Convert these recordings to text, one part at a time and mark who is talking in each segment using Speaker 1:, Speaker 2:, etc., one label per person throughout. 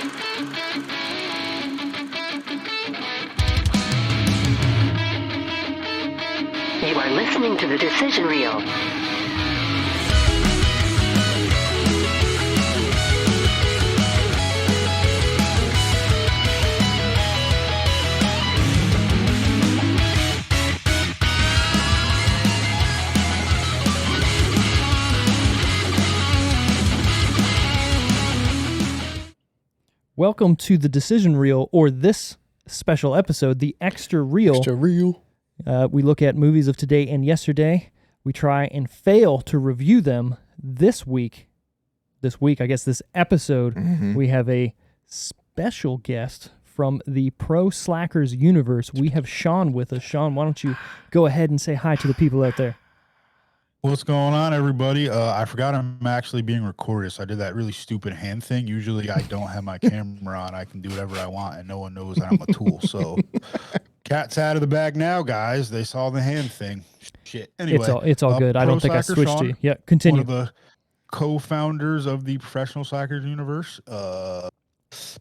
Speaker 1: You are listening to the Decision Reel.
Speaker 2: Welcome to the Decision Reel, or this special episode, the Extra Reel.
Speaker 3: Extra Reel.
Speaker 2: We look at movies of today and yesterday. We try and fail to review them this week. I guess this episode, we have a special guest from the Pro Slackers universe. We have Sean with us. Sean, why don't you go ahead and say hi to the people out there?
Speaker 4: What's going on, everybody? I forgot I'm actually being recorded, so I did that really stupid hand thing. Usually I don't have my camera on. I can do whatever I want, and no one knows I'm a tool. So cat's out of the bag now, guys. They saw the hand thing. Shit. Anyway.
Speaker 2: It's all good. I don't think I switched
Speaker 4: Sean,
Speaker 2: you. Yeah, continue.
Speaker 4: One of the co-founders of the Professional Slackers universe.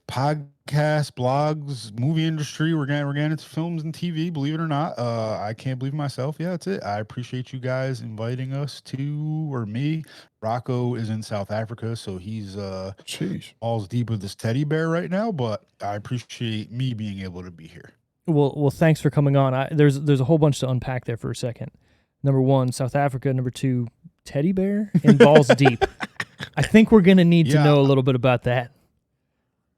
Speaker 4: Podcasts, blogs, movie industry. We're getting into films and TV, believe it or not. I can't believe myself. Yeah, that's it. I appreciate you guys inviting us to, or me. Rocco is in South Africa, so he's balls deep with this teddy bear right now, but I appreciate me being able to be here.
Speaker 2: Well, thanks for coming on. There's a whole bunch to unpack there for a second. Number one, South Africa. Number two, teddy bear and balls deep. I think we're going to need to know a little bit about that.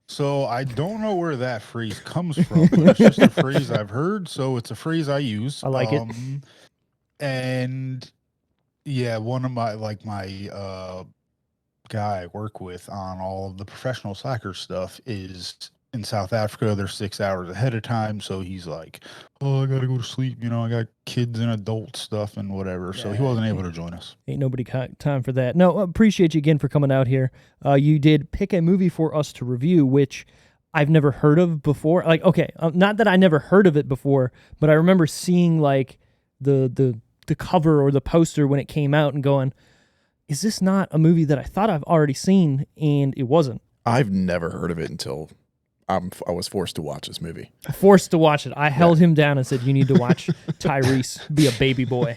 Speaker 4: So I don't know where that phrase comes from. It's just a phrase I've heard, so it's a phrase I use.
Speaker 2: I like it.
Speaker 4: And yeah, one of my guy I work with on all of the Professional Slacker stuff is in South Africa. They're 6 hours ahead of time, so he's like, "Oh, I gotta go to sleep. You know, I got kids and adult stuff and whatever." So he wasn't able to join us.
Speaker 2: Ain't nobody got time for that. No, appreciate you again for coming out here. You did pick a movie for us to review, which I've never heard of before. Like, okay, not that I never heard of it before, but I remember seeing like the cover or the poster when it came out and going, "Is this not a movie that I thought I've already seen?" And it wasn't.
Speaker 3: I've never heard of it until I was forced to watch this movie.
Speaker 2: Forced to watch it. I held him down and said, "You need to watch Tyrese be a baby boy."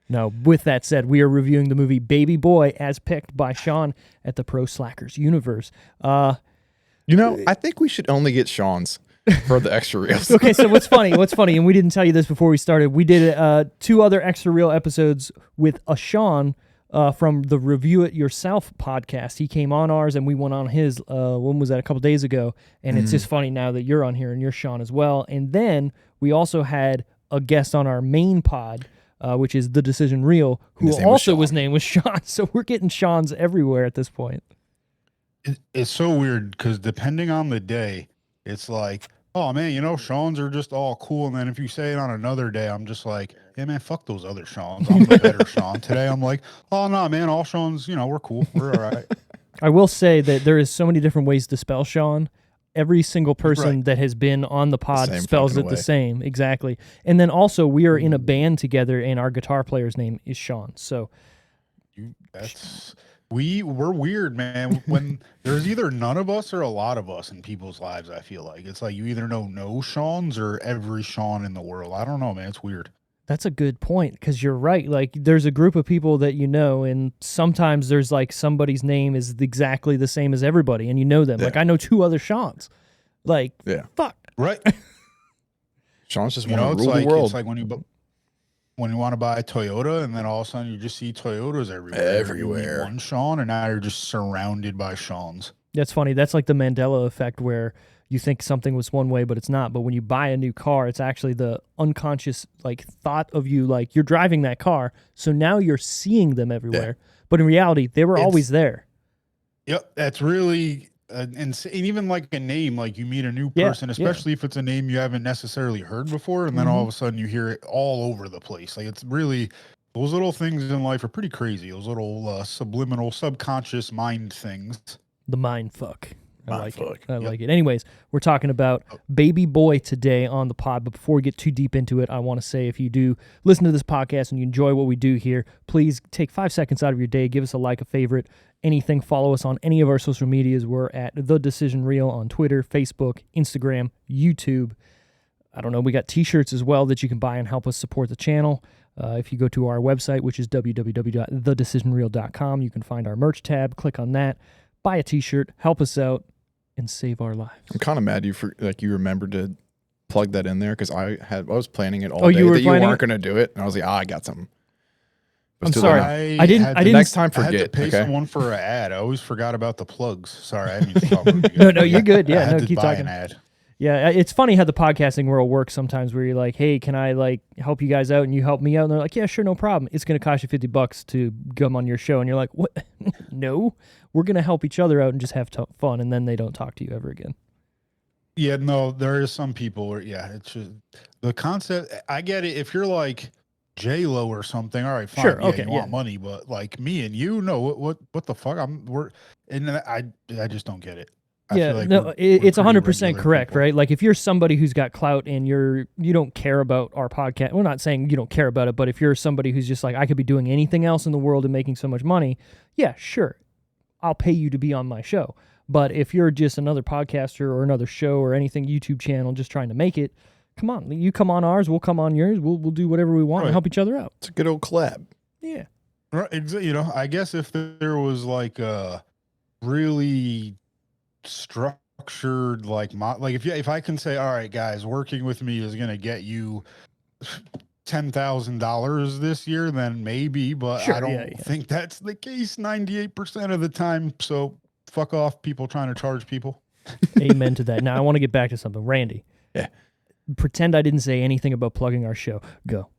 Speaker 2: No, with that said, we are reviewing the movie Baby Boy as picked by Sean at the Pro Slackers universe.
Speaker 3: I think we should only get Sean's for the extra reels.
Speaker 2: Okay, so what's funny, and we didn't tell you this before we started, we did 2 other extra reel episodes with a Sean from the Review It Yourself podcast. He came on ours and we went on his, when was that, a couple days ago, and it's just funny now that you're on here and you're Sean as well. And then we also had a guest on our main pod, which is The Decision Reel, who also his name was Sean. So we're getting Sean's everywhere at this point.
Speaker 4: It's so weird because depending on the day, it's like, oh man, Sean's are just all cool. And then if you say it on another day, I'm just like, yeah, man, fuck those other Sean's. I'm the better Sean. Today I'm like, oh no, man, all Sean's, we're cool. We're all right.
Speaker 2: I will say that there is so many different ways to spell Sean. Every single person that has been on the pod spells it the same. Exactly. And then also we are in a band together and our guitar player's name is Sean. So
Speaker 4: we're weird, man. When there's either none of us or a lot of us in people's lives, I feel like it's like you either know no Sean's or every Sean in the world. I don't know, man. It's weird.
Speaker 2: That's a good point because you're right. Like there's a group of people that you know, and sometimes there's like somebody's name is exactly the same as everybody, and you know them. Yeah. Like I know 2 other Seans. Like, fuck.
Speaker 4: Right.
Speaker 3: Sean's just want to rule the world.
Speaker 4: It's like when you want to buy a Toyota, and then all of a sudden you just see Toyotas everywhere. One Sean, and now you're just surrounded by Seans.
Speaker 2: That's funny. That's like the Mandela effect where you think something was one way, but it's not. But when you buy a new car, it's actually the unconscious thought of you, like you're driving that car. So now you're seeing them everywhere. Yeah. But in reality, they were always there.
Speaker 4: Yep. That's really, and even like a name, like you meet a new person, especially if it's a name you haven't necessarily heard before. And then all of a sudden you hear it all over the place. Like it's really, those little things in life are pretty crazy. Those little subliminal, subconscious mind things.
Speaker 2: The mind fuck. I like
Speaker 3: fuck.
Speaker 2: it. I like it. Anyways, we're talking about Baby Boy today on the pod. But before we get too deep into it, I want to say if you do listen to this podcast and you enjoy what we do here, please take 5 seconds out of your day. Give us a like, a favorite, anything. Follow us on any of our social medias. We're at The Decision Reel on Twitter, Facebook, Instagram, YouTube. I don't know. We got T-shirts as well that you can buy and help us support the channel. If you go to our website, which is www.thedecisionreel.com, you can find our merch tab. Click on that. Buy a T-shirt. Help us out. And save our lives.
Speaker 3: I'm kind of mad you remembered to plug that in there because I was planning it all
Speaker 2: Oh,
Speaker 3: day
Speaker 2: you were
Speaker 3: that you
Speaker 2: planning
Speaker 3: weren't
Speaker 2: it?
Speaker 3: going to do it, and I was like, I got something.
Speaker 2: I'm
Speaker 3: Let's do
Speaker 2: sorry.
Speaker 3: that.
Speaker 2: I didn't-
Speaker 3: Next time,
Speaker 4: I had to
Speaker 3: forget.
Speaker 4: pay
Speaker 3: Okay.
Speaker 4: someone for an ad. I always forgot about the plugs. Sorry, I didn't mean to talk about you.
Speaker 2: No, you're good. Yeah,
Speaker 4: I had
Speaker 2: no,
Speaker 4: to
Speaker 2: keep
Speaker 4: buy
Speaker 2: talking.
Speaker 4: an ad.
Speaker 2: Yeah, it's funny how the podcasting world works sometimes where you're like, hey, can I like help you guys out and you help me out? And they're like, yeah, sure, no problem. It's going to cost you $50 to come on your show. And you're like, what? No, we're going to help each other out and just have fun. And then they don't talk to you ever again.
Speaker 4: Yeah, no, there is some people where, yeah, it's just the concept. I get it. If you're like J-Lo or something, all right, fine.
Speaker 2: Sure,
Speaker 4: yeah,
Speaker 2: okay,
Speaker 4: you want money, but like me and you, no, what the fuck? I just don't get it. I
Speaker 2: Yeah,
Speaker 4: feel like
Speaker 2: no,
Speaker 4: we're
Speaker 2: it's
Speaker 4: pretty
Speaker 2: 100%
Speaker 4: regular
Speaker 2: correct,
Speaker 4: people.
Speaker 2: right? Like if you're somebody who's got clout and you don't care about our podcast, we're not saying you don't care about it, but if you're somebody who's just like, I could be doing anything else in the world and making so much money, yeah, sure, I'll pay you to be on my show. But if you're just another podcaster or another show or anything YouTube channel just trying to make it, come on, you come on ours, we'll come on yours, we'll do whatever we want and
Speaker 4: Right.
Speaker 2: help each other out.
Speaker 3: It's a good old collab.
Speaker 2: Yeah.
Speaker 4: Right, you know, I guess if there was like a really structured like if I can say, all right, guys, working with me is gonna get you $10,000 this year, then maybe, but
Speaker 2: Sure,
Speaker 4: I don't
Speaker 2: yeah.
Speaker 4: think that's the case 98% of the time. So fuck off, people trying to charge people.
Speaker 2: Amen to that. Now I want to get back to something. Randy.
Speaker 3: Yeah.
Speaker 2: Pretend I didn't say anything about plugging our show. Go.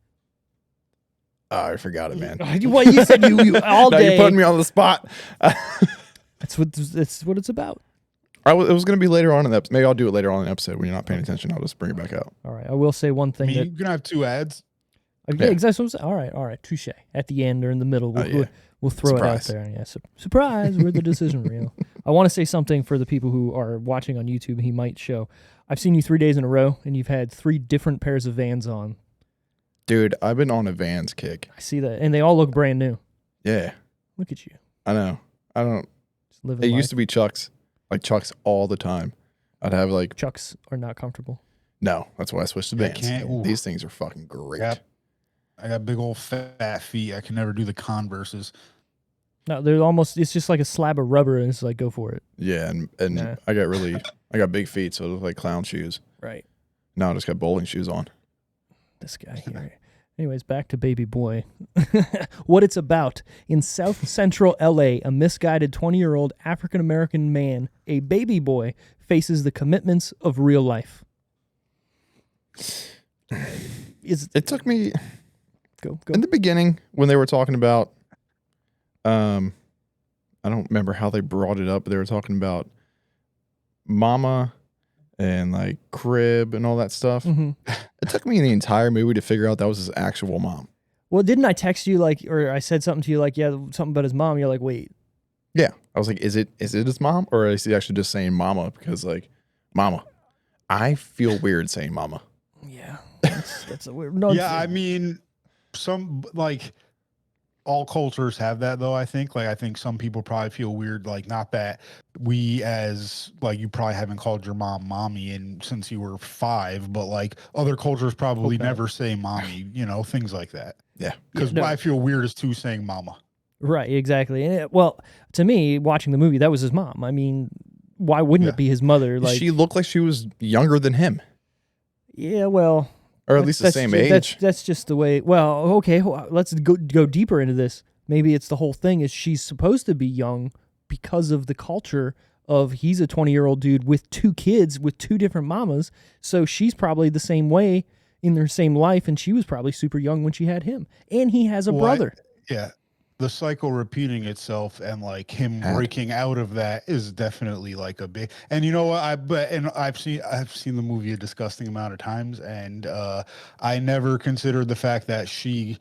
Speaker 3: Oh, I forgot it, man.
Speaker 2: What you said you all
Speaker 3: Now
Speaker 2: day.
Speaker 3: you're putting me on the spot.
Speaker 2: That's what it's about.
Speaker 3: It was going to be later on in the episode. Maybe I'll do it later on in the episode when you're not paying attention. I'll just bring it back out.
Speaker 2: All right. I will say one
Speaker 4: I
Speaker 2: thing
Speaker 4: mean,
Speaker 2: that
Speaker 4: you can have 2 ads.
Speaker 2: yeah,
Speaker 3: Yeah.
Speaker 2: exactly. What I'm saying. All right. Touche. At the end or in the middle,
Speaker 3: Yeah.
Speaker 2: we'll throw
Speaker 3: Surprise.
Speaker 2: it out there. Yeah. Surprise. We're the decision reel. I want to say something for the people who are watching on YouTube. He might show. I've seen you 3 days in a row, and you've had 3 different pairs of Vans on.
Speaker 3: Dude, I've been on a Vans kick.
Speaker 2: I see that, and they all look brand new.
Speaker 3: Yeah,
Speaker 2: Look at you.
Speaker 3: I know. I don't.
Speaker 2: Just living
Speaker 3: It
Speaker 2: life.
Speaker 3: used to be Chucks, like Chucks all the time. I'd have like,
Speaker 2: Chucks are not comfortable.
Speaker 3: no, that's why I switched to
Speaker 4: I
Speaker 3: Vans.
Speaker 4: can't- ooh.
Speaker 3: These things are fucking great.
Speaker 4: Yep. I got big old fat feet. I can never do the Converses.
Speaker 2: No, they're almost. It's just like a slab of rubber, and it's like go for it.
Speaker 3: Yeah, and
Speaker 2: Nah.
Speaker 3: I got big feet, so it look like clown shoes.
Speaker 2: Right.
Speaker 3: Now I just got bowling shoes on.
Speaker 2: This guy here. Anyways, back to Baby Boy. What it's about. In South Central LA, a misguided 20-year-old African-American man, a baby boy, faces the commitments of real life.
Speaker 3: It took me
Speaker 2: Go.
Speaker 3: in the beginning when they were talking about, I don't remember how they brought it up, but they were talking about mama and like crib and all that stuff.
Speaker 2: Mhm.
Speaker 3: It took me the entire movie to figure out that was his actual mom.
Speaker 2: Well, didn't I text you like, or I said something to you like, yeah, something about his mom? You're like, wait.
Speaker 3: Yeah, I was like, is it his mom, or is he actually just saying mama? Because like, mama, I feel weird saying mama.
Speaker 2: Yeah, that's a weird. No,
Speaker 4: Yeah, I mean, some like all cultures have that though. I think some people probably feel weird, like not that we as like you probably haven't called your mom mommy since you were 5, but like other cultures probably
Speaker 2: Okay.
Speaker 4: never say mommy, you know, things like that.
Speaker 3: Yeah,
Speaker 4: Because
Speaker 2: no.
Speaker 4: I feel weird as too saying mama.
Speaker 2: right, exactly. And well, to me, watching the movie, that was his mom. I mean, why wouldn't
Speaker 4: Yeah.
Speaker 2: it be his mother? Like,
Speaker 3: she looked like she was younger than him,
Speaker 2: yeah, well.
Speaker 3: or at least the
Speaker 2: That's
Speaker 3: same
Speaker 2: ju-
Speaker 3: age.
Speaker 2: That's just the way. Well, okay, let's go deeper into this. Maybe it's the whole thing is she's supposed to be young because of the culture of he's a 20-year-old dude with 2 kids with 2 different mamas. So she's probably the same way in their same life, and she was probably super young when she had him. And he has a
Speaker 4: Well,
Speaker 2: brother.
Speaker 4: Yeah. The cycle repeating itself and like him
Speaker 3: Had.
Speaker 4: breaking out of that is definitely like a big, and you know what, I've seen the movie a disgusting amount of times, and I never considered the fact that she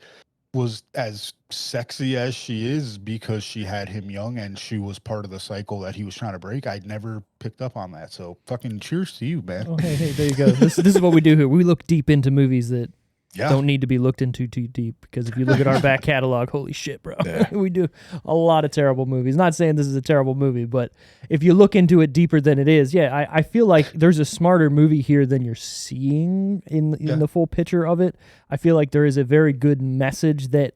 Speaker 4: was as sexy as she is because she had him young and she was part of the cycle that he was trying to break. I'd never picked up on that. So fucking cheers to you, man.
Speaker 2: Oh, hey, there you go. This is what we do here. We look deep into movies that
Speaker 4: Yeah.
Speaker 2: don't need to be looked into too deep, because if you look at our back catalog, holy shit, bro.
Speaker 3: Yeah.
Speaker 2: We do a lot of terrible movies. Not saying this is a terrible movie, but if you look into it deeper than it is, I feel like there's a smarter movie here than you're seeing in the full picture of it. I feel like there is a very good message that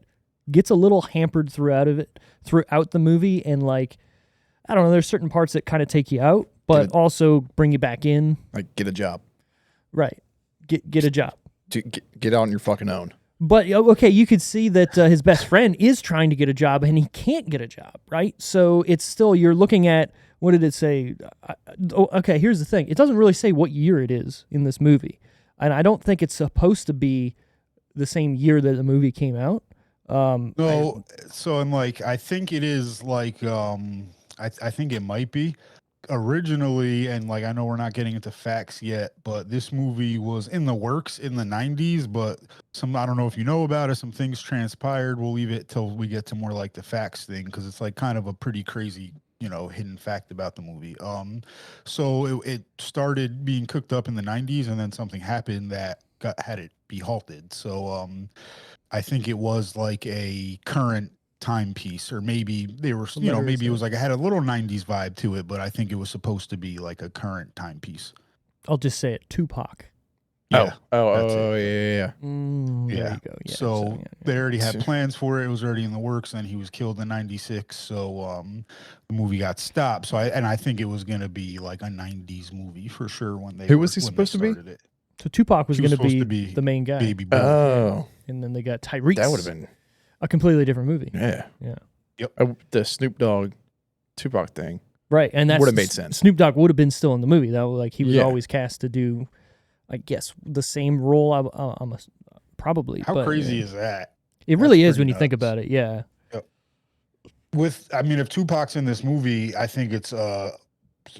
Speaker 2: gets a little hampered throughout the movie, and like, I don't know, there's certain parts that kind of take you out, but also bring you back in.
Speaker 3: Like, get a job.
Speaker 2: Right. Get a job.
Speaker 3: Get out on your fucking own.
Speaker 2: But okay, you could see that his best friend is trying to get a job and he can't get a job, right? So it's still, you're looking at, what did it say? Okay, here's the thing. It doesn't really say what year it is in this movie. And I don't think it's supposed to be the same year that the movie came out.
Speaker 4: No, so I'm like, I think it is like, I think it might be originally, and like, I know we're not getting into facts yet, but this movie was in the works in the 90s, but I don't know if you know about it, some things transpired. We'll leave it till we get to more like the facts thing, because it's like kind of a pretty crazy, hidden fact about the movie. So it started being cooked up in the 90s, and then something happened that had it be halted. So I think it was like a current timepiece, or maybe they were, maybe it was like, it had a little 90s vibe to it, but I think it was supposed to be like a current timepiece.
Speaker 2: I'll just say it, Tupac.
Speaker 4: Yeah.
Speaker 3: Yeah.
Speaker 2: There you go. Yeah,
Speaker 4: So they already had plans for it. It was already in the works, and he was killed in 96. So the movie got stopped. So I think it was going to be like a 90s movie for sure when they
Speaker 3: Who was he supposed to be?
Speaker 4: It.
Speaker 2: So Tupac was
Speaker 4: He
Speaker 2: going
Speaker 4: was
Speaker 2: to
Speaker 4: supposed
Speaker 2: be
Speaker 4: to be
Speaker 2: the main guy.
Speaker 4: Baby Boy.
Speaker 3: Oh,
Speaker 2: And then they got Tyrese.
Speaker 3: that would have been
Speaker 2: a completely different movie.
Speaker 3: Yeah.
Speaker 4: Yep.
Speaker 3: The Snoop Dogg Tupac thing.
Speaker 2: Right. And that
Speaker 3: Would have made sense.
Speaker 2: Snoop Dogg would have been still in the movie. That was like, he was
Speaker 3: Yeah.
Speaker 2: always cast to do, I guess, the same role. Probably.
Speaker 4: How
Speaker 2: but,
Speaker 4: crazy
Speaker 2: yeah.
Speaker 4: is that?
Speaker 2: It really
Speaker 4: That's
Speaker 2: is when
Speaker 4: pretty
Speaker 2: you think
Speaker 4: nuts.
Speaker 2: about it. Yeah.
Speaker 4: If Tupac's in this movie, I think it's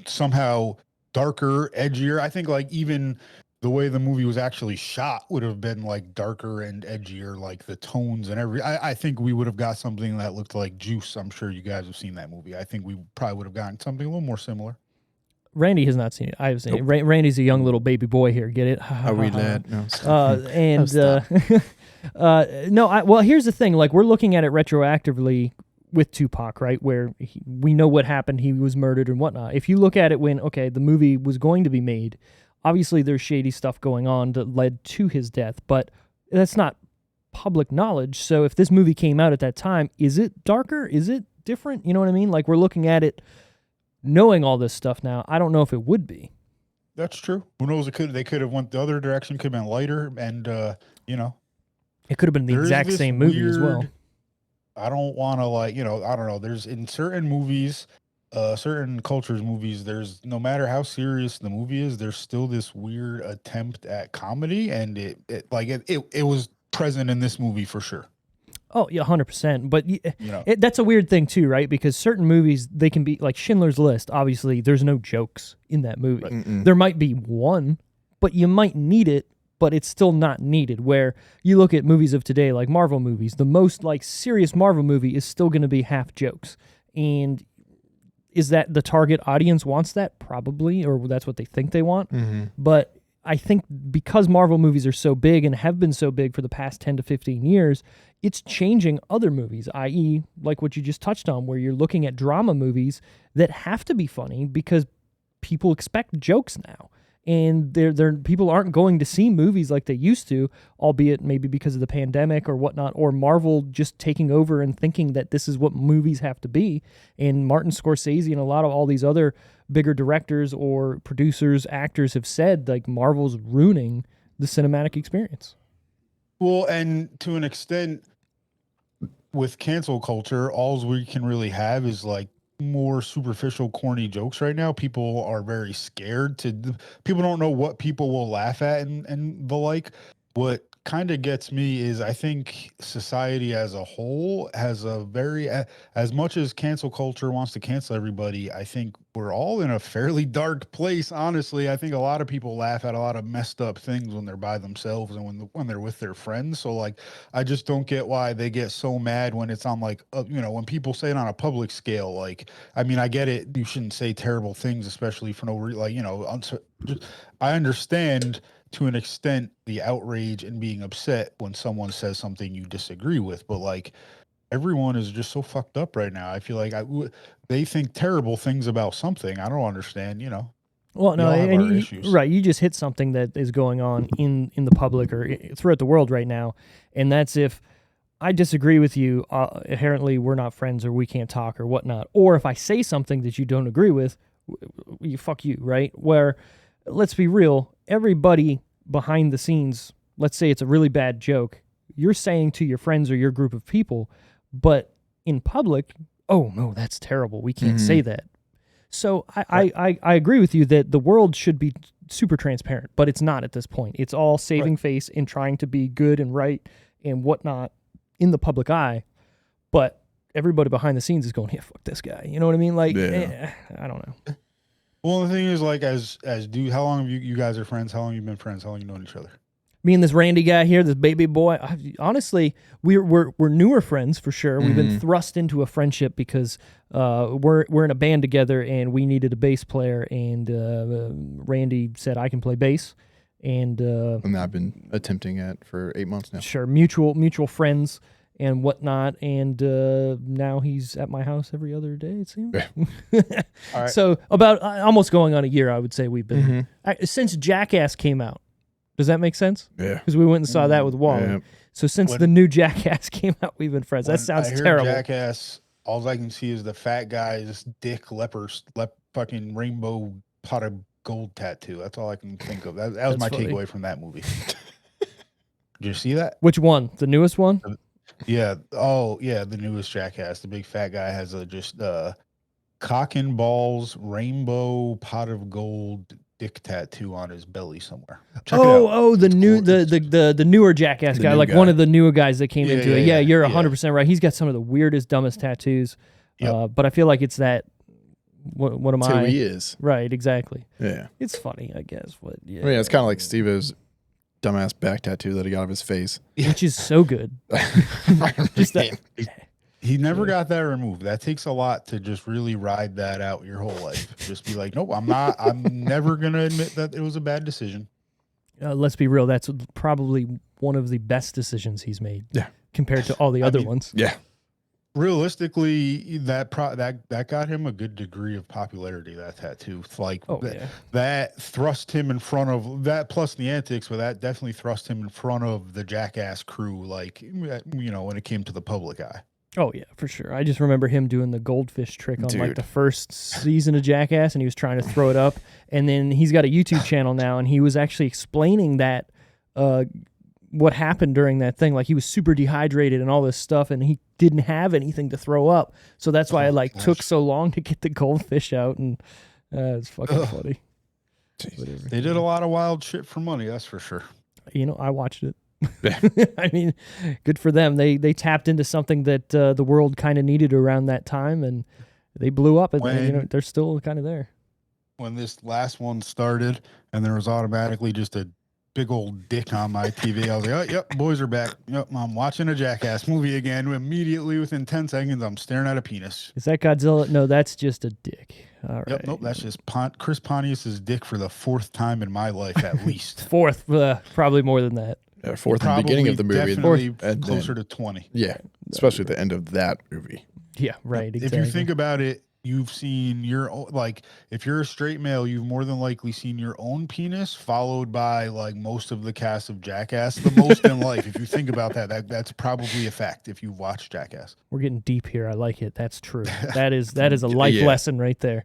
Speaker 4: somehow darker, edgier. I think like even the way the movie was actually shot would have been like darker and edgier, like the tones and I think we would have got something that looked like Juice. I'm sure you guys have seen that movie. I think we probably would have gotten something a little more similar.
Speaker 2: Randy has not seen it. I have seen it. Randy's a young little baby boy here. Get it?
Speaker 3: Are we lad? No.
Speaker 2: Well, here's the thing. Like, we're looking at it retroactively with Tupac, right? Where we know what happened. He was murdered and whatnot. If you look at it when, okay, the movie was going to be made, obviously there's shady stuff going on that led to his death, but that's not public knowledge. So if this movie came out at that time, is it darker? Is it different? You know what I mean? Like, we're looking at it knowing all this stuff now. I don't know if it would be.
Speaker 4: That's true. Who knows? They could have went the other direction, could have been lighter, and
Speaker 2: It could have been the
Speaker 4: there is
Speaker 2: exact
Speaker 4: this
Speaker 2: same movie as well.
Speaker 4: weird- I don't want to I don't know. There's in certain movies, certain cultures movies, there's no matter how serious the movie is, there's still this weird attempt at comedy, and it was present in this movie for sure.
Speaker 2: Oh, yeah, 100%. But
Speaker 4: You know,
Speaker 2: that's a weird thing too, right? Because certain movies, they can be like Schindler's List. Obviously, there's no jokes in that movie.
Speaker 3: Mm-mm.
Speaker 2: There might be one, but you might need it, but it's still not needed. Where you look at movies of today, like Marvel movies, the most like serious Marvel movie is still going to be half jokes. And is that the target audience wants that? Probably, or that's what they think they want.
Speaker 3: Mm-hmm.
Speaker 2: But I think because Marvel movies are so big and have been so big for the past 10 to 15 years, it's changing other movies, i.e., like what you just touched on, where you're looking at drama movies that have to be funny because people expect jokes now. And people aren't going to see movies like they used to, albeit maybe because of the pandemic or whatnot, or Marvel just taking over and thinking that this is what movies have to be. And Martin Scorsese and a lot of all these other bigger directors or producers, actors have said like Marvel's ruining the cinematic experience.
Speaker 4: well, and to an extent, with cancel culture, all we can really have is like more superficial, corny jokes right now. People are very scared people don't know what people will laugh at and the like. What kind of gets me is I think society as a whole has a very, as much as cancel culture wants to cancel everybody, I think we're all in a fairly dark place. Honestly, I think a lot of people laugh at a lot of messed up things when they're by themselves and when they're with their friends. So like, I just don't get why they get so mad when it's on like, when people say it on a public scale. Like, I mean, I get it. You shouldn't say terrible things, especially for no I understand to an extent the outrage and being upset when someone says something you disagree with, but like everyone is just so fucked up right now. I feel like they think terrible things about something. I don't understand,
Speaker 2: Well, no,
Speaker 4: all have
Speaker 2: and
Speaker 4: our issues.
Speaker 2: right, you just hit something that is going on in the public or throughout the world right now, and that's if I disagree with you, inherently we're not friends or we can't talk or whatnot, or if I say something that you don't agree with, fuck you, right? Where, let's be real, everybody behind the scenes, let's say it's a really bad joke, you're saying to your friends or your group of people, but in public, oh no, that's terrible, we can't say that. So I agree with you that the world should be super transparent, but it's not at this point. It's all saving face and trying to be good and right and whatnot in the public eye, but everybody behind the scenes is going, yeah, fuck this guy. You know what I mean? Like, I don't know.
Speaker 4: Well, the thing is, like, as dude, how long have you guys are friends? How long have you been friends? How long you known each other?
Speaker 2: Me and this Randy guy here, this baby boy. Honestly, we're newer friends for sure. We've been thrust into a friendship because we're in a band together and we needed a bass player, and Randy said I can play bass, and
Speaker 3: I've been attempting it for 8 months now.
Speaker 2: Sure, mutual friends and whatnot, and now he's at my house every other day, it seems.
Speaker 4: All right.
Speaker 2: So about almost going on a year, I would say we've been since Jackass came out. Does that make sense?
Speaker 3: Yeah.
Speaker 2: Because we went and saw that with Wally.
Speaker 3: Yeah.
Speaker 2: So since the new Jackass came out, we've been friends. That sounds
Speaker 4: I hear
Speaker 2: terrible.
Speaker 4: Jackass, all I can see is the fat guy's dick fucking rainbow pot of gold tattoo. That's all I can think of. That was
Speaker 2: That's
Speaker 4: my
Speaker 2: funny.
Speaker 4: takeaway from that movie. Did you see that?
Speaker 2: Which one? The newest one?
Speaker 4: Yeah. Oh, yeah. The newest Jackass. The big fat guy has a cock and balls rainbow pot of gold dick tattoo on his belly somewhere. Check it out.
Speaker 2: The
Speaker 4: It's
Speaker 2: new
Speaker 4: gorgeous.
Speaker 2: the newer Jackass
Speaker 3: The
Speaker 2: guy,
Speaker 3: new
Speaker 2: like
Speaker 3: guy.
Speaker 2: one of the newer guys that came into it.
Speaker 4: yeah,
Speaker 2: You're
Speaker 4: yeah.
Speaker 2: 100% right. He's got some of the weirdest, dumbest tattoos.
Speaker 4: Yep.
Speaker 2: But I feel like it's that. What am
Speaker 3: That's who
Speaker 2: I?
Speaker 3: he is.
Speaker 2: Right, exactly.
Speaker 3: Yeah.
Speaker 2: It's funny, I guess. But yeah,
Speaker 3: I mean, it's kind of like Steve-O's dumbass back tattoo that he got of his face.
Speaker 2: which is so good. Just that.
Speaker 4: He never got that removed. That takes a lot to just really ride that out your whole life. Just be like, nope, I'm never going to admit that it was a bad decision.
Speaker 2: Let's be real. That's probably one of the best decisions he's made.
Speaker 3: Yeah.
Speaker 2: Compared to all the other
Speaker 4: mean,
Speaker 2: ones.
Speaker 3: Yeah.
Speaker 4: Realistically, that got him a good degree of popularity, that tattoo. Like that thrust him in front of that, plus the antics, but that definitely thrust him in front of the Jackass crew, like, when it came to the public eye.
Speaker 2: Oh yeah, for sure. I just remember him doing the goldfish trick on like
Speaker 3: Dude.
Speaker 2: the first season of Jackass, and he was trying to throw it up. And then he's got a YouTube channel now, and he was actually explaining that what happened during that thing. Like he was super dehydrated and all this stuff, and he didn't have anything to throw up. So that's why it took so long to get the goldfish out, and it's fucking funny.
Speaker 3: Jesus.
Speaker 4: They did a lot of wild shit for money, that's for sure.
Speaker 2: I watched it. I mean, good for them. They tapped into something that the world kind of needed around that time, and they blew up. And they're still kind of there.
Speaker 4: When this last one started, and there was automatically just a big old dick on my TV, I was like, "Oh, yep, boys are back. Yep, I'm watching a Jackass movie again." Immediately, within 10 seconds, I'm staring at a penis.
Speaker 2: Is that Godzilla? No, that's just a dick. All right.
Speaker 4: Yep, nope, that's just Chris Pontius's dick for the 4th time in my life, at least.
Speaker 2: Fourth, probably more than that.
Speaker 3: Yeah, fourth in the beginning of the movie.
Speaker 4: Definitely
Speaker 3: and
Speaker 4: closer
Speaker 3: then-
Speaker 4: to 20.
Speaker 3: Yeah. Especially at the end of that movie.
Speaker 2: Yeah, right. Exactly.
Speaker 4: If you think about it, you've seen if you're a straight male, you've more than likely seen your own penis, followed by like most of the cast of Jackass, the most in life. If you think about that's probably a fact if you've watched Jackass.
Speaker 2: We're getting deep here. I like it. That's true. That is a life lesson right there.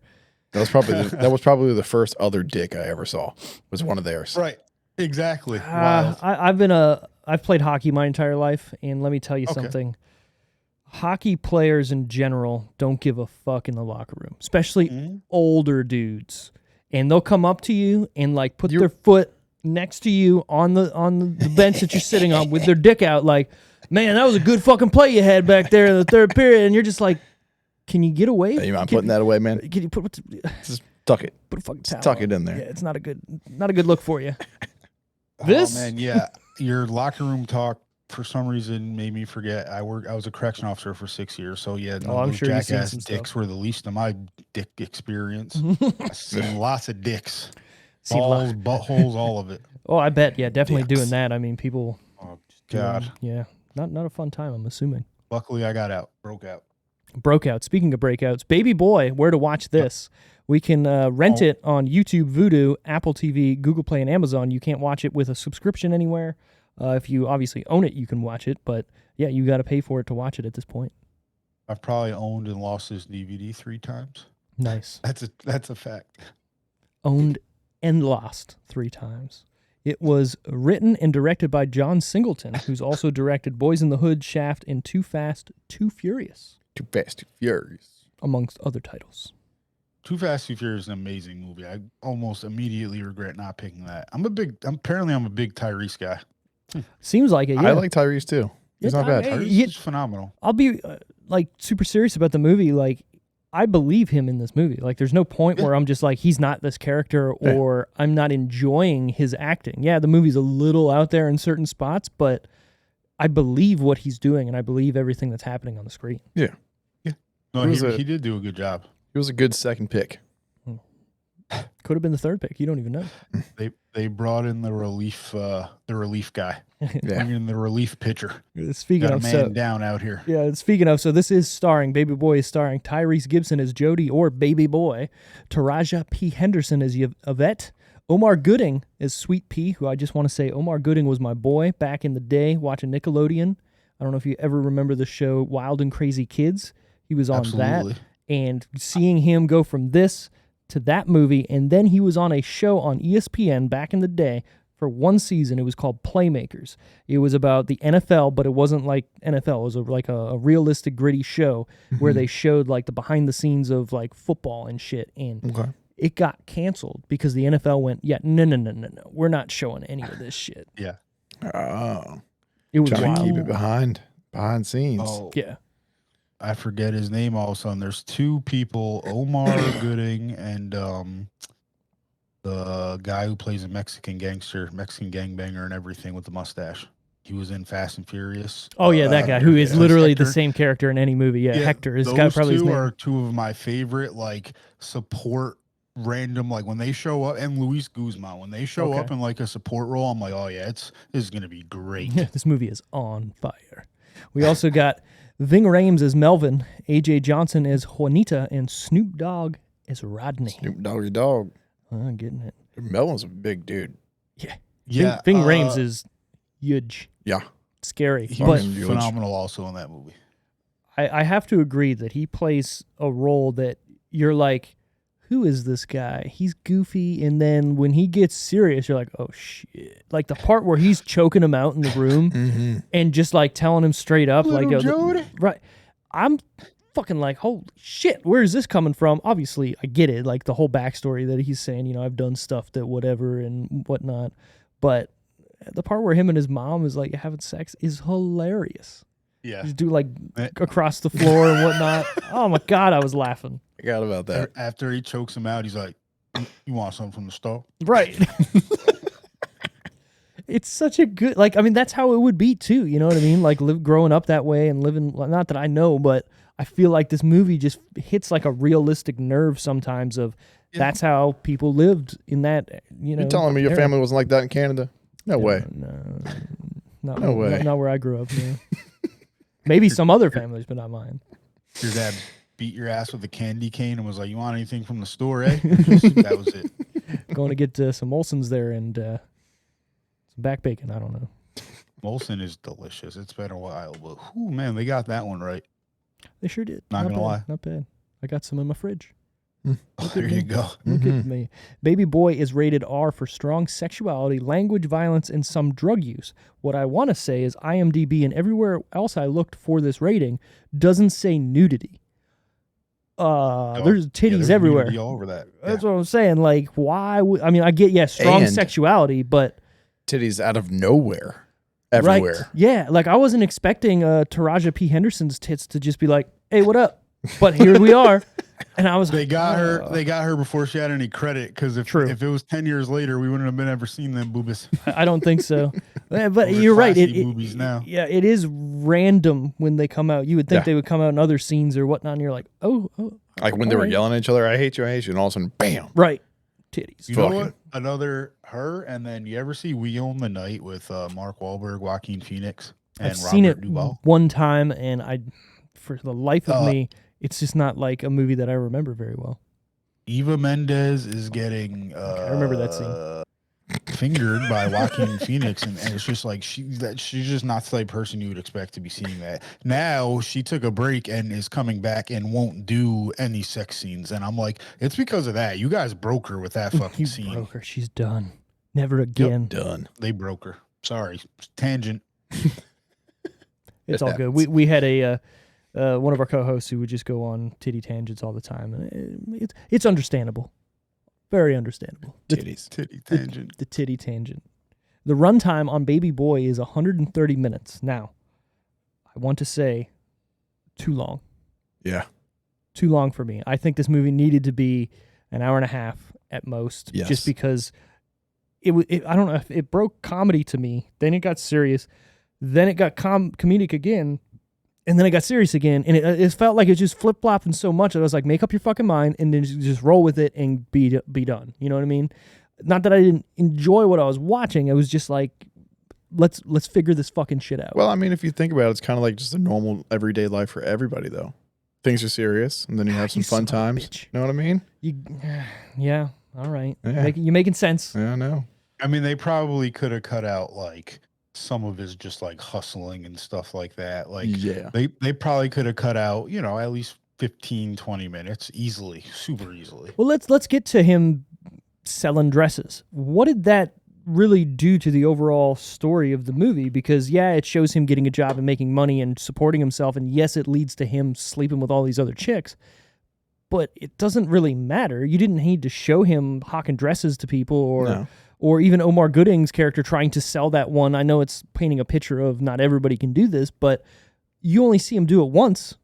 Speaker 3: That was probably the first other dick I ever saw. Was one of theirs.
Speaker 4: Right. Exactly. Wild.
Speaker 2: I've played hockey my entire life, and let me tell you something. Hockey players in general don't give a fuck in the locker room, especially older dudes. And they'll come up to you and like put their foot next to you on the bench that you're sitting on with their dick out, like, man, that was a good fucking play you had back there in the third period, and you're just like, can you get away?
Speaker 3: Hey, you mind putting that away, man?
Speaker 2: Can you put
Speaker 3: Just tuck it.
Speaker 2: a fucking towel?
Speaker 3: Tuck it in there.
Speaker 2: Yeah, it's not a good look for you.
Speaker 4: Oh
Speaker 2: This-
Speaker 4: man, yeah. Your locker room talk for some reason made me forget. I was a correction officer for 6 years, so yeah.
Speaker 2: Oh, I'm
Speaker 4: those
Speaker 2: sure you've seen
Speaker 4: jackass
Speaker 2: some
Speaker 4: dicks
Speaker 2: stuff.
Speaker 4: were the least of my dick experience. I've seen lots of dicks,
Speaker 2: See,
Speaker 4: balls, buttholes, all of it.
Speaker 2: oh, I bet. Yeah, definitely
Speaker 3: Dicks.
Speaker 2: doing that. I mean, people.
Speaker 4: Oh God.
Speaker 2: Yeah, not a fun time. I'm assuming.
Speaker 4: Luckily, I got out, broke out.
Speaker 2: Broke out. Speaking of breakouts, Baby Boy, where to watch this? We can rent it on YouTube, Vudu, Apple TV, Google Play, and Amazon. You can't watch it with a subscription anywhere. If you obviously own it, you can watch it. But yeah, you got to pay for it to watch it at this point.
Speaker 4: I've probably owned and lost this DVD 3 times.
Speaker 2: Nice.
Speaker 4: That's a fact.
Speaker 2: Owned and lost 3 times. It was written and directed by John Singleton, who's also directed Boys in the Hood, Shaft, and Too Fast, Too Furious,
Speaker 3: Too Fast, Too Furious.
Speaker 2: amongst other titles.
Speaker 4: Too Fast, Too Furious is an amazing movie. I almost immediately regret not picking that. I'm a big Tyrese guy.
Speaker 2: Seems like it, yeah.
Speaker 3: I like Tyrese too. He's
Speaker 2: Yeah,
Speaker 3: not bad.
Speaker 2: Ty-
Speaker 4: Tyrese
Speaker 2: yeah.
Speaker 4: is phenomenal.
Speaker 2: I'll be like super serious about the movie. Like, I believe him in this movie. Like, there's no point where I'm just like, he's not this character, or I'm not enjoying his acting. Yeah, the movie's a little out there in certain spots, but I believe what he's doing, and I believe everything that's happening on the screen.
Speaker 3: Yeah.
Speaker 4: No,
Speaker 3: It was
Speaker 4: he
Speaker 3: a-
Speaker 4: did do a good job.
Speaker 3: He was a good second pick.
Speaker 2: Could have been the third pick. You don't even know.
Speaker 4: They brought in the relief guy.
Speaker 3: Yeah.
Speaker 4: Bring in the relief pitcher.
Speaker 2: Speaking
Speaker 4: Got a
Speaker 2: of,
Speaker 4: man
Speaker 2: so
Speaker 4: down out here.
Speaker 2: yeah, speaking of, so this is starring, Baby Boy is starring Tyrese Gibson as Jody or Baby Boy, Taraja P. Henderson as Yvette, Omar Gooding as Sweet Pea, who I just want to say Omar Gooding was my boy back in the day watching Nickelodeon. I don't know if you ever remember the show Wild and Crazy Kids. He was on
Speaker 4: Absolutely.
Speaker 2: that. And seeing him go from this to that movie, and then he was on a show on ESPN back in the day for one season. It was called Playmakers. It was about the NFL, but it wasn't like NFL. It was like a realistic, gritty show where they showed like the behind the scenes of like football and shit. And
Speaker 3: Okay.
Speaker 2: it got canceled because the NFL went, yeah, no. We're not showing any of this shit.
Speaker 4: Yeah.
Speaker 3: Oh.
Speaker 2: It was
Speaker 3: Trying to
Speaker 2: wild.
Speaker 3: keep it behind scenes.
Speaker 4: Oh,
Speaker 2: Yeah.
Speaker 4: I forget his name all of a sudden. There's 2 people, Omar Gooding and the guy who plays a Mexican gangbanger and everything with the mustache. He was in Fast and Furious.
Speaker 2: Oh, yeah, that guy who is
Speaker 4: yeah.
Speaker 2: literally the
Speaker 4: Hector.
Speaker 2: same character in any movie. Yeah, Hector is
Speaker 4: those
Speaker 2: probably his
Speaker 4: two
Speaker 2: name.
Speaker 4: are 2 of my favorite like support random, like when they show up, and Luis Guzman, when they show
Speaker 2: Okay.
Speaker 4: up in like a support role, I'm like, oh yeah, this is gonna be great.
Speaker 2: This movie is on fire. We also got Ving Rhames as Melvin, AJ Johnson as Juanita, and Snoop Dogg as Rodney.
Speaker 3: Snoop Doggy Dog.
Speaker 2: Getting it.
Speaker 3: Melvin's a big dude.
Speaker 4: Yeah,
Speaker 2: Ving Rhames is huge,
Speaker 3: Yeah.
Speaker 2: scary.
Speaker 4: he
Speaker 2: But
Speaker 4: was
Speaker 3: huge.
Speaker 4: phenomenal also in that movie.
Speaker 2: I have to agree that he plays a role that you're like, who is this guy? He's goofy, and then when he gets serious, you're like, oh shit! Like the part where he's choking him out in the room
Speaker 3: Mm-hmm.
Speaker 2: and just like telling him straight up, like,
Speaker 4: Little
Speaker 2: yo,
Speaker 4: Jody.
Speaker 2: right? I'm fucking like, holy shit! Where is this coming from? Obviously, I get it, like the whole backstory that he's saying, you know, I've done stuff that whatever and whatnot, but the part where him and his mom is like having sex is hilarious.
Speaker 4: Yeah.
Speaker 2: Just do like
Speaker 4: Eh.
Speaker 2: across the floor and whatnot. Oh my god, I was laughing.
Speaker 3: Forgot about that.
Speaker 4: After he chokes him out, he's like, "You want something from the store?"
Speaker 2: Right. It's such a good, like, I mean, that's how it would be too. You know what I mean? Like growing up that way and living, well, not that I know, but I feel like this movie just hits like a realistic nerve sometimes of that's how people lived in that, you know.
Speaker 3: You telling me your
Speaker 2: era.
Speaker 3: family wasn't like that in Canada? No way.
Speaker 2: No
Speaker 3: way.
Speaker 2: Not where I grew up. Yeah. Maybe some other families, but not mine.
Speaker 4: Your dad beat your ass with a candy cane and was like, "You want anything from the store, eh?" That was it.
Speaker 2: Going to get some Molson's there and some back bacon. I don't know.
Speaker 4: Molson is delicious. It's been a while, but whew, man, they got that one right.
Speaker 2: They sure did.
Speaker 4: Not gonna
Speaker 2: bad,
Speaker 4: lie.
Speaker 2: Not bad. I got some in my fridge.
Speaker 4: Oh, there you go.
Speaker 2: Look at me. Baby Boy is rated R for strong sexuality, language violence, and some drug use. What I want to say is IMDb and everywhere else I looked for this rating doesn't say nudity. there's titties everywhere.
Speaker 4: nudity all over that.
Speaker 2: That's what I'm saying. Like, why would I mean? I get strong
Speaker 3: And-
Speaker 2: sexuality, but
Speaker 3: Titties out of nowhere, everywhere.
Speaker 2: right? Yeah, like I wasn't expecting Taraja P Henderson's tits to just be like, "Hey, what up?" But here we are, and I was.
Speaker 4: They got her. They got her before she had any credit. Because if it was 10 years later, we wouldn't have been ever seen them boobies.
Speaker 2: I don't think so. But
Speaker 4: Those are
Speaker 2: you're right.
Speaker 4: classy boobies now.
Speaker 2: Yeah, it is random when they come out. You would think
Speaker 3: Yeah.
Speaker 2: they would come out in other scenes or whatnot, and you're like, oh
Speaker 3: Like when they were
Speaker 2: Alright.
Speaker 3: yelling at each other, I hate you, and all of a sudden, bam.
Speaker 2: right, titties.
Speaker 4: You know
Speaker 3: Fucking-
Speaker 4: what? Another her, and then you ever see We Own the Night with Mark Wahlberg, Joaquin Phoenix, and
Speaker 2: I've
Speaker 4: Robert
Speaker 2: seen it
Speaker 4: Duvall?
Speaker 2: one time, and for the life of
Speaker 4: Uh,
Speaker 2: me, it's just not like a movie that I remember very well.
Speaker 4: Eva Mendes is getting
Speaker 2: I remember that scene.
Speaker 4: fingered by Joaquin Phoenix, and it's just like she's just not the type of person you would expect to be seeing that. Now she took a break and is coming back and won't do any sex scenes, and I'm like, it's because of that. You guys broke her with that fucking
Speaker 2: You
Speaker 4: scene.
Speaker 2: broke her. She's done. Never again.
Speaker 3: Done.
Speaker 4: They broke her. Sorry, tangent.
Speaker 2: It's
Speaker 3: It
Speaker 2: all good.
Speaker 3: happens.
Speaker 2: We had a one of our co-hosts who would just go on titty tangents all the time, and it's understandable, very understandable.
Speaker 3: Titties.
Speaker 4: Titty tangent.
Speaker 2: The titty tangent. The runtime on Baby Boy is 130 minutes. Now, I want to say, too long.
Speaker 3: Yeah.
Speaker 2: Too long for me. I think this movie needed to be an hour and a half at most,
Speaker 3: Yes.
Speaker 2: just because it I don't know, if it broke comedy to me. Then it got serious. Then it got comedic again. And then it got serious again, and it felt like it just flip flopping so much that I was like, make up your fucking mind, and then just roll with it and be done. You know what I mean? Not that I didn't enjoy what I was watching. It was just like, let's figure this fucking shit out.
Speaker 3: Well, I mean, if you think about it, it's kind of like just a normal everyday life for everybody, though. Things are serious, and then you have some
Speaker 2: You
Speaker 3: fun
Speaker 2: son of a
Speaker 3: times.
Speaker 2: bitch.
Speaker 3: Know what I mean?
Speaker 2: Yeah, all right.
Speaker 3: Yeah.
Speaker 2: You're making sense.
Speaker 3: Yeah, I know.
Speaker 4: I mean, they probably could have cut out like some of his just like hustling and stuff like that. Like
Speaker 3: Yeah.
Speaker 4: they probably could have cut out, at least 15, 20 minutes easily, super easily.
Speaker 2: Well, let's get to him selling dresses. What did that really do to the overall story of the movie? Because yeah, it shows him getting a job and making money and supporting himself, and yes, it leads to him sleeping with all these other chicks. But it doesn't really matter. You didn't need to show him hawking dresses to people, or even Omar Gooding's character trying to sell that one. I know it's painting a picture of not everybody can do this, but you only see him do it once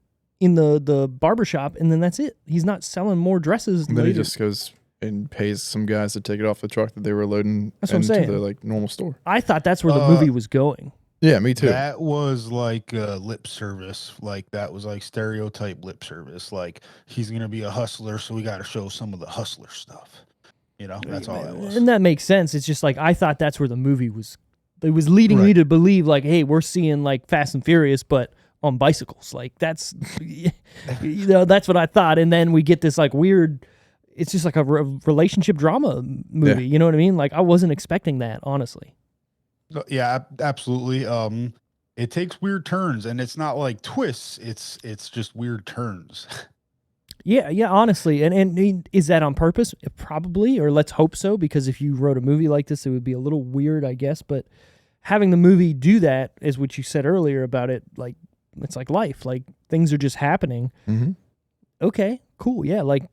Speaker 2: in the barbershop, and then that's it. He's not selling more dresses
Speaker 3: And then he
Speaker 2: later.
Speaker 3: just goes and pays some guys to take it off the truck that they were loading
Speaker 2: That's what I'm
Speaker 3: into
Speaker 2: saying.
Speaker 3: the like normal store.
Speaker 2: I thought that's where the movie was going.
Speaker 3: Yeah, me too.
Speaker 4: That was like lip service. Like that was like stereotype lip service. Like he's gonna be a hustler, so we got to show some of the hustler stuff. That's all that was.
Speaker 2: And that makes sense. It's just like I thought that's where the movie was. It was leading me
Speaker 4: Right.
Speaker 2: to believe like, hey, we're seeing like Fast and Furious, but on bicycles. Like that's, that's what I thought. And then we get this like weird. It's just like a relationship drama movie.
Speaker 3: Yeah.
Speaker 2: You know what I mean? Like I wasn't expecting that, honestly.
Speaker 4: Yeah, absolutely. It takes weird turns, and it's not like twists. It's just weird turns.
Speaker 2: Yeah, honestly. And is that on purpose? Probably, or let's hope so, because if you wrote a movie like this, it would be a little weird, I guess. But having the movie do that is what you said earlier about it. Like, it's like life. Like, things are just happening.
Speaker 3: Mm-hmm.
Speaker 2: Okay, cool. Yeah, like,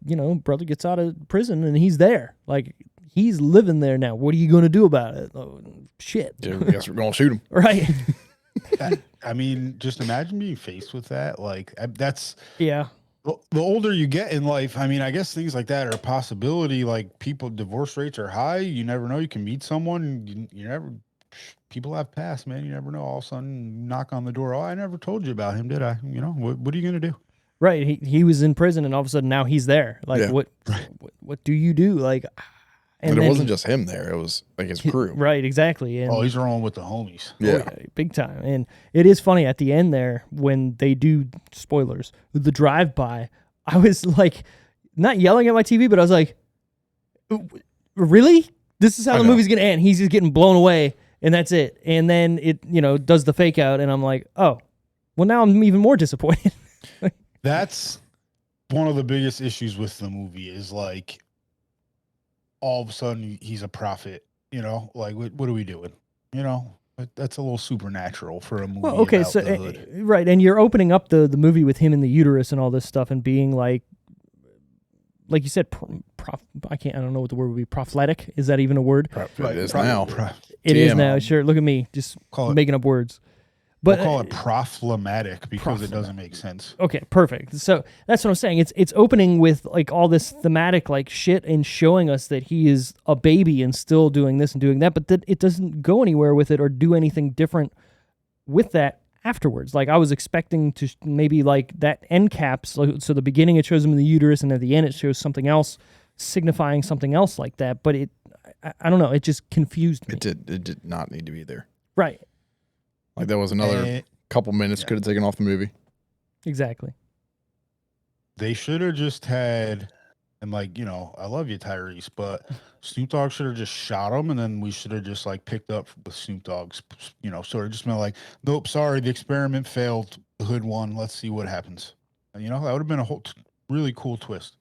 Speaker 2: brother gets out of prison and he's there. Like, he's living there now. What are you going to do about it? Oh, shit.
Speaker 3: Yeah, I guess we're gonna shoot him.
Speaker 2: Right.
Speaker 4: I mean, just imagine being faced with that. Like that's
Speaker 2: Yeah.
Speaker 4: the older you get in life. I mean, I guess things like that are a possibility. Like divorce rates are high. You never know. You can meet someone. You never. People have passed, man. You never know. All of a sudden, knock on the door. Oh, I never told you about him, did I? What are you gonna do?
Speaker 2: Right. He was in prison and all of a sudden now he's there. Like,
Speaker 3: Yeah.
Speaker 2: what do you do? Like,
Speaker 3: And it
Speaker 2: then
Speaker 3: wasn't just him there; it was like his crew.
Speaker 2: Right, exactly. And
Speaker 4: Oh, he's rolling with the homies.
Speaker 3: Yeah.
Speaker 2: big time. And it is funny at the end there when they do spoilers, the drive by. I was like, not yelling at my TV, but I was like, really? This is how
Speaker 3: I
Speaker 2: the
Speaker 3: know.
Speaker 2: movie's gonna end. He's just getting blown away, and that's it. And then it, does the fake out, and I'm like, oh, well, now I'm even more disappointed.
Speaker 4: That's one of the biggest issues with the movie is like all of a sudden he's a prophet, like what are we doing? That's a little supernatural for a movie.
Speaker 2: Well, okay,
Speaker 4: about
Speaker 2: so
Speaker 4: the hood.
Speaker 2: right, and you're opening up the movie with him in the uterus and all this stuff, and being like like you said, I don't know what the word would be. Prophetic, is that even a word?
Speaker 3: It is now.
Speaker 2: It is
Speaker 3: Damn.
Speaker 2: now. Sure. Look at me, just making up words. But
Speaker 4: we'll call it problematic because it doesn't make sense.
Speaker 2: Okay, perfect. So that's what I'm saying. It's opening with like all this thematic like shit and showing us that he is a baby and still doing this and doing that, but that it doesn't go anywhere with it or do anything different with that afterwards. Like I was expecting to maybe like that end caps. So the beginning it shows him in the uterus, and at the end it shows something else, signifying something else like that. But I don't know. It just confused me.
Speaker 3: It did not need to be there.
Speaker 2: Right.
Speaker 3: Like that was another couple minutes could have taken off the movie.
Speaker 2: Exactly.
Speaker 4: They should have just had, and like, you know, I love you, Tyrese, but Snoop Dogg should have just shot him, and then we should have just like picked up with Snoop Dogg's, you know, sort of just been like, nope, sorry, the experiment failed. The hood won. Let's see what happens. And, you know, that would have been a whole really cool twist.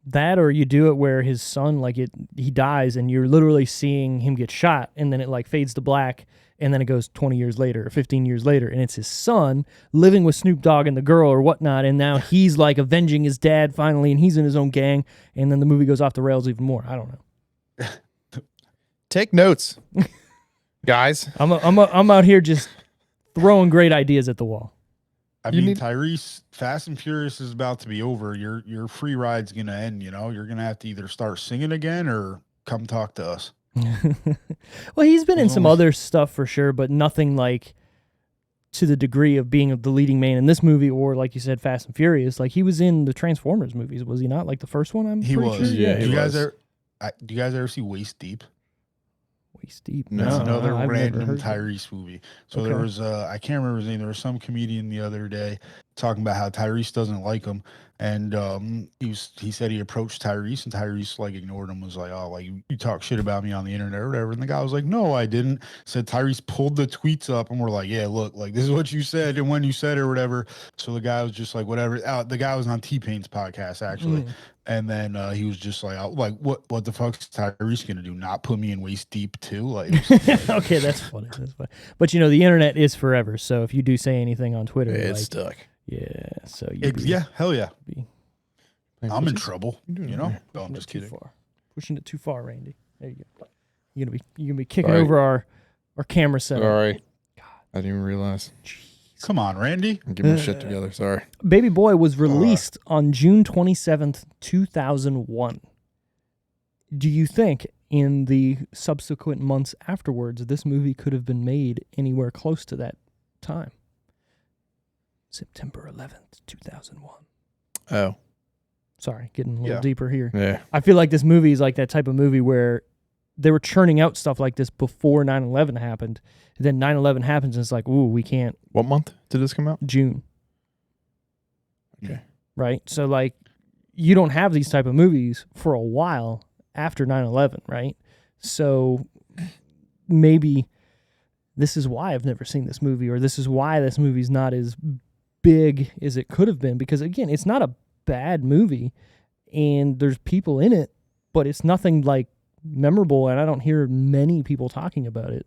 Speaker 2: That, or you do it where his son, like he dies, and you're literally seeing him get shot, and then it like fades to black. And then it goes 20 years later or 15 years later, and it's his son living with Snoop Dogg and the girl or whatnot, and now he's like avenging his dad finally, and he's in his own gang, and then the movie goes off the rails even more. I don't know.
Speaker 3: Take notes, guys.
Speaker 2: I'm out here just throwing great ideas at the wall.
Speaker 4: I mean, Tyrese, Fast and Furious is about to be over. Your free ride's gonna end. You know, you're gonna have to either start singing again or come talk to us.
Speaker 2: Well, he's been in some other stuff for sure, but nothing like to the degree of being the leading man in this movie, or like you said, Fast and Furious. Like he was in the Transformers movies, was he not? Like the first one,
Speaker 4: He was.
Speaker 2: Sure?
Speaker 3: Yeah.
Speaker 4: Do you guys ever see Waist Deep?
Speaker 2: Waist Deep.
Speaker 3: No.
Speaker 4: That's another
Speaker 2: I've never
Speaker 4: random
Speaker 2: heard
Speaker 4: Tyrese movie. So
Speaker 2: Okay.
Speaker 4: there was I can't remember his name. There was some comedian the other day talking about how Tyrese doesn't like him, and he said he approached Tyrese, and Tyrese like ignored him, was like, oh, like you talk shit about me on the internet or whatever, and the guy was like, no, I didn't. Said Tyrese pulled the tweets up, and we're like, yeah, look, like this is what you said and when you said it or whatever. So the guy was just like, whatever. The guy was on T-Pain's podcast actually. And then he was just like, what the fuck's Tyrese gonna do? Not put me in Waist Deep too? Like,
Speaker 2: Okay, that's funny. That's funny. But you know, the internet is forever. So if you do say anything on Twitter,
Speaker 3: It's
Speaker 2: like,
Speaker 3: stuck.
Speaker 2: yeah. So
Speaker 4: yeah, hell yeah.
Speaker 2: be
Speaker 4: I'm in trouble. You know? No, I'm
Speaker 2: pushing
Speaker 4: just
Speaker 2: it too
Speaker 4: kidding.
Speaker 2: far. Pushing it too far, Randy. There you go. You're gonna be kicking
Speaker 3: Sorry.
Speaker 2: over our camera setup.
Speaker 3: Sorry. I didn't even realize.
Speaker 4: Come on, Randy.
Speaker 3: I'm getting my shit together. Sorry.
Speaker 2: Baby Boy was released on June 27th, 2001. Do you think in the subsequent months afterwards, this movie could have been made anywhere close to that time? September 11th, 2001.
Speaker 3: Oh.
Speaker 2: Sorry, getting a little
Speaker 4: Yeah.
Speaker 2: deeper here.
Speaker 3: Yeah.
Speaker 2: I feel like this movie is like that type of movie where they were churning out stuff like this before 9/11 happened. Then 9/11 happens and it's like, ooh, we can't.
Speaker 3: What month did this come out?
Speaker 2: June.
Speaker 3: Okay.
Speaker 2: Right? So like you don't have these type of movies for a while after 9/11, right? So maybe this is why I've never seen this movie, or this is why this movie's not as big as it could have been, because again, it's not a bad movie and there's people in it, but it's nothing like memorable, and I don't hear many people talking about it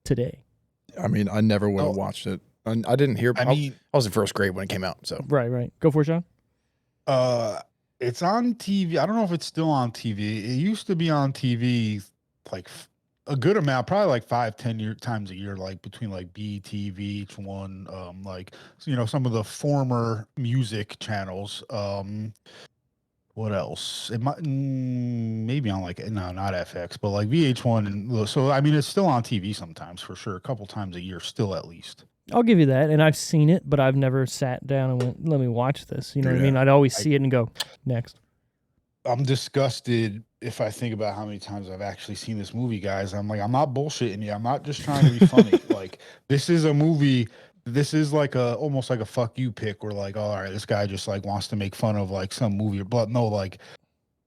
Speaker 2: today.
Speaker 3: I mean, I never would have watched it. I didn't hear.
Speaker 4: I mean,
Speaker 3: I was in first grade when it came out. So
Speaker 2: Right. Go for it, Sean.
Speaker 4: it's on TV. I don't know if it's still on TV. It used to be on TV like a good amount, probably like 5-10 times a year, like between like BET, VH1, like, you know, some of the former music channels. What else? It might maybe on like, no, not FX, but like VH1, and so I mean it's still on TV sometimes for sure, a couple times a year, still at least.
Speaker 2: I'll give you that, and I've seen it, but I've never sat down and went, let me watch this. You know what I mean? I'd always see it and go, next.
Speaker 4: I'm disgusted if I think about how many times I've actually seen this movie, guys. I'm like, I'm not bullshitting you. I'm not just trying to be funny. Like, this is a movie. This is like almost like a fuck you pick, where like, oh, all right, this guy just like wants to make fun of like some movie, but no, like,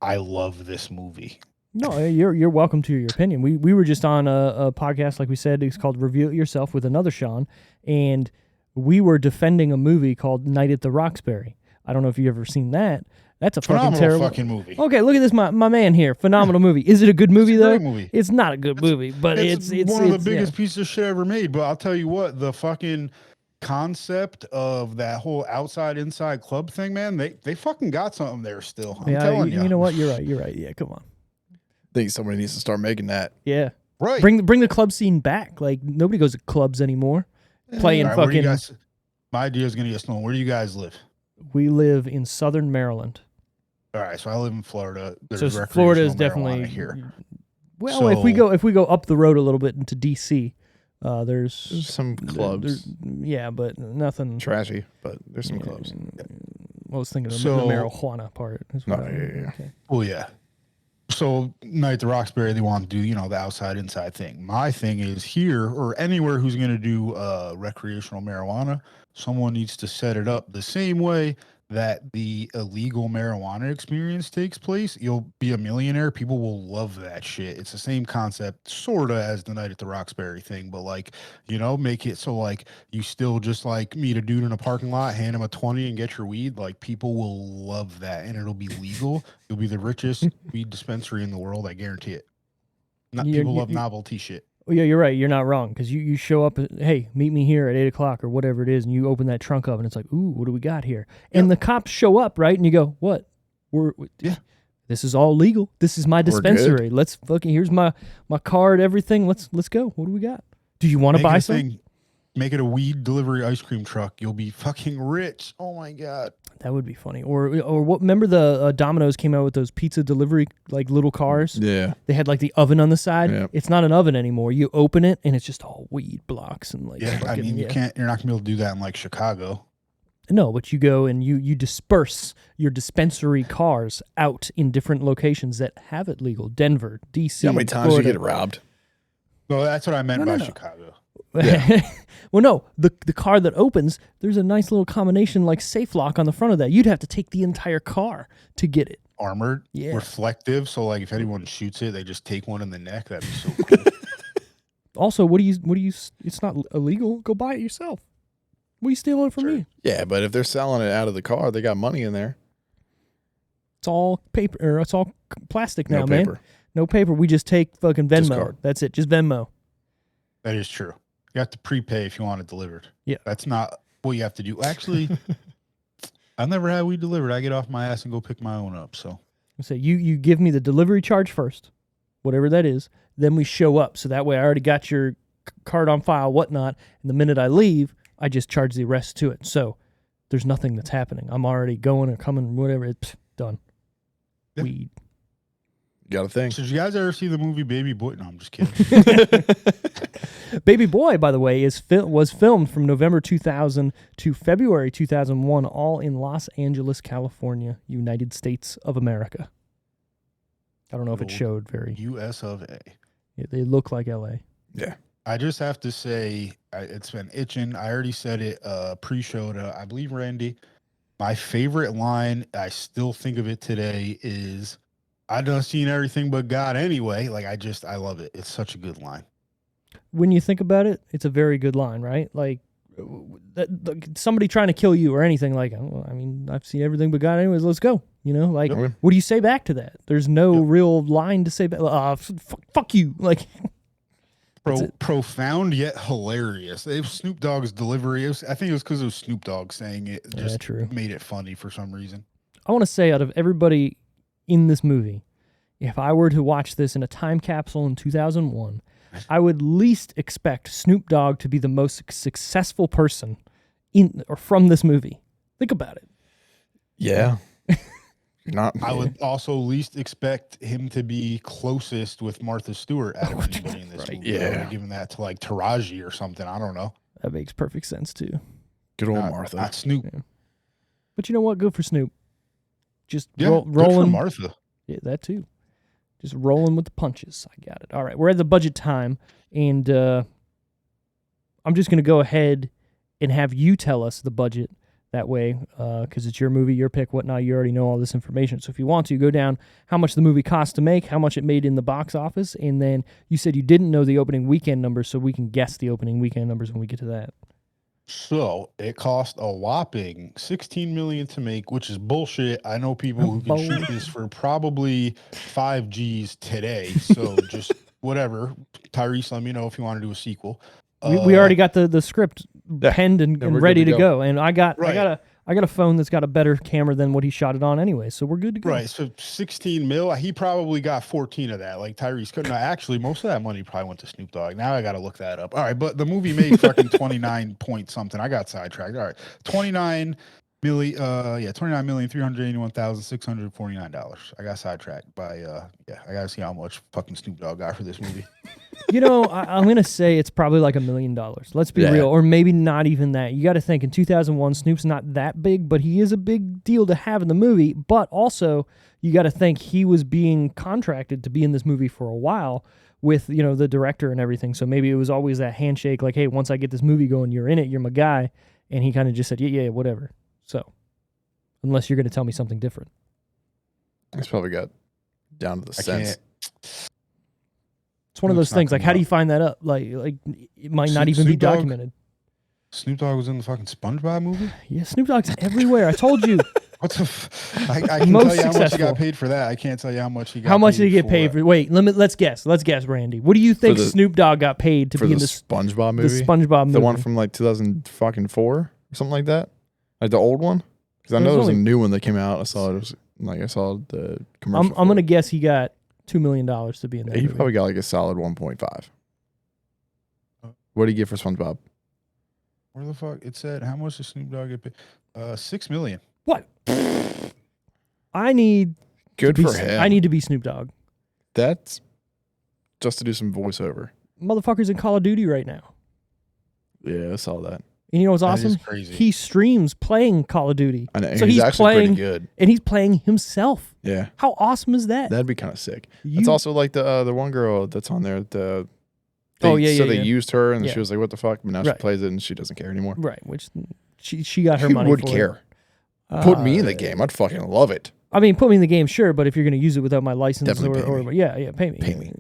Speaker 4: I love this movie.
Speaker 2: No, you're welcome to your opinion. We were just on a podcast, like we said, it's called Review It Yourself with another Sean, and we were defending a movie called Night at the Roxbury. I don't know if you've ever seen that. That's a
Speaker 4: Phenomenal
Speaker 2: fucking terrible
Speaker 4: fucking movie.
Speaker 2: Okay, look at this, my man here. Phenomenal movie. Is it a good movie
Speaker 4: It's a
Speaker 2: though?
Speaker 4: great movie.
Speaker 2: It's not a good movie, but it's
Speaker 4: one of the
Speaker 2: yeah.
Speaker 4: biggest pieces of shit ever made. But I'll tell you what, the fucking concept of that whole outside inside club thing, man, they fucking got something there still. I'm
Speaker 2: Yeah,
Speaker 4: telling
Speaker 2: you know what? You're right. Yeah, come on.
Speaker 3: I think somebody needs to start making that.
Speaker 2: Yeah.
Speaker 4: Right.
Speaker 2: Bring the club scene back. Like nobody goes to clubs anymore. Playing
Speaker 4: All right, where do you
Speaker 2: fucking.
Speaker 4: guys- my idea is gonna get stolen. Where do you guys live?
Speaker 2: We live in Southern Maryland.
Speaker 4: All right, so I live in Florida. There's
Speaker 2: So
Speaker 4: recreational
Speaker 2: Florida is
Speaker 4: marijuana
Speaker 2: definitely
Speaker 4: here.
Speaker 2: Well, if we go up the road a little bit into DC, there's
Speaker 3: There's some clubs.
Speaker 2: yeah, but nothing
Speaker 3: Trashy, but there's some clubs.
Speaker 2: I was thinking of
Speaker 4: So-
Speaker 2: the marijuana part. Is what
Speaker 3: No,
Speaker 2: I-
Speaker 3: yeah.
Speaker 2: okay.
Speaker 4: Well, yeah. So Night at the Roxbury, they want to do, the outside inside thing. My thing is here or anywhere who's going to do recreational marijuana, someone needs to set it up the same way that the illegal marijuana experience takes place. You'll be a millionaire. People will love that shit. It's the same concept, sort of, as the Night at the Roxbury thing, but make it so you still just meet a dude in a parking lot, hand him a 20 and get your weed. People will love that, and it'll be legal. You'll be the richest weed dispensary in the world. I guarantee it. People love novelty shit.
Speaker 2: Well, yeah, you're right. You're not wrong because you show up. Hey, meet me here at 8:00 or whatever it is, and you open that trunk up, and it's like, ooh, what do we got here? And the cops show up, right? And you go, what?
Speaker 4: Yeah.
Speaker 2: This is all legal. This is my dispensary. Let's fucking here's my card, everything. Let's go. What do we got? Do you want to buy some?
Speaker 4: Make it a weed delivery ice cream truck. You'll be fucking rich. Oh my god.
Speaker 2: That would be funny. Or what? Remember the Domino's came out with those pizza delivery little cars.
Speaker 3: Yeah.
Speaker 2: They had the oven on the side.
Speaker 3: Yeah.
Speaker 2: It's not an oven anymore. You open it and it's just all weed blocks and
Speaker 4: Yeah, I mean, you can't. You're not gonna be able to do that in Chicago.
Speaker 2: No, but you go and you disperse your dispensary cars out in different locations that have it legal. Denver, D.C.,
Speaker 3: How many times
Speaker 2: Florida.
Speaker 3: you get robbed?
Speaker 4: No, that's what I meant by
Speaker 2: No.
Speaker 4: Chicago.
Speaker 2: Well, no, the car that opens, there's a nice little combination safe lock on the front of that. You'd have to take the entire car to get it.
Speaker 4: Armored,
Speaker 2: Yeah.
Speaker 4: reflective. So if anyone shoots it, they just take one in the neck. That'd be so cool.
Speaker 2: Also, what do you? It's not illegal. Go buy it yourself. What are you stealing from me?
Speaker 3: Yeah, but if they're selling it out of the car, they got money in there.
Speaker 2: It's all paper, or it's all plastic now,
Speaker 3: No
Speaker 2: man.
Speaker 3: paper.
Speaker 2: No paper. We just take fucking Venmo.
Speaker 3: Just card.
Speaker 2: That's it. Just Venmo.
Speaker 4: That is true. You have to prepay if you want it delivered.
Speaker 2: Yeah.
Speaker 4: That's not what you have to do. Actually, I've never had weed delivered. I get off my ass and go pick my own up. So
Speaker 2: So you give me the delivery charge first, whatever that is. Then we show up. So that way I already got your card on file, whatnot. And the minute I leave, I just charge the rest to it. So there's nothing that's happening. I'm already going or coming, whatever. It's done.
Speaker 4: Yeah.
Speaker 2: Weed.
Speaker 3: Got a thing.
Speaker 4: did you guys ever see the movie Baby Boy? No, I'm just kidding.
Speaker 2: Baby Boy, by the way, was filmed from November 2000 to February 2001, all in Los Angeles, California, United States of America. I don't know if it
Speaker 4: Cool.
Speaker 2: showed very.
Speaker 4: U.S. of A.
Speaker 2: They look like L.A.
Speaker 3: Yeah.
Speaker 4: I just have to say, it's been itching. I already said it pre-show to, I believe, Randy. My favorite line, I still think of it today, is, I done seen everything but God anyway. I love it. It's such a good line.
Speaker 2: When you think about it, it's a very good line, right? Somebody trying to kill you or anything I've seen everything but God anyways, let's go.
Speaker 3: Yep.
Speaker 2: What do you say back to that? There's no real line to say back. Fuck you.
Speaker 4: Profound yet hilarious. It was Snoop Dogg's delivery. I think it was because it was Snoop Dogg saying it. Just
Speaker 2: true.
Speaker 4: made it funny for some reason.
Speaker 2: I want to say out of everybody in this movie, if I were to watch this in a time capsule in 2001, I would least expect Snoop Dogg to be the most successful person in or from this movie. Think about it.
Speaker 3: Yeah. Not.
Speaker 4: I would also least expect him to be closest with Martha Stewart out of anybody in this movie.
Speaker 3: Yeah.
Speaker 4: I would have given that to Taraji or something. I don't know.
Speaker 2: That makes perfect sense too.
Speaker 3: Good old
Speaker 4: Not-
Speaker 3: Martha.
Speaker 4: Not Snoop.
Speaker 2: But you know what? Good for Snoop. Just
Speaker 4: Yeah, good for
Speaker 2: rolling.
Speaker 4: Martha.
Speaker 2: Yeah, that too. Just rolling with the punches. I got it. All right, we're at the budget time, and I'm just going to go ahead and have you tell us the budget that way, because it's your movie, your pick, whatnot. You already know all this information. So if you want to, go down how much the movie cost to make, how much it made in the box office, and then you said you didn't know the opening weekend numbers, so we can guess the opening weekend numbers when we get to that.
Speaker 4: So it cost a whopping $16 million to make, which is bullshit. I know people who can shoot this for probably 5 G's today. So just whatever. Tyrese, let me know if you want to do a sequel.
Speaker 2: We already got the script penned and
Speaker 3: we're
Speaker 2: ready
Speaker 3: good
Speaker 2: to
Speaker 3: to
Speaker 2: go. And I got
Speaker 4: Right.
Speaker 2: I got a phone that's got a better camera than what he shot it on anyway, so we're good to go.
Speaker 4: Right. So 16 mil, he probably got 14 of that. Like Tyrese couldn't. Actually, most of that money probably went to Snoop Dogg. Now I got to look that up. All right. But the movie made fucking 29 point something. I got sidetracked. All right. 29,381,649. I got sidetracked by, I got to see how much fucking Snoop Dogg got for this movie.
Speaker 2: You know, I'm going to say it's probably like $1 million. Let's be real. Or maybe not even that. You got to think in 2001, Snoop's not that big, but he is a big deal to have in the movie. But also, you got to think he was being contracted to be in this movie for a while with, you know, the director and everything. So maybe it was always that handshake like, hey, once I get this movie going, you're in it, you're my guy. And he kind of just said, yeah, whatever. So, unless you're going to tell me something different.
Speaker 3: It's probably got down to the sense.
Speaker 2: It's one of those
Speaker 4: It's not
Speaker 2: things. Like,
Speaker 4: coming
Speaker 2: how do you
Speaker 4: out.
Speaker 2: find that up? Like it might not even be
Speaker 4: Snoop Dogg?
Speaker 2: documented.
Speaker 4: Snoop Dogg was in the fucking SpongeBob movie?
Speaker 2: Yeah, Snoop Dogg's everywhere. I told you.
Speaker 4: What the I can
Speaker 2: Most
Speaker 4: tell you how much he
Speaker 2: successful.
Speaker 4: got paid for that. I can't tell you how much he got
Speaker 2: How much did he get
Speaker 4: for
Speaker 2: paid for? Wait, let's guess. Let's guess, Randy. What do you think
Speaker 3: the-
Speaker 2: Snoop Dogg got paid to
Speaker 3: For
Speaker 2: be
Speaker 3: the
Speaker 2: in this
Speaker 3: SpongeBob
Speaker 2: the
Speaker 3: movie,
Speaker 2: SpongeBob movie?
Speaker 3: the one from like 2004 or something like that, like the old one. Because I
Speaker 2: There's
Speaker 3: know there's a
Speaker 2: only-
Speaker 3: new one that came out. I saw it. I saw the commercial.
Speaker 2: I'm gonna guess he got $2 million to be in that
Speaker 3: He
Speaker 2: movie.
Speaker 3: probably got like a solid 1.5. What did he get for SpongeBob?
Speaker 4: Where the fuck? It said, how much did Snoop Dogg get paid? $6 million.
Speaker 2: What? I need
Speaker 3: Good
Speaker 2: to be,
Speaker 3: for him.
Speaker 2: I need to be Snoop Dogg.
Speaker 3: That's just to do some voiceover.
Speaker 2: Motherfucker's in Call of Duty right now.
Speaker 3: Yeah, I saw that.
Speaker 2: And you know what's
Speaker 4: That is
Speaker 2: awesome?
Speaker 4: crazy.
Speaker 2: He streams playing Call of Duty.
Speaker 3: I know.
Speaker 2: So
Speaker 3: he's
Speaker 2: he's
Speaker 3: actually
Speaker 2: playing,
Speaker 3: pretty good.
Speaker 2: and he's playing himself.
Speaker 3: Yeah,
Speaker 2: How awesome is that?
Speaker 3: that'd be kind of sick.
Speaker 2: You-
Speaker 3: It's also like the one girl that's on there. They used her, and
Speaker 2: Yeah.
Speaker 3: she was like, "What the fuck?" But now
Speaker 2: Right.
Speaker 3: she plays it, and she doesn't care anymore.
Speaker 2: right, which she got her
Speaker 3: Who
Speaker 2: money
Speaker 3: would
Speaker 2: for it.
Speaker 3: care? Put me in
Speaker 2: Uh,
Speaker 3: the game. I'd fucking love it.
Speaker 2: I mean, put me in the game, sure, but if you're going to use it without my license
Speaker 3: Definitely pay
Speaker 2: or
Speaker 3: me.
Speaker 2: yeah, pay me.
Speaker 3: Pay me.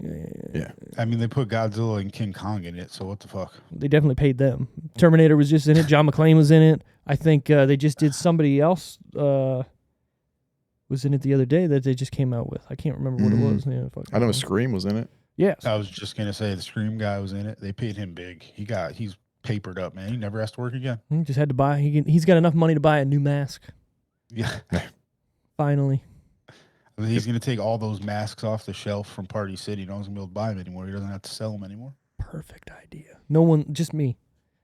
Speaker 3: Yeah.
Speaker 4: I mean, they put Godzilla and King Kong in it, so what the fuck?
Speaker 2: They definitely paid them. Terminator was just in it. John McClane was in it. I think they just did somebody else was in it the other day that they just came out with. I can't remember what it was. Yeah, fuck.
Speaker 3: I know Scream was in it.
Speaker 2: Yes.
Speaker 4: I was just gonna say the Scream guy was in it. They paid him big. He's papered up, man. He never has to work again.
Speaker 2: He just had to buy. He's got enough money to buy a new mask.
Speaker 4: Yeah.
Speaker 2: Finally.
Speaker 4: I mean, he's gonna take all those masks off the shelf from Party City. No one's gonna be able to buy them anymore. He doesn't have to sell them anymore.
Speaker 2: Perfect idea. No one, just me.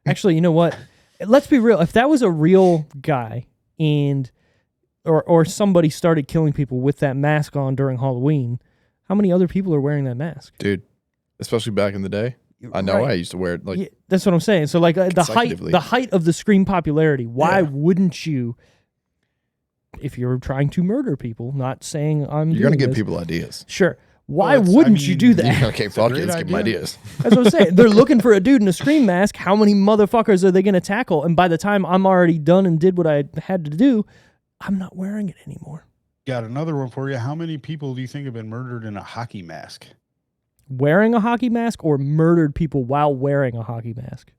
Speaker 2: Actually, you know what? Let's be real. If that was a real guy and or somebody started killing people with that mask on during Halloween, how many other people are wearing that mask?
Speaker 3: Dude, especially back in the day. I know
Speaker 2: Right.
Speaker 3: I used to wear it. Like,
Speaker 2: Yeah, that's what I'm saying. So like
Speaker 3: Consecutively.
Speaker 2: the height of the Scream popularity, why
Speaker 3: Yeah.
Speaker 2: wouldn't you, if you're trying to murder people, not saying I'm
Speaker 3: you're gonna
Speaker 2: doing
Speaker 3: give
Speaker 2: this,
Speaker 3: people ideas.
Speaker 2: sure. Why
Speaker 4: Well, that's- I
Speaker 2: wouldn't you
Speaker 4: mean,
Speaker 2: do
Speaker 3: You're
Speaker 2: that?
Speaker 3: okay, fuck it.
Speaker 4: great
Speaker 3: Let's give them
Speaker 4: idea.
Speaker 3: ideas.
Speaker 2: That's what I'm saying. They're looking for a dude in a Scream mask. How many motherfuckers are they going to tackle? And by the time I'm already done and did what I had to do, I'm not wearing it anymore.
Speaker 4: Got another one for you. How many people do you think have been murdered in a hockey mask?
Speaker 2: Wearing a hockey mask or murdered people while wearing a hockey mask?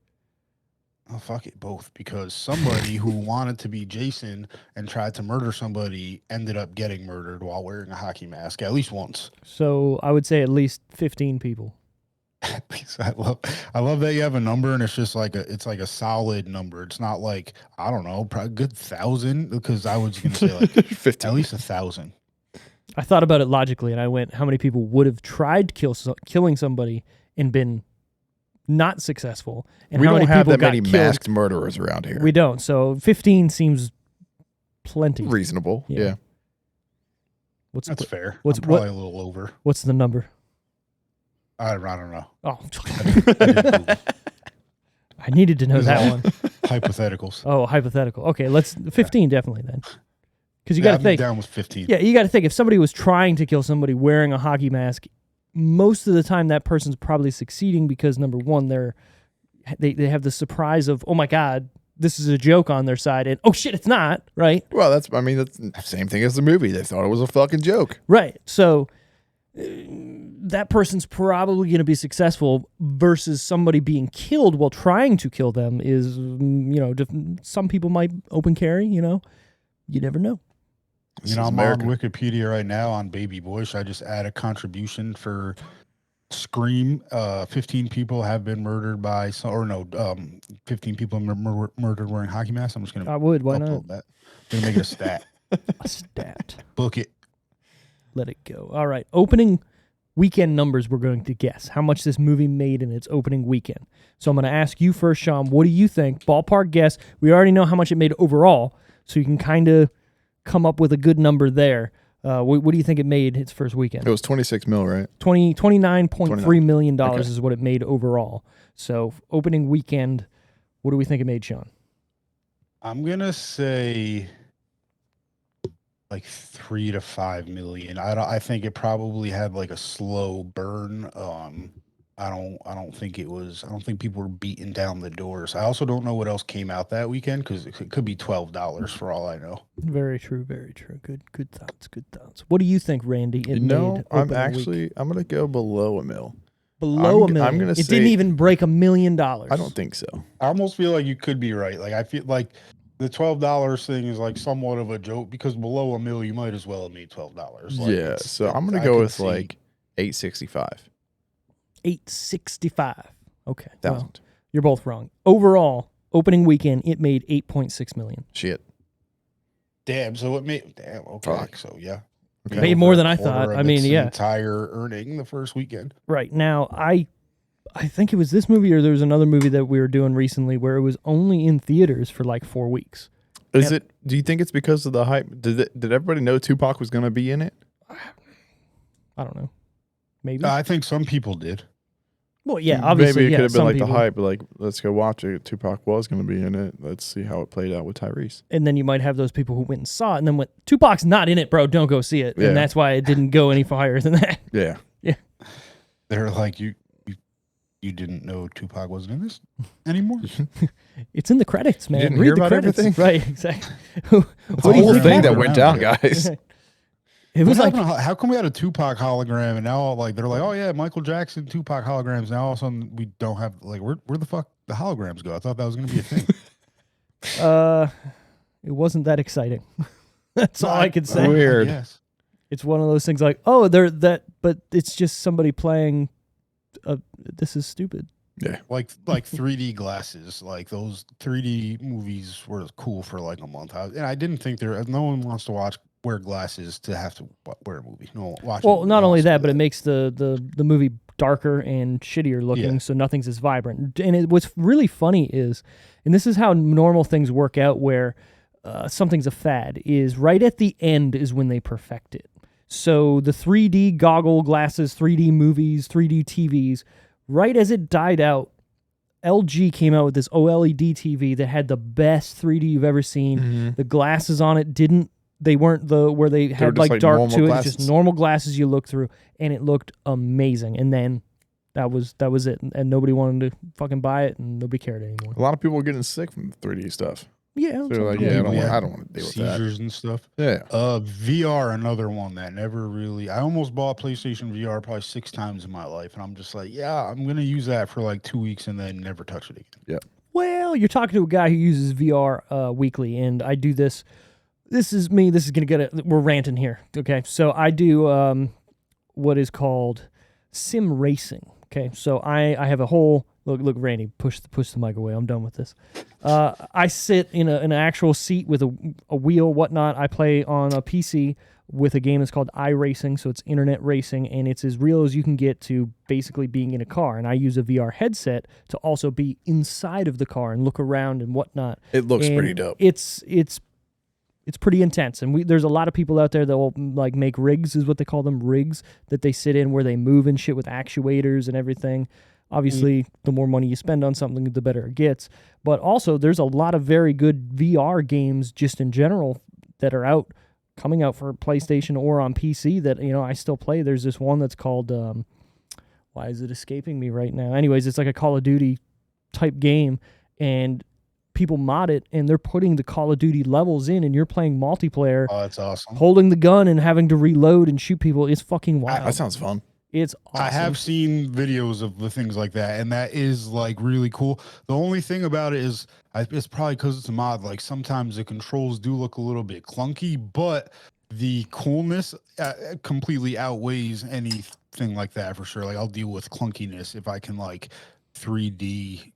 Speaker 4: Oh, fuck it, both. Because somebody who wanted to be Jason and tried to murder somebody ended up getting murdered while wearing a hockey mask at least once.
Speaker 2: So I would say at least 15 people.
Speaker 4: At least I love that you have a number and it's just like a solid number. It's not like, I don't know, probably a good 1,000, because I was gonna say like
Speaker 3: 15.
Speaker 4: at least 1,000.
Speaker 2: I thought about it logically and I went, how many people would have tried killing somebody and been not successful? And
Speaker 3: We
Speaker 2: how
Speaker 3: don't
Speaker 2: many
Speaker 3: have
Speaker 2: people
Speaker 3: that
Speaker 2: got
Speaker 3: many
Speaker 2: killed?
Speaker 3: masked murderers around here.
Speaker 2: We don't. So 15 seems plenty.
Speaker 3: Reasonable.
Speaker 2: Yeah.
Speaker 3: Yeah.
Speaker 2: What's
Speaker 4: That's fair.
Speaker 2: what's-
Speaker 4: I'm probably a little over.
Speaker 2: what's the number?
Speaker 4: I don't know.
Speaker 2: Oh,
Speaker 4: I didn't Google.
Speaker 2: I needed to know that one.
Speaker 4: Hypotheticals.
Speaker 2: Oh, hypothetical. Okay, let's 15 definitely then. Because you
Speaker 4: Yeah,
Speaker 2: got to
Speaker 4: I'm
Speaker 2: think.
Speaker 4: down with 15.
Speaker 2: Yeah, you got to think. If somebody was trying to kill somebody wearing a hockey mask, most of the time that person's probably succeeding because number one, they have the surprise of, oh my god, this is a joke on their side, and oh shit, it's not, right?
Speaker 3: Well, that's the same thing as the movie. They thought it was a fucking joke.
Speaker 2: Right. So that person's probably going to be successful versus somebody being killed while trying to kill them is, some people might open carry, you never know.
Speaker 3: This
Speaker 4: You know,
Speaker 3: is
Speaker 4: I'm
Speaker 3: America.
Speaker 4: on Wikipedia right now on Baby Boy. Should I just add a contribution for Scream. 15 people have been murdered by 15 people murdered wearing hockey masks. I'm just gonna
Speaker 2: I would. Why not?
Speaker 4: upload that. I'm gonna make it a stat.
Speaker 2: A stat.
Speaker 4: Book it.
Speaker 2: Let it go. All right. Opening weekend numbers we're going to guess. How much this movie made in its opening weekend. So I'm going to ask you first, Sean. What do you think? Ballpark guess. We already know how much it made overall, so you can kind of come up with a good number there. What do you think it made its first weekend?
Speaker 3: It was 26 mil, right?
Speaker 2: $29.3 million
Speaker 3: Okay.
Speaker 2: is what it made overall. So opening weekend, what do we think it made, Sean?
Speaker 4: I'm gonna say like 3 to 5 million. I think it probably had like a slow burn. I don't think people were beating down the doors. I also don't know what else came out that weekend because it could be $12 for all I know.
Speaker 2: Very true, very true. Good thoughts, good thoughts. What do you think, Randy? It made
Speaker 3: I'm
Speaker 2: opening week?
Speaker 3: I'm gonna go below $1 million.
Speaker 2: Below $1 million.
Speaker 3: I'm gonna
Speaker 2: it
Speaker 3: say-
Speaker 2: didn't even break $1 million.
Speaker 3: I don't think so.
Speaker 4: I almost feel like you could be right. Like I feel like the $12 thing is like somewhat of a joke because below $1 million you might as well have made $12. Like,
Speaker 3: Yeah, so I'm gonna
Speaker 4: I
Speaker 3: go
Speaker 4: could
Speaker 3: with
Speaker 4: see-
Speaker 3: like 865
Speaker 2: $865. Okay. Well,
Speaker 3: thousand.
Speaker 2: you're both wrong. Overall, opening weekend, it made $8.6 million.
Speaker 3: Shit.
Speaker 4: Damn. So it made okay.
Speaker 3: Fuck.
Speaker 4: So yeah.
Speaker 3: Okay.
Speaker 2: Made
Speaker 4: Over
Speaker 2: more
Speaker 4: a
Speaker 2: than I
Speaker 4: quarter
Speaker 2: thought.
Speaker 4: of
Speaker 2: I mean,
Speaker 4: its
Speaker 2: yeah.
Speaker 4: entire earning the first weekend.
Speaker 2: Right. Now, I think it was this movie or there was another movie that we were doing recently where it was only in theaters for like 4 weeks.
Speaker 3: Is it? Do you think it's because of the hype? Did everybody know Tupac was gonna be in it?
Speaker 2: I don't know. Maybe.
Speaker 4: I think some people did.
Speaker 2: Well, yeah, obviously,
Speaker 3: Maybe it
Speaker 2: yeah,
Speaker 3: could have been
Speaker 2: some
Speaker 3: like
Speaker 2: people.
Speaker 3: the hype, like let's go watch it. Tupac was gonna be in it. Let's see how it played out with Tyrese.
Speaker 2: And then you might have those people who went and saw it and then went, Tupac's not in it, bro. Don't go see it.
Speaker 3: Yeah.
Speaker 2: And that's why it didn't go any higher than that.
Speaker 3: Yeah.
Speaker 4: They're like you didn't know Tupac wasn't in this anymore.
Speaker 2: It's in the credits, man.
Speaker 3: didn't
Speaker 2: Read
Speaker 3: hear
Speaker 2: the
Speaker 3: about
Speaker 2: credits.
Speaker 3: everything?
Speaker 2: Right, exactly.
Speaker 3: The
Speaker 2: What do you
Speaker 3: whole
Speaker 2: think
Speaker 3: thing that
Speaker 2: happened?
Speaker 3: went down, guys.
Speaker 2: It was like,
Speaker 4: how come we had a Tupac hologram and now like they're like, oh yeah, Michael Jackson, Tupac holograms. Now all of a sudden we don't have like where the fuck the holograms go? I thought that was gonna be a thing.
Speaker 2: it wasn't that exciting. That's all I can say.
Speaker 3: Weird.
Speaker 4: Yes.
Speaker 2: It's one of those things like, oh, they're that, but it's just somebody playing. This is stupid.
Speaker 3: Yeah.
Speaker 4: Like 3D glasses, like those 3D movies were cool for like a month. And I didn't think no one wants to wear glasses to have to wear a movie. No, watch. a
Speaker 2: Well,
Speaker 4: movie
Speaker 2: not only
Speaker 4: wants to
Speaker 2: that,
Speaker 4: do
Speaker 2: but it makes the movie darker and shittier looking,
Speaker 4: Yeah.
Speaker 2: so nothing's as vibrant. And what's really funny is, and this is how normal things work out, where something's a fad, is right at the end is when they perfect it. So the 3D goggle glasses, 3D movies, 3D TVs, right as it died out, LG came out with this OLED TV that had the best 3D you've ever seen. The glasses on it weren't where they had
Speaker 3: just
Speaker 2: like dark
Speaker 3: normal
Speaker 2: to it,
Speaker 3: glasses.
Speaker 2: just normal glasses you look through, and it looked amazing. And then that was it, and nobody wanted to fucking buy it, and nobody cared anymore.
Speaker 3: A lot of people were getting sick from the 3D stuff.
Speaker 2: Yeah,
Speaker 3: So they're like,
Speaker 2: yeah.
Speaker 3: yeah,
Speaker 4: people had
Speaker 3: I don't want to deal with that.
Speaker 4: seizures and stuff.
Speaker 3: Yeah.
Speaker 4: VR, another one that never really. I almost bought PlayStation VR probably 6 times in my life, and I'm just like, yeah, I'm gonna use that for like 2 weeks and then never touch it again.
Speaker 2: Well, you're talking to a guy who uses VR weekly, and I do this. This is me. This is gonna get it. We're ranting here, okay? So I do what is called sim racing. Okay, so I have a whole look. Randy, push the mic away. I'm done with this. I sit in an actual seat with a wheel, whatnot. I play on a PC with a game that's called iRacing, so it's internet racing, and it's as real as you can get to basically being in a car. And I use a VR headset to also be inside of the car and look around and whatnot.
Speaker 3: It looks
Speaker 2: And
Speaker 3: pretty dope.
Speaker 2: It's pretty intense, and there's a lot of people out there that will like make rigs, is what they call them, rigs that they sit in where they move and shit with actuators and everything. Obviously, the more money you spend on something, the better it gets. But also, there's a lot of very good VR games just in general that are coming out for PlayStation or on PC that I still play. There's this one that's called why is it escaping me right now? Anyways, it's like a Call of Duty type game, and people mod it, and they're putting the Call of Duty levels in, and you're playing multiplayer,
Speaker 4: Oh, that's awesome.
Speaker 2: holding the gun and having to reload and shoot people. It's fucking wild.
Speaker 3: That sounds fun.
Speaker 2: It's awesome.
Speaker 4: I have seen videos of the things like that, and that is like really cool. The only thing about it is, it's probably because it's a mod. Like sometimes the controls do look a little bit clunky, but the coolness completely outweighs anything like that for sure. Like I'll deal with clunkiness if I can like 3D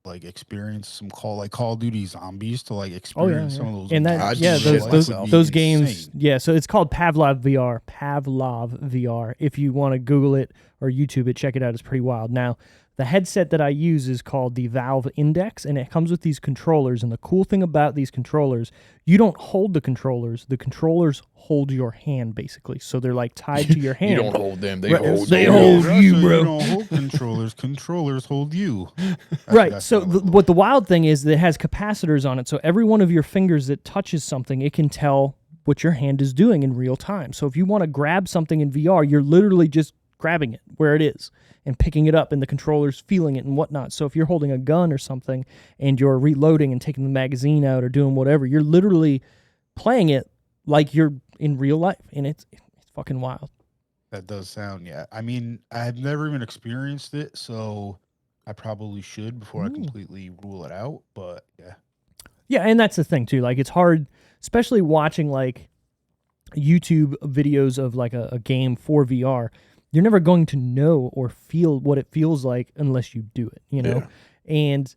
Speaker 4: like experience some Call of Duty Zombies to like experience some of those.
Speaker 2: And that
Speaker 3: I'd
Speaker 2: yeah,
Speaker 3: shit
Speaker 2: those
Speaker 3: myself.
Speaker 2: those games
Speaker 4: Insane.
Speaker 2: yeah. So it's called Pavlov VR. Pavlov VR. If you want to Google it or YouTube it, check it out. It's pretty wild. Now, the headset that I use is called the Valve Index, and it comes with these controllers. And the cool thing about these controllers, you don't hold the controllers. The controllers hold your hand, basically. So they're like tied to your hand.
Speaker 3: You don't hold them; they
Speaker 2: Right,
Speaker 3: hold
Speaker 2: they
Speaker 3: you.
Speaker 2: hold you,
Speaker 4: So
Speaker 2: bro.
Speaker 4: You don't hold controllers. Controllers hold you.
Speaker 2: Right.
Speaker 4: That's
Speaker 2: So
Speaker 4: how it works.
Speaker 2: what the wild thing is that it has capacitors on it. So every one of your fingers that touches something, it can tell what your hand is doing in real time. So if you want to grab something in VR, you're literally just grabbing it where it is and picking it up, and the controller's feeling it and whatnot. So if you're holding a gun or something and you're reloading and taking the magazine out or doing whatever, you're literally playing it like you're in real life, and it's fucking wild.
Speaker 4: That does sound, yeah. I mean, I've never even experienced it, so I probably should before I completely rule it out. But yeah,
Speaker 2: Yeah, and that's the thing too. Like it's hard, especially watching like YouTube videos of like a game for VR. You're never going to know or feel what it feels like unless you do it, you know? And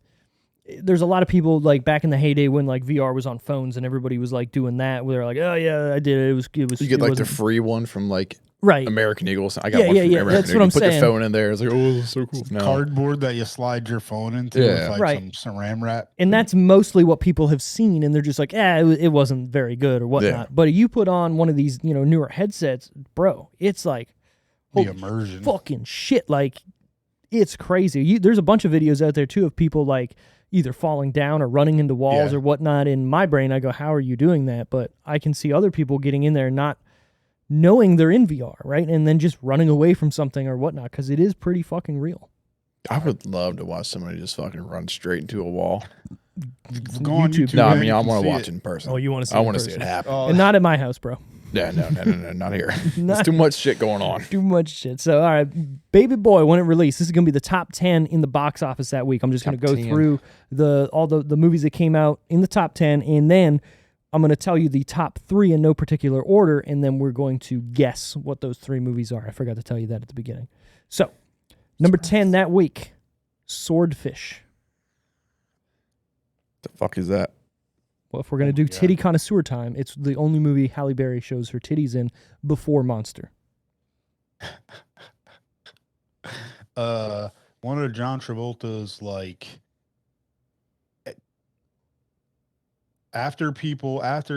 Speaker 2: there's a lot of people like back in the heyday when like VR was on phones and everybody was like doing that where they're like, oh yeah, I did it. It was
Speaker 3: You get
Speaker 2: it
Speaker 3: like the
Speaker 2: wasn't-
Speaker 3: free one from like
Speaker 2: right.
Speaker 3: American Eagle. I got
Speaker 2: Yeah,
Speaker 3: one
Speaker 2: yeah,
Speaker 3: from
Speaker 2: yeah,
Speaker 3: American
Speaker 2: that's
Speaker 3: Eagle.
Speaker 2: what I'm
Speaker 3: Put
Speaker 2: saying.
Speaker 3: the phone in there. It's like, oh, this is so cool. No.
Speaker 4: cardboard that you slide your phone into
Speaker 3: Yeah.
Speaker 4: with like
Speaker 2: Right.
Speaker 4: some saran wrap.
Speaker 2: And that's mostly what people have seen, and they're just like, it wasn't very good or whatnot. But you put on one of these, newer headsets, bro, it's like,
Speaker 4: The
Speaker 2: holy
Speaker 4: immersion.
Speaker 2: fucking shit, like, it's crazy. There's a bunch of videos out there, too, of people, like, either falling down or running into walls
Speaker 4: Yeah.
Speaker 2: or whatnot. In my brain, I go, how are you doing that? But I can see other people getting in there not knowing they're in VR, right? And then just running away from something or whatnot, because it is pretty fucking real.
Speaker 3: I would love to watch somebody just fucking run straight into a wall.
Speaker 4: Go on
Speaker 2: YouTube.
Speaker 4: YouTube.
Speaker 3: No, I
Speaker 4: man,
Speaker 3: mean
Speaker 4: you
Speaker 3: I
Speaker 4: can
Speaker 3: want
Speaker 4: see
Speaker 3: to watch
Speaker 4: it.
Speaker 3: it in person.
Speaker 2: Oh, you want to see
Speaker 3: I
Speaker 2: it in
Speaker 3: want to see it
Speaker 2: person.
Speaker 3: happen.
Speaker 4: Oh,
Speaker 2: And not at my house, bro.
Speaker 3: Yeah, no, not here.
Speaker 2: Not-
Speaker 3: There's too much shit going on.
Speaker 2: Too much shit. So, all right, Baby Boy, when it released, this is going to be the top 10 in the box office that week. I'm just going to
Speaker 3: Top
Speaker 2: go
Speaker 3: 10.
Speaker 2: through all the movies that came out in the top 10, and then I'm going to tell you the top 3 in no particular order, and then we're going to guess what those 3 movies are. I forgot to tell you that at the beginning. So, number 10 that week, Swordfish.
Speaker 3: The fuck is that?
Speaker 2: Well, if we're going to do titty connoisseur time, it's the only movie Halle Berry shows her titties in before Monster.
Speaker 4: One of John Travolta's like after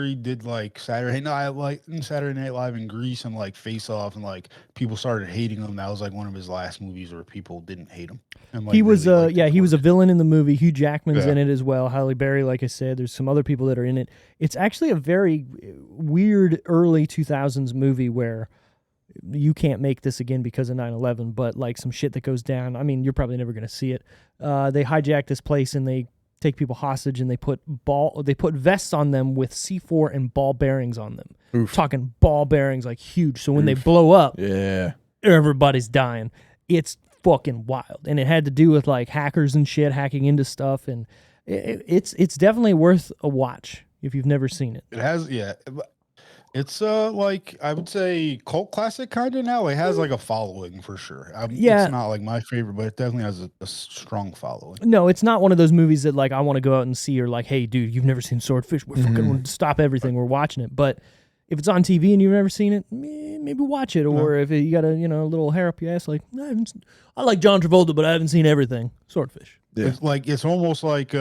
Speaker 4: he did like Saturday Night Live in Greece and like Face Off and like people started hating him. That was like one of his last movies where people didn't hate him. And, like,
Speaker 2: He was
Speaker 4: really liked him
Speaker 2: he was a
Speaker 4: for it.
Speaker 2: villain in the movie. Hugh Jackman's
Speaker 4: Yeah.
Speaker 2: in it as well. Halle Berry, like I said, there's some other people that are in it. It's actually a very weird early 2000s movie where you can't make this again because of 9/11, but like some shit that goes down. I mean, you're probably never going to see it. They hijack this place and they take people hostage and they put vests on them with C4 and ball bearings on them.
Speaker 3: Oof.
Speaker 2: Talking ball bearings like huge. So when they blow up,
Speaker 3: Yeah.
Speaker 2: everybody's dying. It's fucking wild, and it had to do with like hackers and shit hacking into stuff, and it's definitely worth a watch if you've never seen it.
Speaker 4: It has, yeah. It's like I would say cult classic kind of now. It has like a following for sure.
Speaker 2: Yeah.
Speaker 4: It's not like my favorite, but it definitely has a strong following.
Speaker 2: No, it's not one of those movies that like I want to go out and see, or like, hey, dude, you've never seen Swordfish. We're fucking stop everything. We're watching it. But if it's on TV and you've never seen it, maybe watch it. Or if you got a little hair up your ass, like I like John Travolta, but I haven't seen everything. Swordfish.
Speaker 3: Yeah.
Speaker 4: It's almost like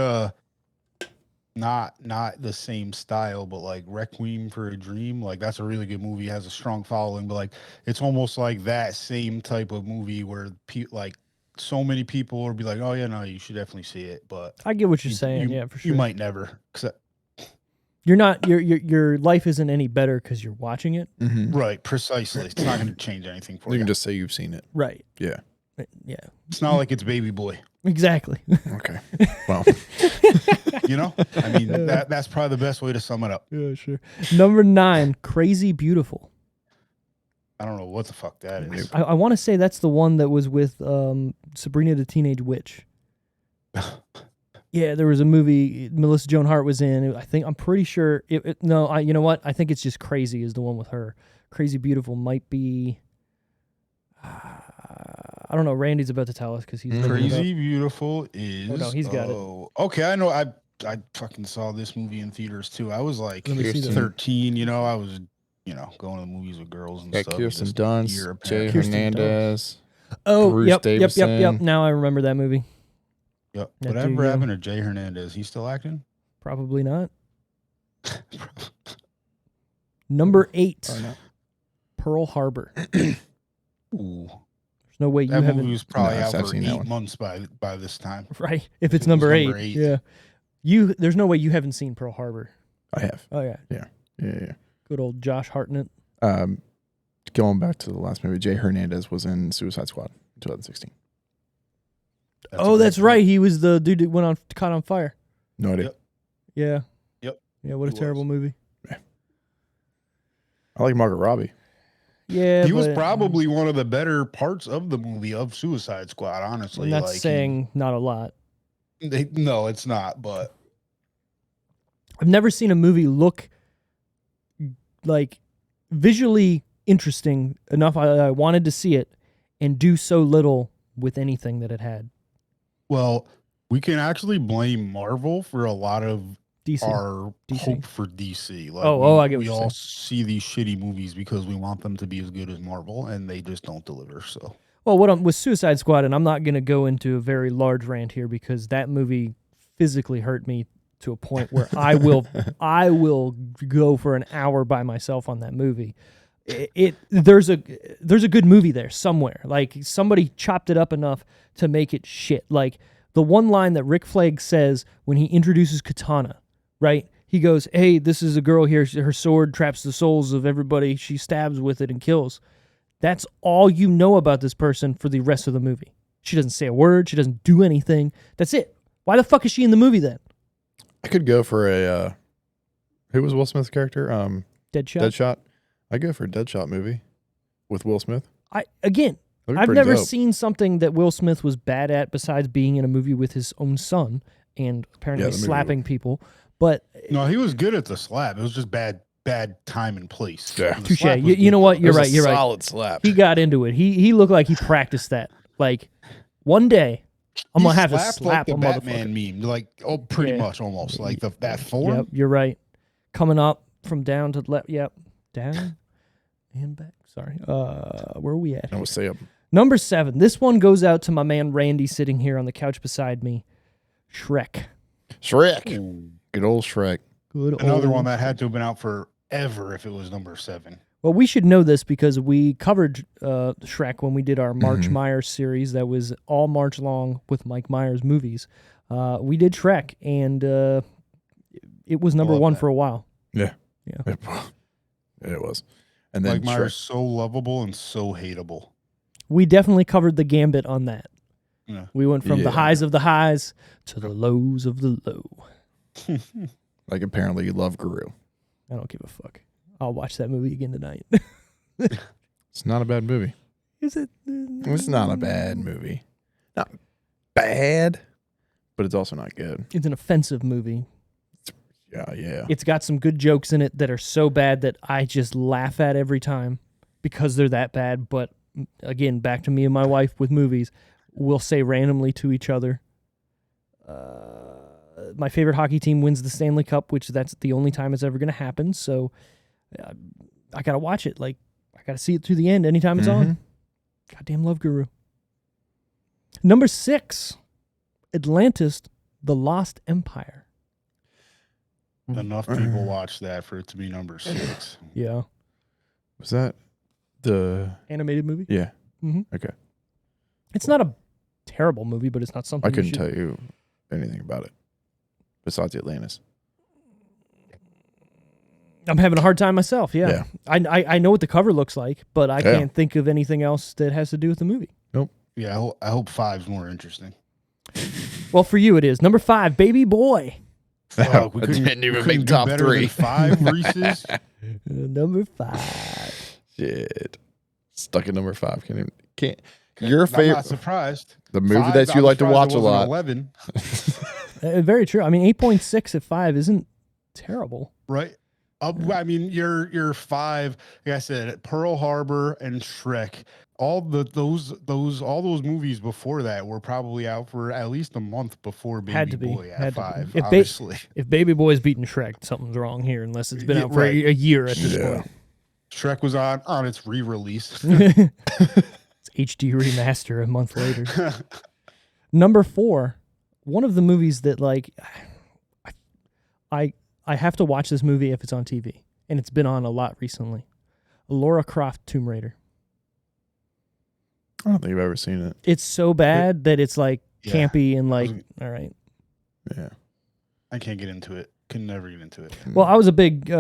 Speaker 4: not the same style, but like Requiem for a Dream. Like that's a really good movie, has a strong following, but like it's almost like that same type of movie where like so many people will be like, oh yeah, no, you should definitely see it. But
Speaker 2: I get what you're saying.
Speaker 4: you,
Speaker 2: Yeah, for sure.
Speaker 4: you might never. 'Cause
Speaker 2: You're not. Your life isn't any better because you're watching it.
Speaker 3: Mm-hmm.
Speaker 4: right, precisely. It's not going to change anything for
Speaker 3: You
Speaker 4: you.
Speaker 3: can just say you've seen it.
Speaker 2: Right.
Speaker 3: Yeah.
Speaker 2: Yeah.
Speaker 4: It's not like it's Baby Boy.
Speaker 2: Exactly.
Speaker 3: Okay. Well,
Speaker 4: You know, I mean that's probably the best way to sum it up.
Speaker 2: Yeah, sure. Number 9, Crazy Beautiful.
Speaker 4: I don't know what the fuck that is.
Speaker 2: I want to say that's the one that was with Sabrina the Teenage Witch. Yeah, there was a movie Melissa Joan Hart was in. I'm pretty sure. You know what? I think it's just Crazy is the one with her. Crazy Beautiful might be. I don't know. Randy's about to tell us because he's looking it up.
Speaker 4: Crazy Beautiful is.
Speaker 2: Oh, no, he's got it.
Speaker 4: Okay, I know. I fucking saw this movie in theaters too. I was like
Speaker 2: Let me see that.
Speaker 4: 13. You know, I was going to the movies with girls and
Speaker 3: Yeah,
Speaker 4: stuff.
Speaker 3: Kirsten
Speaker 4: this
Speaker 3: Dunst,
Speaker 4: year,
Speaker 3: Jay
Speaker 2: Kirsten
Speaker 3: Hernandez.
Speaker 2: Oh,
Speaker 3: Bruce
Speaker 2: yep.
Speaker 3: Davison.
Speaker 2: Now I remember that movie.
Speaker 4: Yep.
Speaker 2: Not too
Speaker 4: Whatever
Speaker 2: young.
Speaker 4: happened to Jay Hernandez? He's still acting?
Speaker 2: Probably not. Number 8,
Speaker 3: Oh, no.
Speaker 2: Pearl Harbor.
Speaker 4: Ooh.
Speaker 2: There's no way you
Speaker 4: That
Speaker 2: haven't.
Speaker 4: movie was probably
Speaker 3: No,
Speaker 4: out
Speaker 3: I've
Speaker 4: for
Speaker 3: seen that
Speaker 4: 8
Speaker 3: one.
Speaker 4: months by this time.
Speaker 2: Right. If it's
Speaker 4: It was
Speaker 2: number 8.
Speaker 4: number 8.
Speaker 2: Yeah. There's no way you haven't seen Pearl Harbor.
Speaker 3: I have.
Speaker 2: Oh yeah.
Speaker 3: Yeah.
Speaker 2: Good old Josh Hartnett.
Speaker 3: Going back to the last movie, Jay Hernandez was in Suicide Squad in 2016.
Speaker 2: That's right. He was the dude that went on caught on fire.
Speaker 3: No idea.
Speaker 4: Yep.
Speaker 2: Yeah.
Speaker 4: Yep.
Speaker 2: Yeah, what a
Speaker 4: He
Speaker 2: terrible
Speaker 4: was.
Speaker 2: movie.
Speaker 3: I like Margot Robbie.
Speaker 2: Yeah.
Speaker 4: He was
Speaker 2: but
Speaker 4: probably one of the better parts of the movie of Suicide Squad, honestly.
Speaker 2: I'm not
Speaker 4: Like,
Speaker 2: saying not a lot.
Speaker 4: no, it's not, but
Speaker 2: I've never seen a movie look like visually interesting enough. I wanted to see it and do so little with anything that it had.
Speaker 4: well, we can actually blame Marvel for a lot of
Speaker 2: DC.
Speaker 4: our
Speaker 2: DC.
Speaker 4: hope for DC. Like,
Speaker 2: I get what
Speaker 4: we
Speaker 2: you're
Speaker 4: all
Speaker 2: saying.
Speaker 4: see these shitty movies because we want them to be as good as Marvel, and they just don't deliver. So
Speaker 2: Well, with Suicide Squad, and I'm not going to go into a very large rant here because that movie physically hurt me to a point where I will go for an hour by myself on that movie. There's a good movie there somewhere. Like somebody chopped it up enough to make it shit. Like the one line that Rick Flag says when he introduces Katana, right? He goes, "Hey, this is a girl here. Her sword traps the souls of everybody she stabs with it and kills." That's all you know about this person for the rest of the movie. She doesn't say a word. She doesn't do anything. That's it. Why the fuck is she in the movie then?
Speaker 3: I could go for a who was Will Smith's character?
Speaker 2: Deadshot.
Speaker 3: Deadshot. I'd go for a Deadshot movie with Will Smith.
Speaker 2: I've
Speaker 3: That'd be pretty
Speaker 2: never
Speaker 3: dope.
Speaker 2: seen something that Will Smith was bad at besides being in a movie with his own son and apparently
Speaker 3: the movie
Speaker 2: slapping people. But
Speaker 4: no, he was good at the slap. It was just bad time and place.
Speaker 3: Yeah.
Speaker 4: The
Speaker 2: touche.
Speaker 4: slap was
Speaker 2: You
Speaker 4: good,
Speaker 2: know what?
Speaker 3: It
Speaker 2: You're
Speaker 3: was
Speaker 2: right.
Speaker 3: a
Speaker 2: You're right.
Speaker 3: solid slap.
Speaker 2: He got into it. He looked like he practiced that. Like one day I'm
Speaker 4: He
Speaker 2: gonna have to
Speaker 4: slapped
Speaker 2: slap
Speaker 4: like
Speaker 2: a
Speaker 4: the
Speaker 2: motherfucker.
Speaker 4: Batman meme, like pretty
Speaker 2: Yeah.
Speaker 4: much almost like that form.
Speaker 2: Yep, you're right. Coming up from down to left. Yep, down and back. Sorry. Where are we at?
Speaker 3: I will say
Speaker 2: Number 7. This one goes out to my man Randy sitting here on the couch beside me. Shrek.
Speaker 3: Shrek.
Speaker 4: Ooh.
Speaker 3: Good old Shrek.
Speaker 2: Good
Speaker 4: Another
Speaker 2: old-
Speaker 4: one that had to have been out forever if it was number 7.
Speaker 2: Well, we should know this because we covered Shrek when we did our March
Speaker 3: Mhm.
Speaker 2: Myers series that was all March long with Mike Myers movies. We did Shrek, and it was number
Speaker 4: Love
Speaker 2: 1
Speaker 4: that.
Speaker 2: for a while.
Speaker 3: Yeah.
Speaker 2: Yeah.
Speaker 3: It was. And then
Speaker 4: Mike Myers
Speaker 3: Shrek.
Speaker 4: so lovable and so hateable.
Speaker 2: We definitely covered the gambit on that.
Speaker 4: Yeah.
Speaker 2: We went from the
Speaker 3: Yeah.
Speaker 2: highs of the highs to the lows of the low.
Speaker 3: Like apparently you love Guru.
Speaker 2: I don't give a fuck. I'll watch that movie again tonight.
Speaker 3: It's not a bad movie.
Speaker 2: Is it?
Speaker 3: It's not a bad movie. Not bad, but it's also not good.
Speaker 2: It's an offensive movie.
Speaker 3: Yeah.
Speaker 2: It's got some good jokes in it that are so bad that I just laugh at every time because they're that bad. But again, back to me and my wife with movies, we'll say randomly to each other, my favorite hockey team wins the Stanley Cup, which that's the only time it's ever going to happen. So I got to watch it. Like, I got to see it through the end anytime it's on. Goddamn love Guru. Number 6, Atlantis, The Lost Empire.
Speaker 4: Enough people watch that for it to be number 6.
Speaker 2: Yeah.
Speaker 3: Was that the
Speaker 2: Animated movie.
Speaker 3: yeah?
Speaker 2: Mhm.
Speaker 3: Okay.
Speaker 2: It's not a terrible movie, but it's not something
Speaker 3: I couldn't
Speaker 2: you should...
Speaker 3: tell you anything about it besides Atlantis.
Speaker 2: I'm having a hard time myself. Yeah. I know what the cover looks like, but I
Speaker 3: Yeah.
Speaker 2: can't think of anything else that has to do with the movie.
Speaker 4: Yeah, I hope 5's more interesting.
Speaker 2: Well, for you it is. Number 5, Baby Boy.
Speaker 4: Fuck,
Speaker 3: That didn't even
Speaker 4: couldn't
Speaker 3: make
Speaker 4: do
Speaker 3: top
Speaker 4: better
Speaker 3: 3.
Speaker 4: than 5 Reese's.
Speaker 2: Number 5.
Speaker 3: Shit. Stuck at number 5. Can't Your
Speaker 4: I'm
Speaker 3: favorite,
Speaker 4: not surprised.
Speaker 3: the movie
Speaker 4: 5,
Speaker 3: that you
Speaker 4: I'm
Speaker 3: like to
Speaker 4: surprised
Speaker 3: watch
Speaker 4: it
Speaker 3: a
Speaker 4: wasn't
Speaker 3: lot.
Speaker 4: 11,
Speaker 2: Very true. I mean, 8.6 at 5 isn't terrible.
Speaker 4: right? I mean, your 5, like I said, Pearl Harbor and Shrek. All those movies before that were probably out for at least a month before Baby
Speaker 2: Had to be.
Speaker 4: Boy at
Speaker 2: Had to
Speaker 4: 5.
Speaker 2: be.
Speaker 4: Obviously,
Speaker 2: If Baby Boy's beating Shrek, something's wrong here, unless it's been
Speaker 4: Yeah,
Speaker 2: out for
Speaker 4: right.
Speaker 2: a year at this
Speaker 3: Yeah.
Speaker 2: point.
Speaker 4: Shrek was on its re-release.
Speaker 2: It's HD remaster a month later. Number 4, one of the movies that like I have to watch this movie if it's on TV, and it's been on a lot recently. Lara Croft Tomb Raider.
Speaker 3: I don't think I've ever seen it.
Speaker 2: It's so bad that it's like
Speaker 4: Yeah.
Speaker 2: campy and like,
Speaker 4: Wasn't-
Speaker 2: all right.
Speaker 3: Yeah.
Speaker 4: I can't get into it. Can never get into it.
Speaker 2: Well, I was a big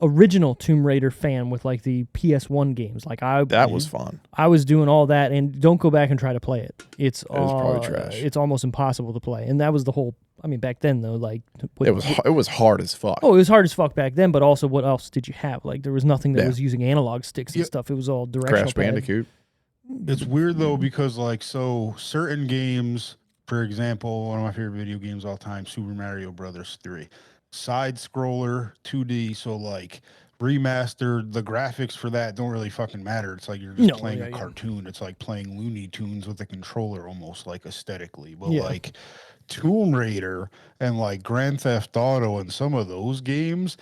Speaker 2: original Tomb Raider fan with like the PS1 games. Like
Speaker 3: That was fun.
Speaker 2: I was doing all that, and don't go back and try to play it. It's
Speaker 3: was probably trash.
Speaker 2: It's almost impossible to play, and that was the whole. I mean, back then though, like
Speaker 3: It was hard as fuck.
Speaker 2: Oh, it was hard as fuck back then, but also what else did you have? Like there was nothing that
Speaker 3: Yeah.
Speaker 2: was using analog sticks and
Speaker 4: Yeah.
Speaker 2: stuff. It was all directional.
Speaker 3: Crash
Speaker 2: pad.
Speaker 3: Bandicoot.
Speaker 4: It's weird though because like so certain games, for example, one of my favorite video games of all time, Super Mario Brothers 3, side scroller 2D. So like remastered, the graphics for that don't really fucking matter. It's like you're just
Speaker 2: No,
Speaker 4: playing
Speaker 2: yeah,
Speaker 4: a
Speaker 2: yeah.
Speaker 4: cartoon. It's like playing Looney Tunes with a controller, almost like aesthetically. But
Speaker 2: Yeah.
Speaker 4: like Tomb Raider and like Grand Theft Auto and some of those games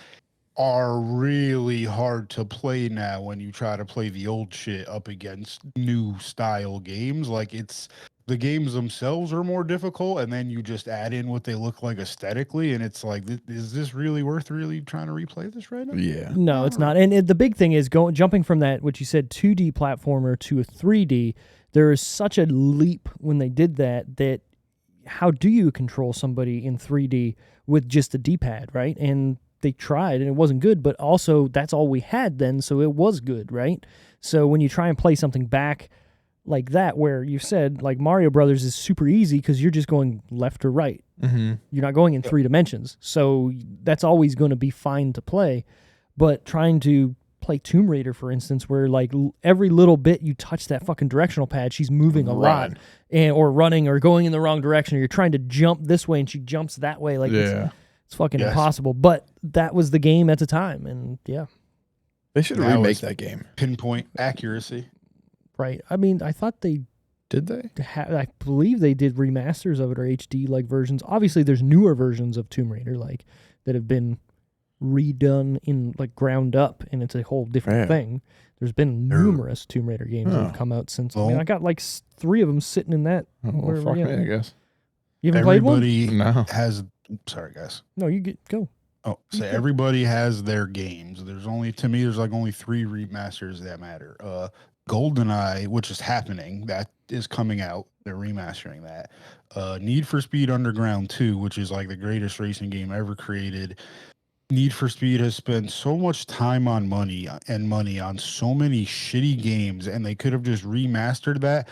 Speaker 4: are really hard to play now when you try to play the old shit up against new style games. Like it's the games themselves are more difficult, and then you just add in what they look like aesthetically, and it's like, is this really worth really trying to replay this right now?
Speaker 3: Yeah.
Speaker 2: No, it's not. And the big thing is jumping from that, what you said, 2D platformer to a 3D. There is such a leap when they did that how do you control somebody in 3D with just a D-pad, right? And they tried and it wasn't good, but also that's all we had then, so it was good, right? So when you try and play something back like that, where you said like Mario Brothers is super easy because you're just going left or right.
Speaker 3: Mm-hmm.
Speaker 2: You're not going in 3 dimensions, so that's always going to be fine to play. But trying to play Tomb Raider, for instance, where like every little bit you touch that fucking directional pad, she's moving a lot,
Speaker 3: Right.
Speaker 2: and or running or going in the wrong direction, or you're trying to jump this way and she jumps that way. Like
Speaker 3: Yeah.
Speaker 2: it's fucking
Speaker 4: Yes.
Speaker 2: impossible. But that was the game at the time, and yeah,
Speaker 3: They should
Speaker 4: Now
Speaker 3: remake
Speaker 4: it's-
Speaker 3: that game.
Speaker 4: Pinpoint accuracy.
Speaker 2: right. I mean, I thought they.
Speaker 3: Did they?
Speaker 2: I believe they did remasters of it or HD like versions. Obviously, there's newer versions of Tomb Raider like that have been redone in like ground up, and it's a whole different
Speaker 3: Yeah.
Speaker 2: thing. There's been numerous Tomb Raider games that
Speaker 3: Oh.
Speaker 2: have come out since. I mean,
Speaker 4: Well-
Speaker 2: I got like 3 of them sitting in that.
Speaker 3: Oh, well,
Speaker 2: wherever,
Speaker 3: fuck
Speaker 2: yeah.
Speaker 3: me, I guess.
Speaker 2: You haven't played one?
Speaker 4: Everybody
Speaker 3: No.
Speaker 4: has. Sorry, guys.
Speaker 2: No, you get go.
Speaker 4: Oh, so everybody has their games. There's only, to me, there's like only 3 remasters that matter. GoldenEye, which is happening, that is coming out. They're remastering that. Need for Speed Underground 2, which is like the greatest racing game ever created. Need for Speed has spent so much time on money on so many shitty games, and they could have just remastered that,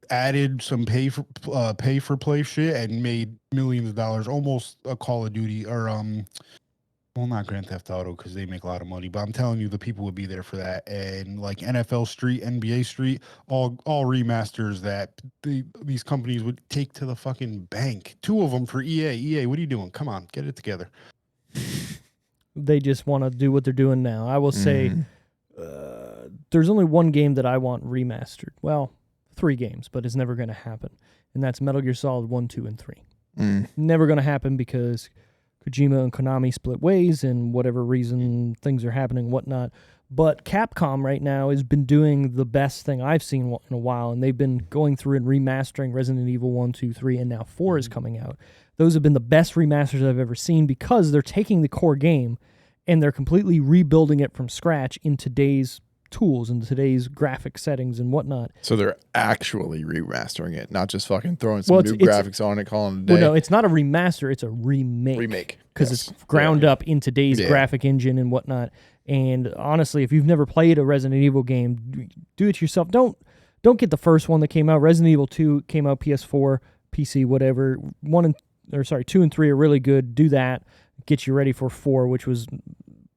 Speaker 4: added some pay for play shit, and made millions of dollars, almost a Call of Duty or well, not Grand Theft Auto because they make a lot of money, but I'm telling you, the people would be there for that. And like NFL Street, NBA Street, all remasters that these companies would take to the fucking bank. 2 of them for EA. EA, what are you doing? Come on, get it together.
Speaker 2: They just want to do what they're doing now. I will say
Speaker 3: Mhm.
Speaker 2: there's only one game that I want remastered. Well, 3 games, but it's never going to happen. And that's Metal Gear Solid 1, 2, and 3.
Speaker 3: Mm.
Speaker 2: Never going to happen because Kojima and Konami split ways and whatever reason things are happening, whatnot. But Capcom right now has been doing the best thing I've seen in a while, and they've been going through and remastering Resident Evil 1, 2, 3, and now 4 is coming out. Those have been the best remasters I've ever seen because they're taking the core game and they're completely rebuilding it from scratch in today's tools and today's graphic settings and whatnot.
Speaker 3: So they're actually remastering it, not just fucking throwing some
Speaker 2: Well,
Speaker 3: new
Speaker 2: it's-
Speaker 3: graphics on it, calling it a day.
Speaker 2: Well, no, it's not a remaster, it's a remake.
Speaker 3: Remake.
Speaker 2: Because
Speaker 3: Yes.
Speaker 2: it's ground up in today's
Speaker 3: Yeah.
Speaker 2: graphic engine and whatnot. And honestly, if you've never played a Resident Evil game, do it yourself. Don't get the first one that came out. Resident Evil 2 came out PS4, PC, whatever. 2 and 3 are really good. Do that. Get you ready for 4, which was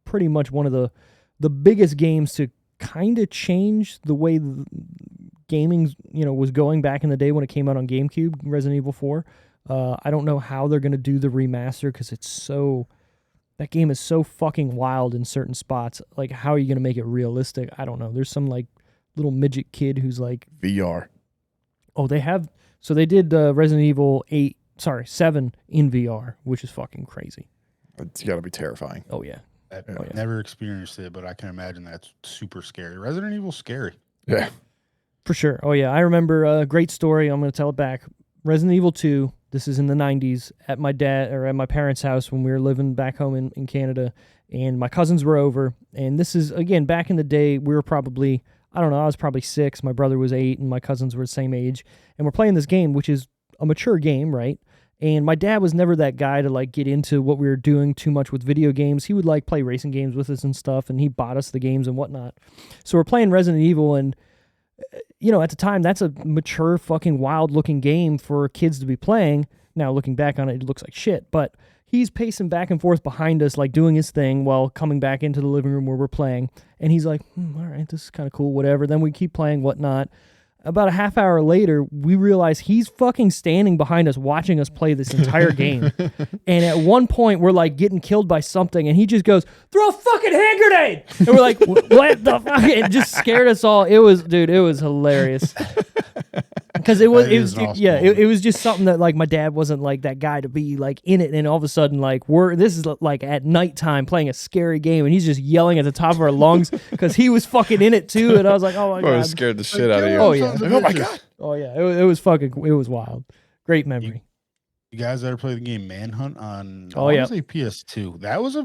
Speaker 2: pretty much one of the biggest games to kind of change the way gaming, was going back in the day when it came out on GameCube, Resident Evil 4. I don't know how they're going to do the remaster because that game is so fucking wild in certain spots. Like, how are you going to make it realistic? I don't know. There's some, like, little midget kid who's like...
Speaker 3: VR.
Speaker 2: Oh, so they did Resident Evil 7 in VR, which is fucking crazy.
Speaker 3: It's got to be terrifying.
Speaker 2: Oh, yeah.
Speaker 4: I've never experienced it, but I can imagine that's super scary. Resident Evil's scary.
Speaker 3: Yeah.
Speaker 2: For sure. Oh, yeah. I remember a great story. I'm going to tell it back. Resident Evil 2, this is in the 90s, at my parents' house when we were living back home in Canada, and my cousins were over. And this is, again, back in the day, we were probably, I don't know, I was probably 6, my brother was 8, and my cousins were the same age. And we're playing this game, which is a mature game, right? And my dad was never that guy to like get into what we were doing too much with video games. He would like play racing games with us and stuff, and he bought us the games and whatnot. So we're playing Resident Evil, and at the time, that's a mature, fucking wild-looking game for kids to be playing. Now, looking back on it, it looks like shit, but he's pacing back and forth behind us, like doing his thing while coming back into the living room where we're playing. And he's like, all right, this is kind of cool, whatever. Then we keep playing, whatnot. About a half hour later, we realize he's fucking standing behind us watching us play this entire game. And at one point, we're like getting killed by something, and he just goes, throw a fucking hand grenade! And we're like, what the fuck? It just scared us all. It was hilarious. Because it was just something that like my dad wasn't like that guy to be like in it, and all of a sudden like this is like at nighttime playing a scary game, and he's just yelling at the top of our lungs because he was fucking in it too, and I was like, oh my god,
Speaker 3: I was scared the shit out of you.
Speaker 2: Oh yeah,
Speaker 3: oh my god,
Speaker 2: oh yeah, it was wild, great memory.
Speaker 4: You guys ever play the game Manhunt on?
Speaker 2: Oh yeah,
Speaker 4: say PS2. That was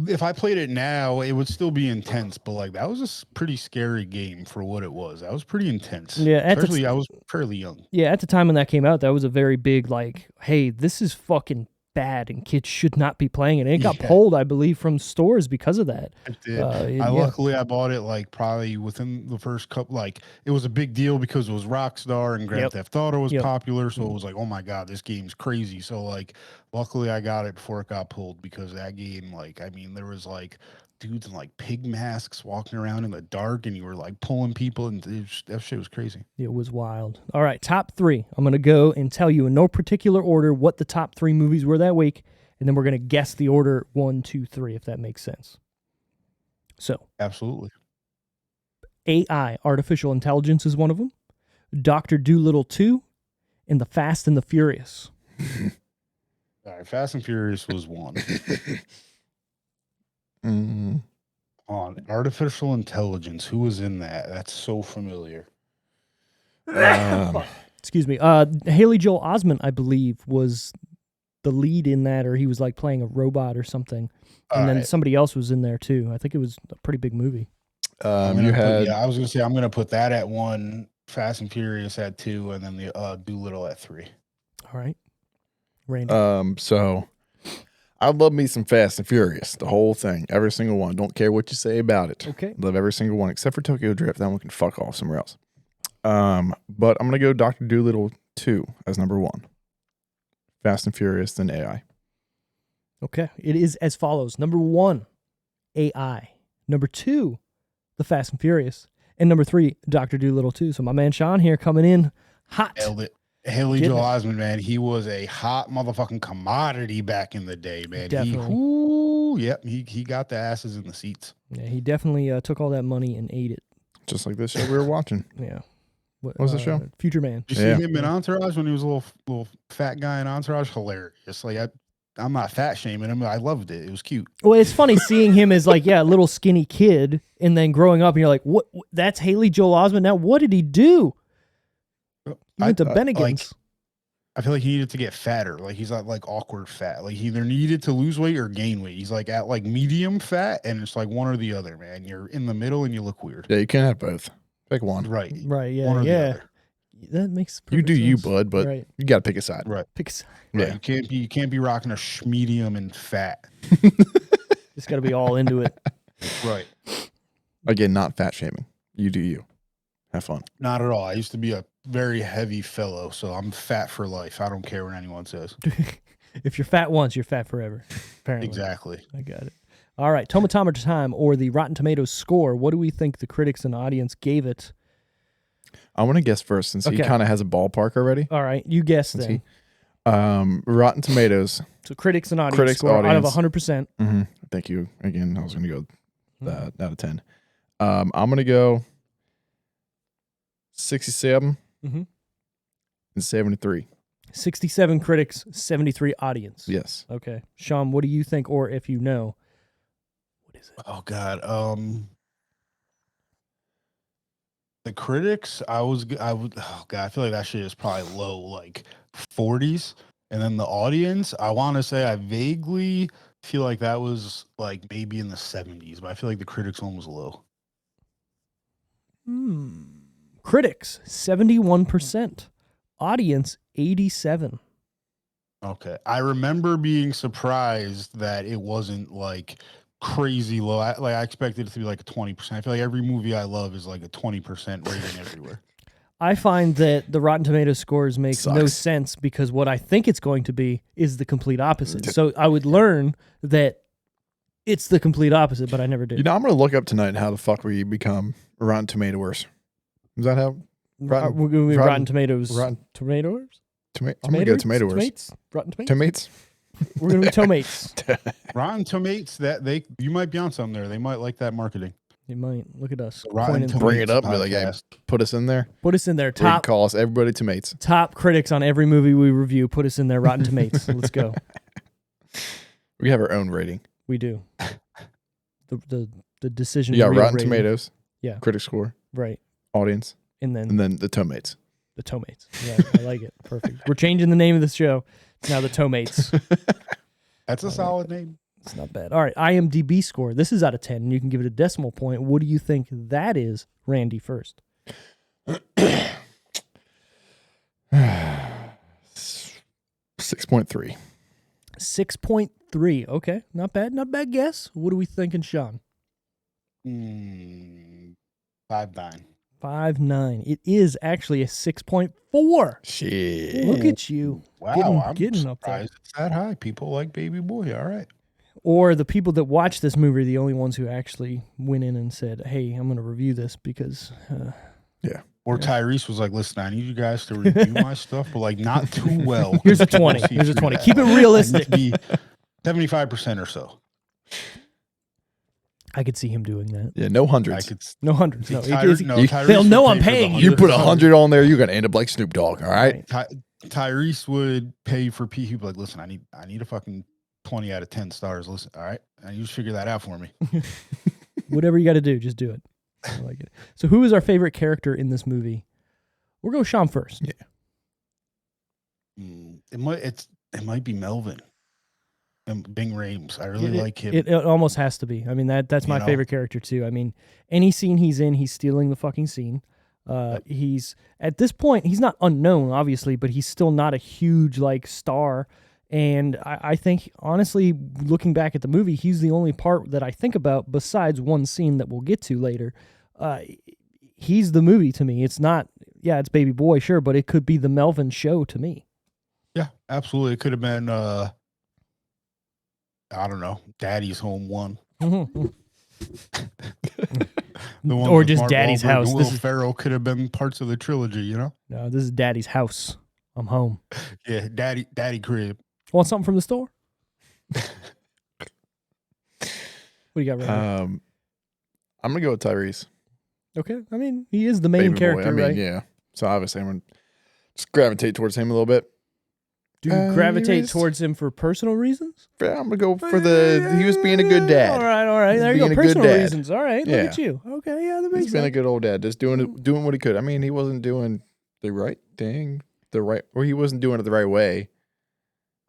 Speaker 4: if I played it now, it would still be intense, but like that was a pretty scary game for what it was. That was pretty intense.
Speaker 2: Yeah,
Speaker 4: especially I was fairly young.
Speaker 2: Yeah, at the time when that came out, that was a very big like, hey, this is fucking bad, and kids should not be playing it. And it got pulled, I believe, from stores because of that.
Speaker 4: It did. Luckily I bought it like probably within the first couple. Like it was a big deal because it was Rockstar and Grand Theft Auto was popular, so it was like, oh my god, this game's crazy. So like, luckily I got it before it got pulled because that game, like, I mean, there was like dudes in like pig masks walking around in the dark, and you were like pulling people, and that shit was crazy.
Speaker 2: It was wild. All right, top 3. I'm going to go and tell you in no particular order what the top 3 movies were that week, and then we're going to guess the order 1, 2, 3, if that makes sense. So,
Speaker 4: absolutely.
Speaker 2: AI, artificial intelligence, is one of them. Dr. Dolittle 2, and The Fast and the Furious.
Speaker 4: All right, Fast and Furious was 1. On artificial intelligence, who was in that? That's so familiar.
Speaker 2: Excuse me. Haley Joel Osment, I believe, was the lead in that, or he was like playing a robot or something. And then somebody else was in there too. I think it was a pretty big movie.
Speaker 4: I was gonna say I'm gonna put that at 1, Fast and Furious at 2, and then the Doolittle at 3.
Speaker 2: All right, Randy.
Speaker 3: So I love me some Fast and Furious, the whole thing, every single one. Don't care what you say about it.
Speaker 2: Okay.
Speaker 3: Love every single one except for Tokyo Drift. That one can fuck off somewhere else. But I'm gonna go Dr. Dolittle 2 as number 1. Fast and Furious, then AI.
Speaker 2: Okay. It is as follows. Number 1, AI. Number 2, The Fast and Furious. And number 3, Dr. Dolittle 2. So my man Sean here coming in hot.
Speaker 4: Nailed it. Haley Joel Osment, man, he was a hot motherfucking commodity back in the day, man.
Speaker 2: Definitely.
Speaker 4: He got the asses in the seats.
Speaker 2: Yeah, he definitely took all that money and ate it.
Speaker 3: Just like this show we were watching.
Speaker 2: Yeah.
Speaker 3: What was the show?
Speaker 2: Future Man.
Speaker 4: Did you see him in Entourage when he was a little fat guy in Entourage? Hilarious. Like I'm not fat shaming him. I loved it. It was cute.
Speaker 2: Well, it's funny seeing him as like, a little skinny kid, and then growing up, and you're like, what? That's Haley Joel Osment now. What did he do? He went to Bennigan's.
Speaker 4: I feel like he needed to get fatter. Like he's not like awkward fat. Like he either needed to lose weight or gain weight. He's like at like medium fat, and it's like one or the other, man. You're in the middle and you look weird.
Speaker 3: Yeah, you can't have both. Pick one.
Speaker 4: Right.
Speaker 2: Yeah.
Speaker 4: One or the other.
Speaker 2: That makes
Speaker 3: you do
Speaker 2: sense.
Speaker 3: You, bud, but you got to pick a side.
Speaker 4: Right.
Speaker 2: Pick a side.
Speaker 3: Yeah.
Speaker 4: Right. You can't be rocking a medium and fat.
Speaker 2: Just got to be all into it.
Speaker 4: Right.
Speaker 3: Again, not fat shaming. You do you. Have fun.
Speaker 4: Not at all. I used to be a very heavy fellow, so I'm fat for life. I don't care what anyone says.
Speaker 2: If you're fat once, you're fat forever. Apparently.
Speaker 4: Exactly.
Speaker 2: I got it. All right. Tomatometer time, or the Rotten Tomatoes score. What do we think the critics and audience gave it
Speaker 3: I want to guess first since he
Speaker 2: Okay.
Speaker 3: kind of has a ballpark already.
Speaker 2: All right, you guess
Speaker 3: Since
Speaker 2: then.
Speaker 3: Rotten Tomatoes.
Speaker 2: So critics and audience
Speaker 3: Critics,
Speaker 2: score out of
Speaker 3: audience.
Speaker 2: 100%.
Speaker 3: Mm-hmm. Thank you again. I was going to go that
Speaker 2: Mm-hmm.
Speaker 3: out of 10. I'm going to go 67
Speaker 2: Mhm.
Speaker 3: and 73.
Speaker 2: 67 critics, 73 audience.
Speaker 3: Yes.
Speaker 2: Okay. Sean, what do you think, or if you know, what is it?
Speaker 4: Oh God. The critics, I would. Oh God, I feel like that shit is probably low, like 40s, and then the audience, I want to say I vaguely feel like that was like maybe in the 70s, but I feel like the critics one was low.
Speaker 2: Critics, 71%. Audience, 87.
Speaker 4: Okay, I remember being surprised that it wasn't like crazy low. I expected it to be like a 20%. I feel like every movie I love is like a 20% rating everywhere.
Speaker 2: I find that the Rotten Tomatoes scores make no
Speaker 3: Sucks.
Speaker 2: sense because what I think it's going to be is the complete opposite. So I would learn that it's the complete opposite, but I never did.
Speaker 3: You know, I'm going to look up tonight how the fuck we become Rotten Tomatoers. Is that how? Rotten-
Speaker 2: We're going to be
Speaker 3: Rotten-
Speaker 2: Rotten Tomatoes.
Speaker 3: Rotten-
Speaker 2: Tomatoes?
Speaker 3: I'm going to go Tomatoers.
Speaker 2: Tomates? Rotten Tomatoes?
Speaker 3: Tomates?
Speaker 2: We're going to be tomates.
Speaker 4: Rotten Tomatoes, you might be on something there. They might like that marketing.
Speaker 2: You might. Look at us.
Speaker 4: Rotten
Speaker 2: Coining-
Speaker 4: Tomatoes
Speaker 3: Bring it up and be like, hey,
Speaker 4: podcast.
Speaker 3: put us in there.
Speaker 2: Put us in there.
Speaker 3: We'd
Speaker 2: Top
Speaker 3: call us everybody Tomates.
Speaker 2: top critics on every movie we review. Put us in there. Rotten Tomatoes. Let's go.
Speaker 3: We have our own rating.
Speaker 2: We do. The decision.
Speaker 3: You got
Speaker 2: real
Speaker 3: Rotten
Speaker 2: rating.
Speaker 3: Tomatoes.
Speaker 2: Yeah.
Speaker 3: Critic score.
Speaker 2: Right.
Speaker 3: Audience.
Speaker 2: And then
Speaker 3: And then the Tomates.
Speaker 2: the Tomates. Yeah, I like it. Perfect. We're changing the name of the show. It's now the Tomates.
Speaker 4: That's a solid name.
Speaker 2: It's not bad. All right. IMDb score. This is out of 10, and you can give it a decimal point. What do you think that is, Randy, first?
Speaker 3: 6.3.
Speaker 2: 6.3. Okay. Not bad. Not bad guess. What are we thinking, Sean?
Speaker 4: 5.9.
Speaker 2: 5.9. It is actually a 6.4.
Speaker 3: Shit.
Speaker 2: Look at you.
Speaker 4: Wow, I'm
Speaker 2: getting up there.
Speaker 4: surprised it's that high. People like Baby Boy. All right.
Speaker 2: Or the people that watch this movie are the only ones who actually went in and said, hey, I'm going to review this because
Speaker 4: Or Tyrese was like, listen, I need you guys to review my stuff, but like not too well.
Speaker 2: here's a 20.
Speaker 4: We'll see
Speaker 2: Here's a
Speaker 4: through
Speaker 2: 20.
Speaker 4: that.
Speaker 2: Keep it
Speaker 4: I need
Speaker 2: realistic.
Speaker 4: to be 75% or so.
Speaker 2: I could see him doing that.
Speaker 3: Yeah, no
Speaker 4: I
Speaker 3: hundreds.
Speaker 4: could.
Speaker 2: No hundreds. No.
Speaker 4: Tyrese,
Speaker 2: You-
Speaker 4: Tyrese
Speaker 2: they'll
Speaker 4: would
Speaker 2: know
Speaker 4: pay
Speaker 2: I'm
Speaker 4: for the
Speaker 2: paying
Speaker 3: You put
Speaker 4: 100%.
Speaker 3: 100 on there, you're going to end up like Snoop Dogg. All right.
Speaker 4: Tyrese would pay for P. He'd be like, listen, I need a fucking 20 out of 10 stars. Listen, all right. And you just figure that out for me.
Speaker 2: Whatever you got to do, just do it. I like it. So who is our favorite character in this movie? We'll go Sean first.
Speaker 3: Yeah.
Speaker 4: It might be Melvin and Bing Rames. I really
Speaker 2: It-
Speaker 4: like him.
Speaker 2: It almost has to be. I mean, that's my
Speaker 4: You know?
Speaker 2: favorite character too. I mean, any scene he's in, he's stealing the fucking scene. He's at this point, he's not unknown, obviously, but he's still not a huge like star. And I think, honestly, looking back at the movie, he's the only part that I think about besides one scene that we'll get to later. He's the movie to me. It's not, yeah, it's Baby Boy, sure, but it could be the Melvin show to me.
Speaker 4: Yeah, absolutely. It could have been I don't know, Daddy's Home 1. The one
Speaker 2: Or
Speaker 4: with
Speaker 2: just
Speaker 4: Mark
Speaker 2: Daddy's
Speaker 4: Wahlberg and
Speaker 2: House.
Speaker 4: Will
Speaker 2: This is,
Speaker 4: Ferrell could have been parts of the trilogy, you know?
Speaker 2: no, this is Daddy's house. I'm home.
Speaker 4: Yeah, Daddy crib.
Speaker 2: Want something from the store? What do you got, Randy?
Speaker 3: I'm going to go with Tyrese.
Speaker 2: Okay. I mean, he is the main
Speaker 3: Baby
Speaker 2: character,
Speaker 3: boy. I mean,
Speaker 2: right?
Speaker 3: yeah. So obviously I'm going to just gravitate towards him a little bit.
Speaker 2: Do you gravitate
Speaker 3: Tyrese.
Speaker 2: towards him for personal reasons?
Speaker 3: Yeah, I'm going to go for he was being a good dad.
Speaker 2: All right. There you go.
Speaker 3: Being a good
Speaker 2: Personal
Speaker 3: dad.
Speaker 2: reasons. All right. Look
Speaker 3: Yeah.
Speaker 2: at you. Okay. Yeah, that makes
Speaker 3: He's been a
Speaker 2: sense.
Speaker 3: good old dad, just doing what he could. I mean, he wasn't doing the right thing, or he wasn't doing it the right way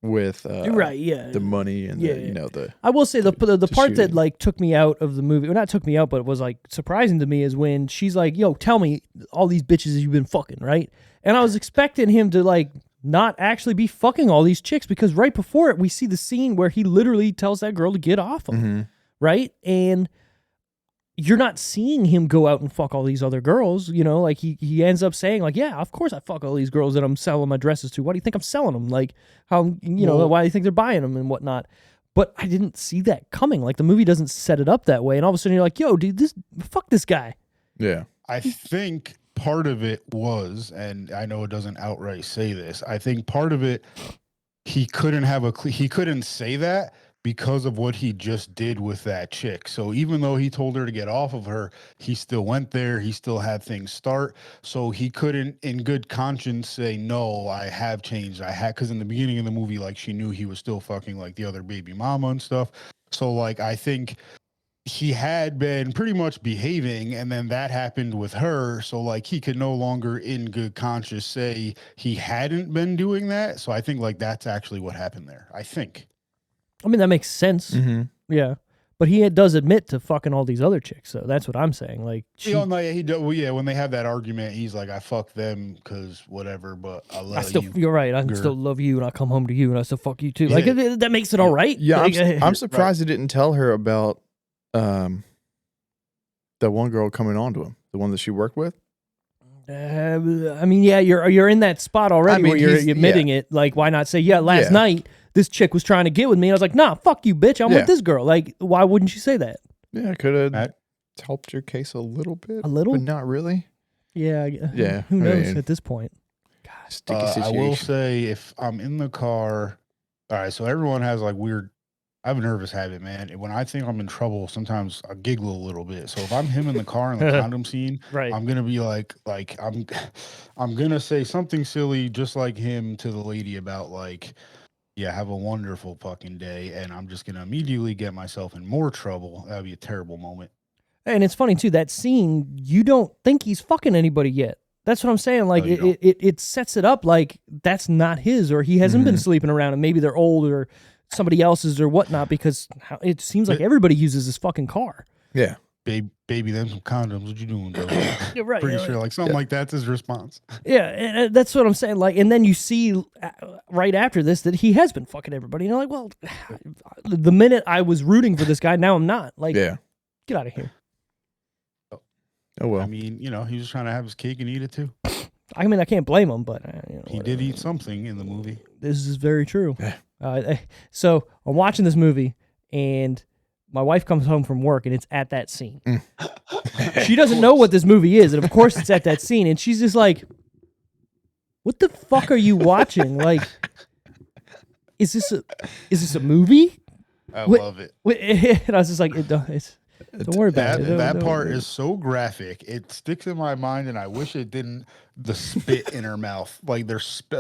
Speaker 3: with
Speaker 2: You're right. Yeah.
Speaker 3: the money and
Speaker 2: Yeah,
Speaker 3: the,
Speaker 2: yeah.
Speaker 3: the
Speaker 2: I will say the part that
Speaker 3: shooting.
Speaker 2: like took me out of the movie, well, not took me out, but it was like surprising to me is when she's like, "Yo, tell me all these bitches you've been fucking," right? And I was expecting him to like not actually be fucking all these chicks because right before it we see the scene where he literally tells that girl to get off him,
Speaker 3: Mhm.
Speaker 2: right? And you're not seeing him go out and fuck all these other girls, you know, like he ends up saying like, yeah, of course I fuck all these girls that I'm selling my dresses to. Why do you think I'm selling them? Like how, you know,
Speaker 4: Well-
Speaker 2: why do you think they're buying them and whatnot? But I didn't see that coming. Like the movie doesn't set it up that way. And all of a sudden you're like, yo, dude, fuck this guy.
Speaker 3: yeah.
Speaker 4: I think part of it was, and I know it doesn't outright say this, I think part of it, he couldn't say that because of what he just did with that chick. So even though he told her to get off of her, he still went there. He still had things start. So he couldn't, in good conscience, say, no, I have changed. Because in the beginning of the movie, like, she knew he was still fucking like the other baby mama and stuff. So like, I think he had been pretty much behaving, and then that happened with her. So like, he could no longer in good conscience say he hadn't been doing that. So I think like that's actually what happened there, I think.
Speaker 2: I mean, that makes sense.
Speaker 3: Mm-hmm.
Speaker 2: Yeah. But he does admit to fucking all these other chicks, so that's what I'm saying. Like,
Speaker 4: when they have that argument, he's like, I fuck them because whatever, but I love you.
Speaker 2: You're right. I still love you, and I come home to you, and I still fuck you too. Like, that makes it all right.
Speaker 3: Yeah,
Speaker 2: like,
Speaker 3: I'm surprised he didn't tell her about that one girl coming on to him, the one that she worked with.
Speaker 2: I mean, yeah, you're in that spot already where you're admitting it. Like, why not say, last night this chick was trying to get with me. And I was like, nah, fuck you, bitch. I'm with this girl. Like, why wouldn't you say that?
Speaker 3: Yeah, could have helped your case a little bit.
Speaker 2: A little?
Speaker 3: But not really.
Speaker 2: Yeah.
Speaker 3: Yeah.
Speaker 2: Who knows at this point?
Speaker 3: God, sticky situation.
Speaker 4: I will say, if I'm in the car, all right, so everyone has like I have a nervous habit, man. When I think I'm in trouble, sometimes I giggle a little bit. So if I'm him in the car in the condom scene,
Speaker 2: right,
Speaker 4: I'm gonna be like I'm gonna say something silly, just like him, to the lady about like, yeah, have a wonderful fucking day, and I'm just gonna immediately get myself in more trouble. That'd be a terrible moment.
Speaker 2: And it's funny too, that scene, you don't think he's fucking anybody yet. That's what I'm saying. Like, it sets it up like that's not his, or he hasn't been sleeping around, and maybe they're old or somebody else's or whatnot, because it seems like everybody uses this fucking car.
Speaker 3: Yeah.
Speaker 4: Baby, them some condoms. What you doing, though?
Speaker 2: You're right.
Speaker 4: Pretty sure like something like that's his response.
Speaker 2: Yeah, and that's what I'm saying. Like, and then you see right after this that he has been fucking everybody. And you're like, well, the minute I was rooting for this guy, now I'm not. Like, get out of here.
Speaker 3: Oh well.
Speaker 4: I mean, he was trying to have his cake and eat it too.
Speaker 2: I mean, I can't blame him, but
Speaker 4: he did eat something in the movie.
Speaker 2: This is very true. So I'm watching this movie, and my wife comes home from work, and it's at that scene. She doesn't know what this movie is, and of course it's at that scene, and she's just like, "What the fuck are you watching? Like, is this a movie?"
Speaker 4: I love it.
Speaker 2: And I was just like, don't worry about it.
Speaker 4: That part is so graphic. It sticks in my mind, and I wish it didn't. The spit in her mouth, like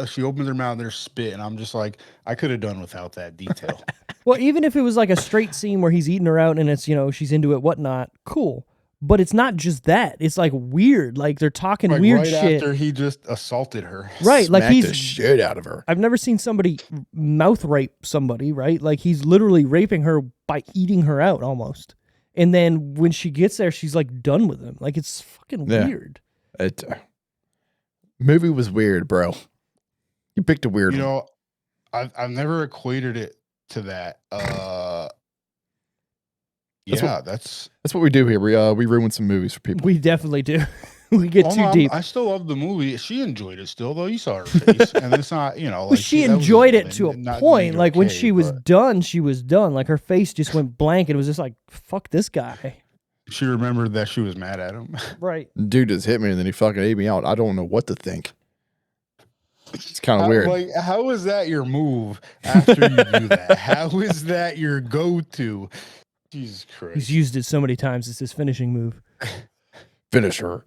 Speaker 4: she opens her mouth, and there's spit, and I'm just like, I could have done without that detail.
Speaker 2: Well, even if it was like a straight scene where he's eating her out, and it's she's into it, whatnot, cool. But it's not just that. It's like weird. Like they're talking
Speaker 4: like
Speaker 2: weird
Speaker 4: right
Speaker 2: shit
Speaker 4: after he just assaulted her.
Speaker 2: Right,
Speaker 3: Smacked
Speaker 2: like he's
Speaker 3: the shit out of her.
Speaker 2: I've never seen somebody mouth rape somebody. Right, like he's literally raping her by eating her out almost. And then when she gets there, she's like done with him. Like it's fucking weird.
Speaker 3: Movie was weird, bro. You picked a weird one.
Speaker 4: I've never equated it to that. That's
Speaker 3: what we do here. We ruin some movies for people.
Speaker 2: We definitely do. We get too deep.
Speaker 4: I still love the movie. She enjoyed it still, though. You saw her face, and it's not,
Speaker 2: Well, she enjoyed it to a point. Like when she was done, she was done. Like her face just went blank, and it was just like, "Fuck this guy."
Speaker 4: She remembered that she was mad at him.
Speaker 2: Right.
Speaker 3: Dude just hit me, and then he fucking ate me out. I don't know what to think. It's kind of weird.
Speaker 4: Like, how is that your move after you do that? How is that your go-to? Jesus Christ.
Speaker 2: He's used it so many times. It's his finishing move.
Speaker 3: Finish her.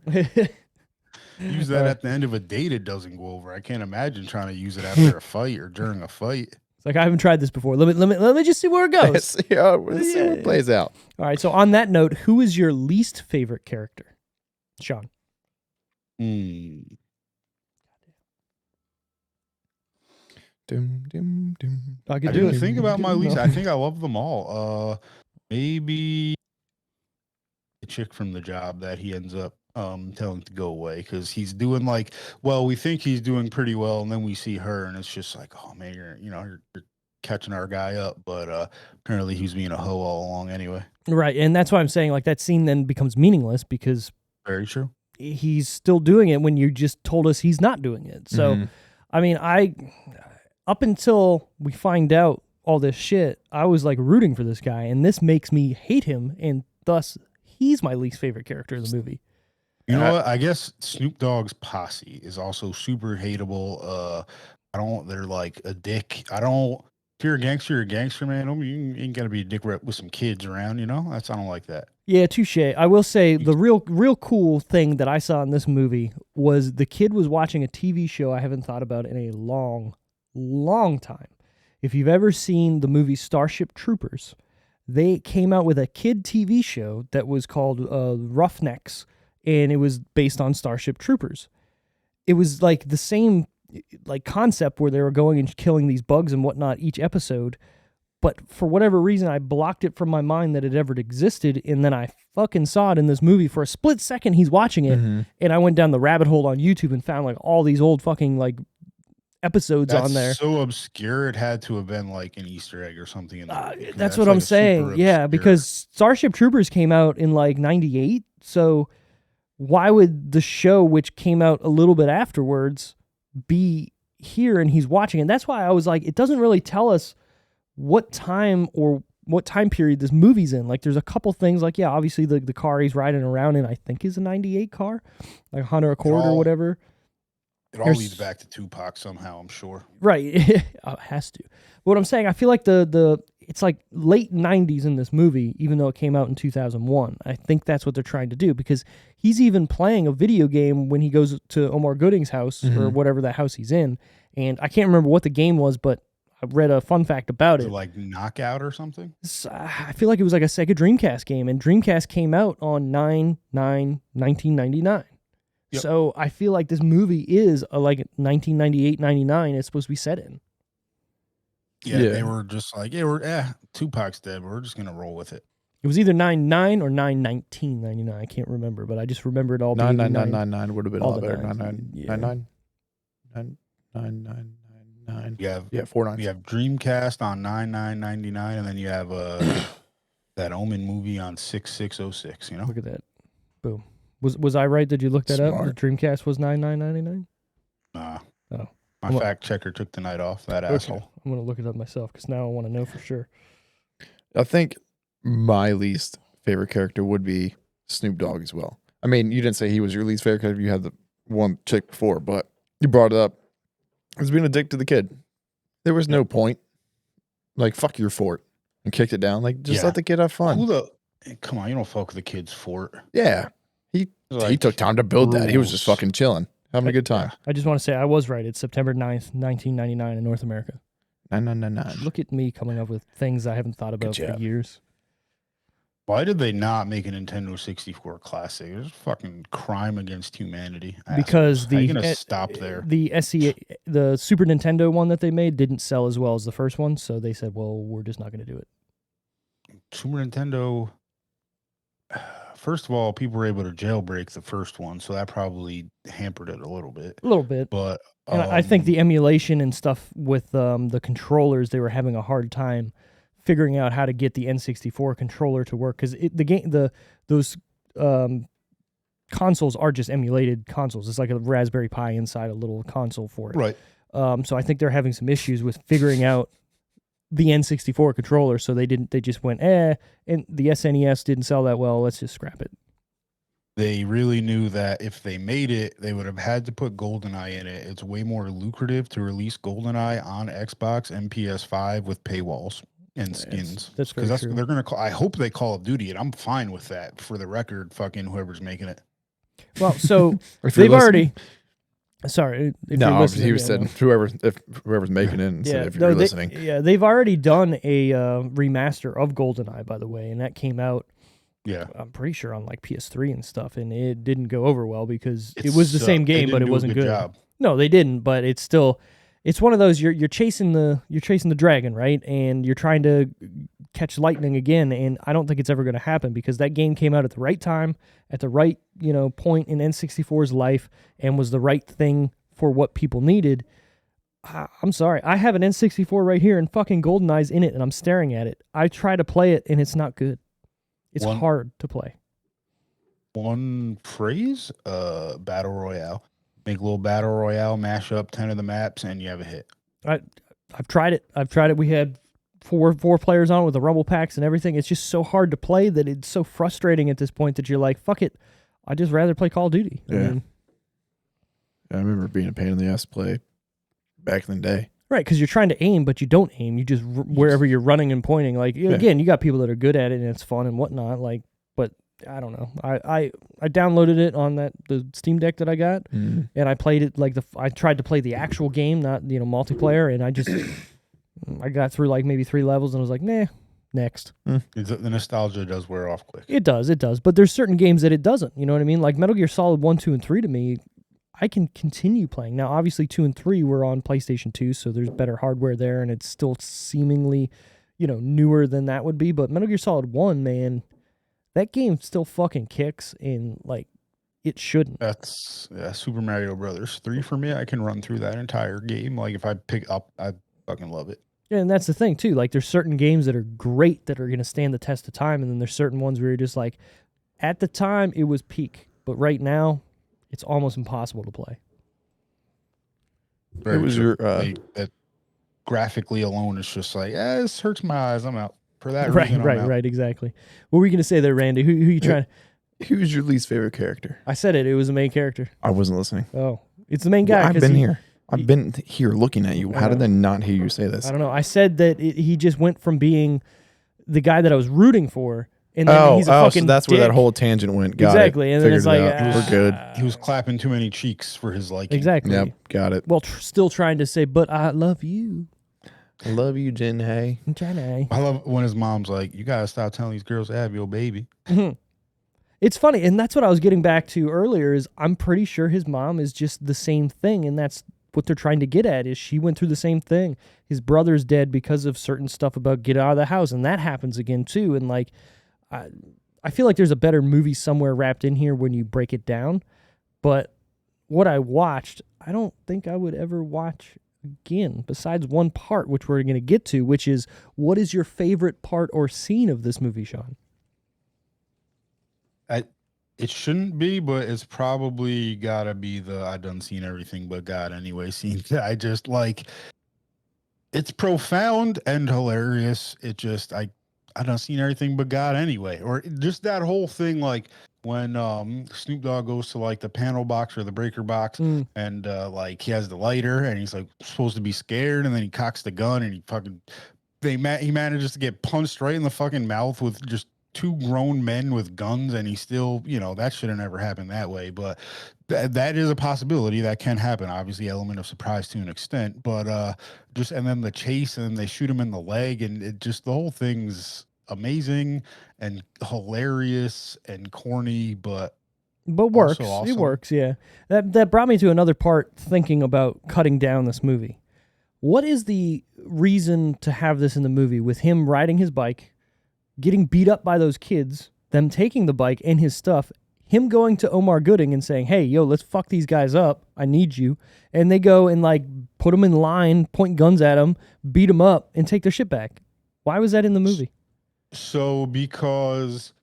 Speaker 4: Use that at the end of a date, it doesn't go over. I can't imagine trying to use it after a fight or during a fight.
Speaker 2: It's like, I haven't tried this before. Let me just see where it goes.
Speaker 3: Let's see how it plays out.
Speaker 2: All right. So on that note, who is your least favorite character, Sean?
Speaker 4: I didn't think about my least. I think I love them all. Maybe the chick from the job that he ends up telling to go away, because he's doing we think he's doing pretty well, and then we see her, and it's just like, oh man, you're catching our guy up, but apparently he's being a hoe all along anyway. Right,
Speaker 2: and that's why I'm saying like that scene then becomes meaningless, because
Speaker 4: very true.
Speaker 2: He's still doing it when you just told us he's not doing it. So, I mean, up until we find out all this shit, I was like rooting for this guy, and this makes me hate him, and thus he's my least favorite character in the movie.
Speaker 4: You
Speaker 3: And
Speaker 4: know what? I guess Snoop Dogg's posse is also super hateable. They're like a dick. If you're a gangster, man. You ain't gotta be a dick with some kids around, I don't like that.
Speaker 2: Yeah, touche. I will say the real cool thing that I saw in this movie was the kid was watching a TV show I haven't thought about in a long, long time. If you've ever seen the movie Starship Troopers, they came out with a kid TV show that was called Roughnecks, and it was based on Starship Troopers. It was like the same like concept where they were going and killing these bugs and whatnot each episode. But for whatever reason, I blocked it from my mind that it ever existed, and then I fucking saw it in this movie for a split second. He's watching it, and I went down the rabbit hole on YouTube and found like all these old fucking like episodes on there.
Speaker 4: So obscure, it had to have been like an Easter egg or something. In
Speaker 2: that's what I'm saying. Yeah, because Starship Troopers came out in like '98, so why would the show, which came out a little bit afterwards, be here and he's watching? And that's why I was like, it doesn't really tell us what time or what time period this movie's in. Like, there's a couple things, like, yeah, obviously the car he's riding around in, I think, is a '98 car, like Honda Accord or whatever.
Speaker 4: It all leads back to Tupac somehow, I'm sure.
Speaker 2: Right. It has to. But what I'm saying, I feel like it's like late 90s in this movie, even though it came out in 2001. I think that's what they're trying to do, because he's even playing a video game when he goes to Omar Gooding's house or whatever that house he's in. And I can't remember what the game was, but I read a fun fact about it.
Speaker 4: Like Knockout or something?
Speaker 2: I feel like it was like a Sega Dreamcast game, and Dreamcast came out on 9/9/1999. Yep. So I feel like this movie is like 1998, 99. It's supposed to be set in.
Speaker 4: Yeah, they were just like, Tupac's dead. We're just gonna roll with it.
Speaker 2: It was either 9/9 or 9/19/99. I can't remember, but I just remember it all being
Speaker 3: 9/9/99 would have been a lot better. 9/9
Speaker 4: 9.
Speaker 3: 4 9.
Speaker 4: You have Dreamcast on 9/9/99, and then you have that Omen movie on 6/6/06.
Speaker 2: Look at that. Boom. Was I right? Did you look that up? The Dreamcast was 9/9/99?
Speaker 4: Nah.
Speaker 2: Oh.
Speaker 4: My fact checker took the night off. That asshole.
Speaker 2: I'm gonna look it up myself because now I want to know for sure.
Speaker 3: I think my least favorite character would be Snoop Dogg as well. I mean, you didn't say he was your least favorite because you had the one chick before, but you brought it up. He was being a dick to the kid. There was no point. Like, fuck your fort, and kicked it down. Like, just let the kid have fun.
Speaker 4: Come on, you don't fuck with the kid's fort.
Speaker 3: Yeah. He took time to build that. He was just fucking chilling, having a good time.
Speaker 2: I just want to say I was right. It's September 9th, 1999 in North America.
Speaker 3: 9/9/99.
Speaker 2: Look at me coming up with things I haven't thought about for years.
Speaker 4: Why did they not make a Nintendo 64 classic? It was a fucking crime against humanity.
Speaker 2: Because
Speaker 4: I'm gonna stop there.
Speaker 2: The the Super Nintendo one that they made didn't sell as well as the first one, so they said, well, we're just not going to do it.
Speaker 4: Super Nintendo... First of all, people were able to jailbreak the first one, so that probably hampered it a little bit.
Speaker 2: A little bit.
Speaker 4: But
Speaker 2: and I think the emulation and stuff with the controllers, they were having a hard time figuring out how to get the N64 controller to work, because those consoles are just emulated consoles. It's like a Raspberry Pi inside a little console for it.
Speaker 4: Right.
Speaker 2: So I think they're having some issues with figuring out the N64 controller, so they just went, and the SNES didn't sell that well, let's just scrap it.
Speaker 4: They really knew that if they made it, they would have had to put GoldenEye in it. It's way more lucrative to release GoldenEye on Xbox and PS5 with paywalls and skins.
Speaker 2: That's very true.
Speaker 4: They're gonna call. I hope they Call of Duty it. I'm fine with that. For the record, fucking whoever's making it.
Speaker 2: Well, so they've already. Sorry,
Speaker 3: he was said whoever's making it instead if you're listening.
Speaker 2: They've already done a remaster of GoldenEye, by the way, and that came out. Yeah, I'm pretty sure on like PS3 and stuff, and it didn't go over well because it was the same game, but it wasn't good. Job. No, they didn't, but it's still, it's one of those you're chasing the dragon, right? And you're trying to catch lightning again, and I don't think it's ever going to happen because that game came out at the right time, at the right point in N64's life, and was the right thing for what people needed. I'm sorry, I have an N64 right here, and fucking GoldenEye's in it, and I'm staring at it. I try to play it, and it's not good. It's hard to play.
Speaker 4: One phrase, battle royale. Make a little battle royale, mash up 10 of the maps, and you have a hit.
Speaker 2: I've tried it. We had four players on with the rumble packs and everything. It's just so hard to play that it's so frustrating at this point that you're like, fuck it. I'd just rather play Call of Duty.
Speaker 3: Yeah. I remember being a pain in the ass to play back in the day.
Speaker 2: Right, because you're trying to aim, but you don't aim. You just wherever you're running and pointing. Like again, you got people that are good at it and it's fun and whatnot. Like, but I don't know. I downloaded it on the Steam Deck that I got, and I played it like I tried to play the actual game, not multiplayer, and I just I got through like maybe 3 levels and I was like, nah, next.
Speaker 4: The nostalgia does wear off quick.
Speaker 2: It does, but there's certain games that it doesn't. You know what I mean? Like Metal Gear Solid 1, 2, and 3 to me, I can continue playing. Now, obviously, 2 and 3 were on PlayStation 2, so there's better hardware there, and it's still seemingly, newer than that would be. But Metal Gear Solid 1, man, that game still fucking kicks, and, like, it shouldn't.
Speaker 4: That's Super Mario Brothers 3 for me. I can run through that entire game. Like, if I pick up, I fucking love it.
Speaker 2: Yeah, and that's the thing, too. Like, there's certain games that are great that are going to stand the test of time, and then there's certain ones where you're just like, at the time, it was peak. But right now, it's almost impossible to play.
Speaker 4: Very
Speaker 3: It was
Speaker 4: true.
Speaker 3: your
Speaker 4: that graphically alone, it's just like, this hurts my eyes. I'm out. For that
Speaker 2: Right,
Speaker 4: reason, I'm out.
Speaker 2: right, exactly. What were you going to say there, Randy? Who you trying?
Speaker 3: who's your least favorite character?
Speaker 2: I said it. It was the main character.
Speaker 3: I wasn't listening.
Speaker 2: Oh, it's the main guy.
Speaker 3: I've
Speaker 2: 'cause
Speaker 3: been
Speaker 2: he-
Speaker 3: here. I've been here looking at you. How did I not hear you say this?
Speaker 2: I don't know. I said that he just went from being the guy that I was rooting for, and then he's a fucking
Speaker 3: so that's where that
Speaker 2: dick.
Speaker 3: whole tangent went. Got
Speaker 2: Exactly,
Speaker 3: it.
Speaker 2: and then it's
Speaker 3: Figured it
Speaker 2: like,
Speaker 3: out. We're good.
Speaker 4: He was clapping too many cheeks for his liking.
Speaker 2: Exactly.
Speaker 3: Yep, got it.
Speaker 2: Well, still trying to say, but I love you,
Speaker 3: I love you, Jen. Hey.
Speaker 2: Jenny.
Speaker 4: I love when his mom's like, you gotta stop telling these girls to have your baby.
Speaker 2: It's funny, and that's what I was getting back to earlier. Is I'm pretty sure his mom is just the same thing, and that's what they're trying to get at. Is she went through the same thing? His brother's dead because of certain stuff about get out of the house, and that happens again too. And like, I feel like there's a better movie somewhere wrapped in here when you break it down. But what I watched, I don't think I would ever watch again, besides one part, which we're going to get to, which is, what is your favorite part or scene of this movie, Sean?
Speaker 4: It shouldn't be, but it's probably gotta be the I done seen everything but God anyway scene. I just like, it's profound and hilarious. It just I done seen everything but God anyway, or just that whole thing, like when Snoop Dogg goes to like the panel box or the breaker box, and like he has the lighter and he's like supposed to be scared, and then he cocks the gun and he manages to get punched right in the fucking mouth with just 2 grown men with guns, and he still, that should have never happened that way, but that is a possibility that can happen. Obviously, element of surprise to an extent, but and then the chase, and then they shoot him in the leg, and it just, the whole thing's amazing and hilarious and corny, but
Speaker 2: works.
Speaker 4: awesome.
Speaker 2: It works, yeah. That brought me to another part, thinking about cutting down this movie. What is the reason to have this in the movie with him riding his bike, getting beat up by those kids, them taking the bike and his stuff, him going to Omar Gooding and saying, hey, yo, let's fuck these guys up. I need you. And they go and like put them in line, point guns at them, beat them up, and take their shit back. Why was that in the movie?
Speaker 4: So because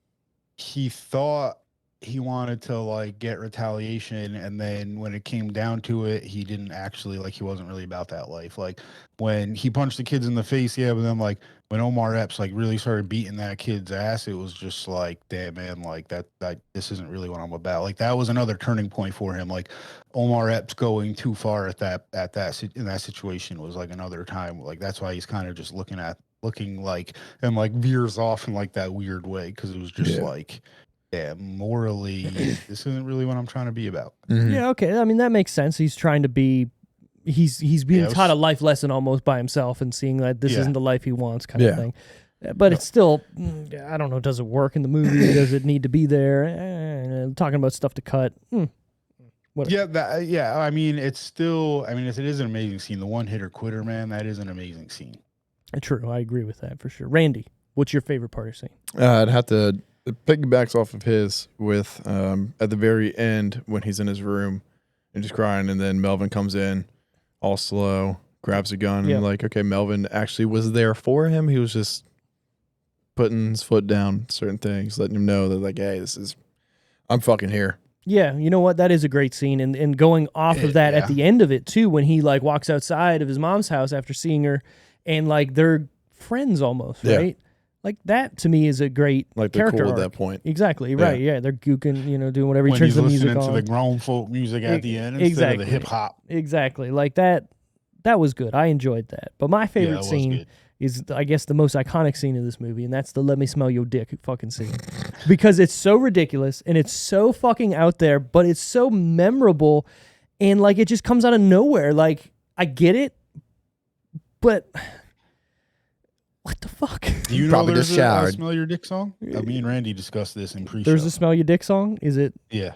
Speaker 4: he thought he wanted to like get retaliation, and then when it came down to it, he didn't actually, like, he wasn't really about that life. Like when he punched the kids in the face, yeah, but then like when Omar Epps like really started beating that kid's ass, it was just like, damn, man, like that this isn't really what I'm about. Like that was another turning point for him. Like Omar Epps going too far in that situation was like another time. Like that's why he's kind of just looking like, and like veers off in like that weird way, because it was just like, yeah, morally, this isn't really what I'm trying to be about.
Speaker 3: Mm-hmm.
Speaker 2: Yeah, okay. I mean, that makes sense. He's trying to be, he's being taught a life lesson almost by himself and seeing that this isn't the life he wants, kind of thing. But it's still, I don't know, does it work in the movie? Does it need to be there? Talking about stuff to cut. Whatever.
Speaker 4: Yeah, I mean, it's still, I mean, it is an amazing scene. The one hitter quitter, man, that is an amazing scene.
Speaker 2: True, I agree with that for sure. Randy, what's your favorite part of the scene?
Speaker 3: I'd have to piggybacks off of his with at the very end when he's in his room and just crying, and then Melvin comes in all slow, grabs a gun, and like, okay, Melvin actually was there for him. He was just putting his foot down certain things, letting him know that like, hey, I'm fucking here.
Speaker 2: Yeah, you know what? That is a great scene. And going off of that at the end of it too, when he like walks outside of his mom's house after seeing her, and like they're friends almost, right? Like that to me is a great
Speaker 3: Like they're
Speaker 2: character
Speaker 3: cool at
Speaker 2: arc.
Speaker 3: that point.
Speaker 2: Exactly,
Speaker 3: Yeah.
Speaker 2: right. Yeah, they're gooking, doing whatever. He
Speaker 4: When
Speaker 2: turns
Speaker 4: he's
Speaker 2: the music
Speaker 4: listening to
Speaker 2: on.
Speaker 4: the grown folk music at the end instead
Speaker 2: Exactly.
Speaker 4: of the hip hop.
Speaker 2: Exactly. Like that was good. I enjoyed that. But my
Speaker 4: Yeah,
Speaker 2: favorite
Speaker 4: it was
Speaker 2: scene
Speaker 4: good.
Speaker 2: is, I guess, the most iconic scene in this movie, and that's the "Let me smell your dick" fucking scene. Because it's so ridiculous and it's so fucking out there, but it's so memorable, and like it just comes out of nowhere. Like I get it, but what the fuck?
Speaker 4: Do you know
Speaker 3: Probably
Speaker 4: there's
Speaker 3: just
Speaker 4: a
Speaker 3: showered.
Speaker 4: Smell Your Dick song? Me and Randy discussed this in pre-show.
Speaker 2: There's a "Smell Your Dick" song. Is it?
Speaker 4: Yeah.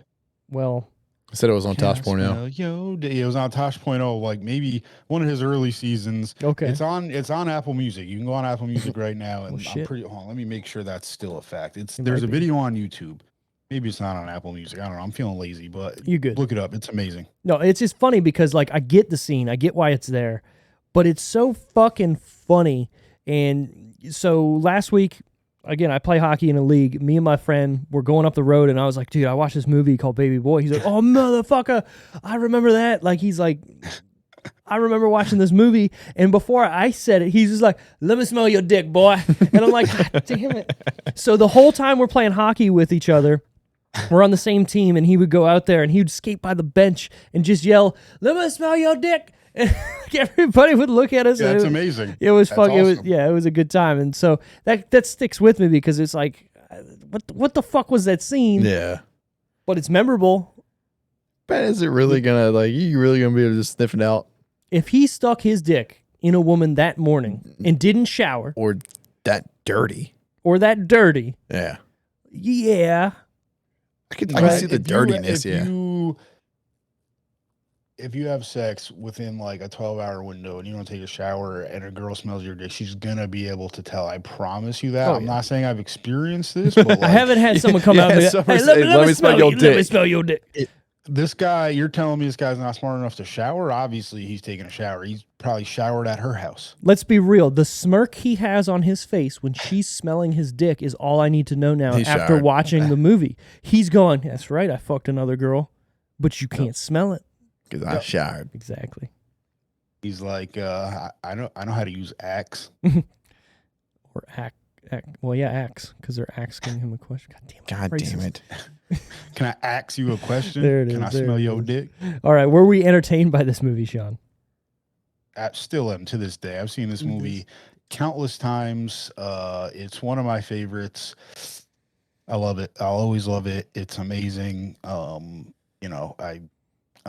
Speaker 2: Well,
Speaker 3: I said it was on
Speaker 4: Can I
Speaker 3: Tosh.0.
Speaker 4: smell your dick? It was on Tosh.0, like maybe one of his early seasons.
Speaker 2: okay.
Speaker 4: It's on Apple Music. You can go on Apple Music right now, and I'm
Speaker 2: shit.
Speaker 4: pretty. Hold on, let me make sure that's still a fact.
Speaker 2: It
Speaker 4: There's
Speaker 2: might
Speaker 4: a
Speaker 2: be.
Speaker 4: video on YouTube. Maybe it's not on Apple Music. I don't know. I'm feeling lazy, but
Speaker 2: You good?
Speaker 4: look it up. It's amazing.
Speaker 2: No, it's just funny because like I get the scene, I get why it's there, but it's so fucking funny. And so last week, again, I play hockey in a league. Me and my friend were going up the road, and I was like, "Dude, I watched this movie called Baby Boy." He's like, "Oh motherfucker, I remember that." Like he's like, "I remember watching this movie." And before I said it, he's just like, "Let me smell your dick, boy." And I'm like, "God damn it!" So the whole time we're playing hockey with each other. We're on the same team, and he would go out there and he would skate by the bench and just yell, "Let me smell your dick!" And everybody would look at us.
Speaker 4: Yeah,
Speaker 2: and
Speaker 4: that's
Speaker 2: it was,
Speaker 4: amazing.
Speaker 2: It was
Speaker 4: That's
Speaker 2: fun. It was
Speaker 4: awesome.
Speaker 2: it was a good time, and so that sticks with me because it's like, what the fuck was that scene?
Speaker 3: Yeah.
Speaker 2: But it's memorable.
Speaker 3: But is it really gonna you really gonna be able to just sniff it out
Speaker 2: If he stuck his dick in a woman that morning and didn't shower
Speaker 3: or that dirty?
Speaker 2: or that dirty,
Speaker 3: Yeah.
Speaker 2: yeah,
Speaker 3: I can
Speaker 2: Right.
Speaker 3: see the
Speaker 4: If
Speaker 3: dirtiness.
Speaker 4: if you have sex within like a 12-hour window and you don't take a shower and a girl smells your dick, she's gonna be able to tell. I promise you that.
Speaker 2: Oh,
Speaker 4: I'm
Speaker 2: yeah.
Speaker 4: not saying I've experienced this, but
Speaker 2: I
Speaker 4: like,
Speaker 2: haven't had someone come out and be like,
Speaker 3: someone
Speaker 2: "Hey,
Speaker 3: say, "Let me smell your
Speaker 2: Let me
Speaker 3: dick."
Speaker 2: smell your dick."
Speaker 4: this guy, you're telling me this guy's not smart enough to shower? Obviously, he's taking a shower. He's probably showered at her house.
Speaker 2: Let's be real. The smirk he has on his face when she's smelling his dick is all I need to know now
Speaker 3: He
Speaker 2: after
Speaker 3: showered.
Speaker 2: watching the movie. He's going, "That's right, I fucked another girl, but you can't smell it."
Speaker 3: Because I showered.
Speaker 2: Exactly.
Speaker 4: He's like, I know how to use Axe.
Speaker 2: Or act. Well, yeah, Axe, because they're asking him a question. God damn it.
Speaker 3: God damn
Speaker 2: racist.
Speaker 3: it.
Speaker 4: Can I ask you a question?
Speaker 2: There it
Speaker 4: Can
Speaker 2: is,
Speaker 4: I
Speaker 2: there
Speaker 4: smell
Speaker 2: it
Speaker 4: your
Speaker 2: is.
Speaker 4: dick?
Speaker 2: All right, were we entertained by this movie, Sean?
Speaker 4: I still am to this day. I've seen this movie countless times. It's one of my favorites. I love it. I'll always love it. It's amazing. I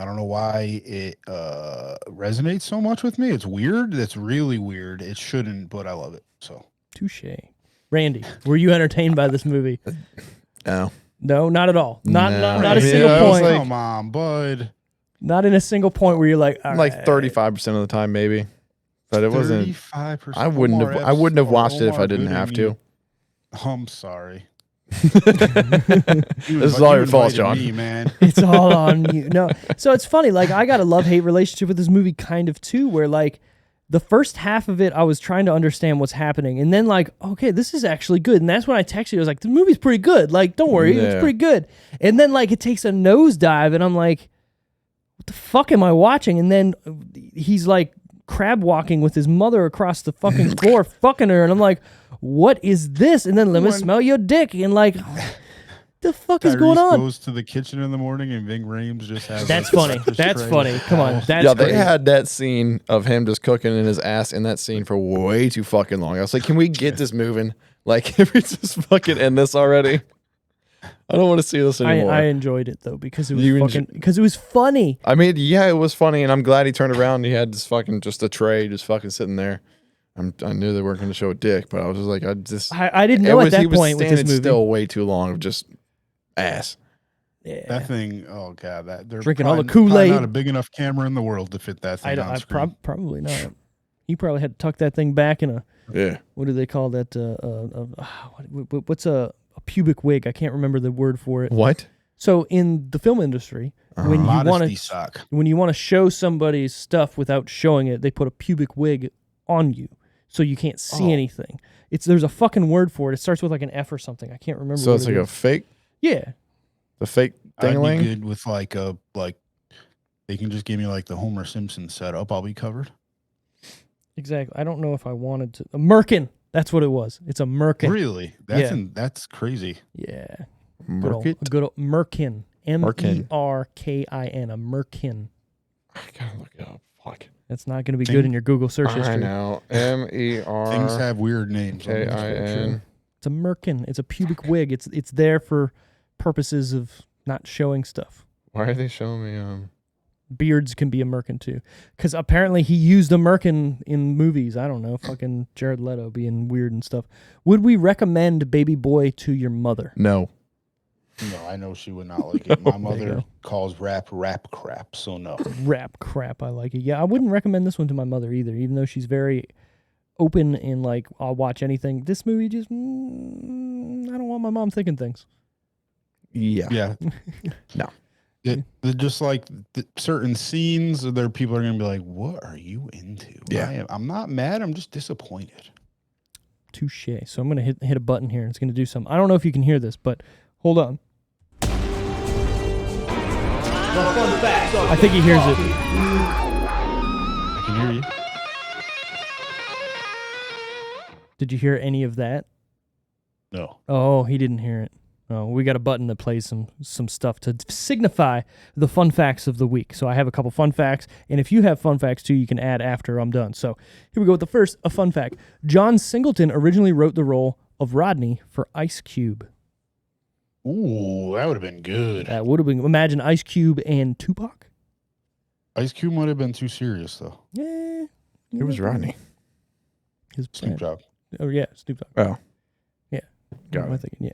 Speaker 4: don't know why it resonates so much with me. It's weird. It's really weird. It shouldn't, but I love it. So
Speaker 2: Touche. Randy, were you entertained by this movie?
Speaker 3: Oh.
Speaker 2: No, not at all. Not
Speaker 3: No.
Speaker 2: not a
Speaker 3: Yeah,
Speaker 2: single
Speaker 3: I was
Speaker 2: point.
Speaker 3: like-
Speaker 4: come on, bud.
Speaker 2: Not in a single point where you're like, all
Speaker 3: Like
Speaker 2: right.
Speaker 3: 35% of the time, maybe. But it wasn't.
Speaker 4: 35%.
Speaker 3: I wouldn't have watched it if I didn't have to.
Speaker 4: I'm sorry.
Speaker 3: This is all your fault, John.
Speaker 4: Me, man.
Speaker 2: It's all on you. No. So it's funny. Like, I got a love-hate relationship with this movie kind of too, where like the first half of it, I was trying to understand what's happening. And then like, okay, this is actually good. And that's when I texted you. I was like, the movie's pretty good. Like, don't worry. It's
Speaker 3: Yeah.
Speaker 2: pretty good. And then like it takes a nosedive and I'm like, what the fuck am I watching? And then he's like crab walking with his mother across the fucking floor, fucking her. And I'm like, what is this? And then let me
Speaker 4: When-
Speaker 2: smell your dick. And like, the fuck is going
Speaker 4: Tyrese
Speaker 2: on?
Speaker 4: goes to the kitchen in the morning and Ving Rhames just has.
Speaker 2: That's
Speaker 4: like, a
Speaker 2: funny.
Speaker 4: breakfast
Speaker 2: That's
Speaker 4: tray
Speaker 2: funny.
Speaker 4: with
Speaker 2: Come on.
Speaker 4: towels.
Speaker 2: That's
Speaker 3: Yeah, they
Speaker 2: great.
Speaker 3: had that scene of him just cooking in his ass in that scene for way too fucking long. I was like, can we get this moving? Like, can we just fucking end this already? I don't want to see this anymore.
Speaker 2: I enjoyed it though because it was
Speaker 3: You
Speaker 2: fucking because it was funny.
Speaker 3: I mean, yeah, it was funny, and I'm glad he turned around and he had this fucking just a tray just fucking sitting there. I knew they weren't going to show a dick, but I was just like,
Speaker 2: I didn't know at that
Speaker 3: he was
Speaker 2: point with this
Speaker 3: standing
Speaker 2: movie.
Speaker 3: still way too long of just ass.
Speaker 2: Yeah.
Speaker 4: That thing, oh god, that they're
Speaker 2: Drinking all the
Speaker 4: probably
Speaker 2: Kool-Aid.
Speaker 4: Not a big enough camera in the world to fit that thing on screen.
Speaker 2: Probably not. He probably had to tuck that thing back in a
Speaker 3: Yeah.
Speaker 2: what do they call that? What's a pubic wig? I can't remember the word for it.
Speaker 3: What?
Speaker 2: So in the film industry, when you want
Speaker 4: Modesty
Speaker 2: to
Speaker 4: sock.
Speaker 2: show somebody's stuff without showing it, they put a pubic wig on you so you can't see anything. There's a fucking word for it. It starts with like an F or something. I can't remember.
Speaker 3: So
Speaker 2: what
Speaker 3: it's
Speaker 2: it
Speaker 3: like a
Speaker 2: is.
Speaker 3: fake,
Speaker 2: Yeah.
Speaker 3: the fake
Speaker 4: I'd be
Speaker 3: dingling.
Speaker 4: good with like they can just give me like the Homer Simpson setup. I'll be covered.
Speaker 2: Exactly. I don't know if I wanted to. A merkin. That's what it was. It's a Merkin.
Speaker 4: Really? That's crazy.
Speaker 2: Yeah.
Speaker 3: Merkin?
Speaker 2: Good old Merkin.
Speaker 3: Merkin.
Speaker 2: Merkin. A Merkin.
Speaker 3: I gotta look it up. Fuck.
Speaker 2: That's not going to be good in your Google search history.
Speaker 3: I know.
Speaker 4: Things
Speaker 3: MERKIN.
Speaker 4: have weird names.
Speaker 2: It's a Merkin. It's a pubic wig. It's there for purposes of not showing stuff.
Speaker 3: Why are they showing me?
Speaker 2: Beards can be a Merkin too, because apparently he used a Merkin in movies. I don't know, fucking Jared Leto being weird and stuff. Would we recommend Baby Boy to your mother?
Speaker 3: No.
Speaker 4: No, I know she would not like it. My
Speaker 2: you
Speaker 4: mother
Speaker 2: go.
Speaker 4: calls rap crap, so no.
Speaker 2: Rap crap, I like it. Yeah, I wouldn't recommend this one to my mother either, even though she's very open and like, I'll watch anything. This movie just, I don't want my mom thinking things.
Speaker 3: Yeah.
Speaker 4: Yeah.
Speaker 3: No.
Speaker 4: They're just like certain scenes, there people are going to be like, what are you into?
Speaker 3: Yeah.
Speaker 4: I'm not mad. I'm just disappointed.
Speaker 2: Touche. So I'm going to hit a button here and it's going to do something. I don't know if you can hear this, but hold on. I think he hears it.
Speaker 4: I can hear you.
Speaker 2: Did you hear any of that?
Speaker 4: No.
Speaker 2: Oh, he didn't hear it. Oh, we got a button that plays some stuff to signify the fun facts of the week. So I have a couple fun facts, and if you have fun facts too, you can add after I'm done. So here we go with the first, a fun fact. John Singleton originally wrote the role of Rodney for Ice Cube.
Speaker 4: Ooh, that would have been good.
Speaker 2: That would have been, imagine Ice Cube and Tupac.
Speaker 4: Ice Cube might have been too serious, though.
Speaker 2: Yeah.
Speaker 3: It was Rodney.
Speaker 2: His
Speaker 4: Snoop Dogg.
Speaker 2: Oh, yeah, Snoop Dogg.
Speaker 3: Oh.
Speaker 2: Yeah.
Speaker 3: Got
Speaker 2: What am I
Speaker 3: it.
Speaker 2: thinking? Yeah.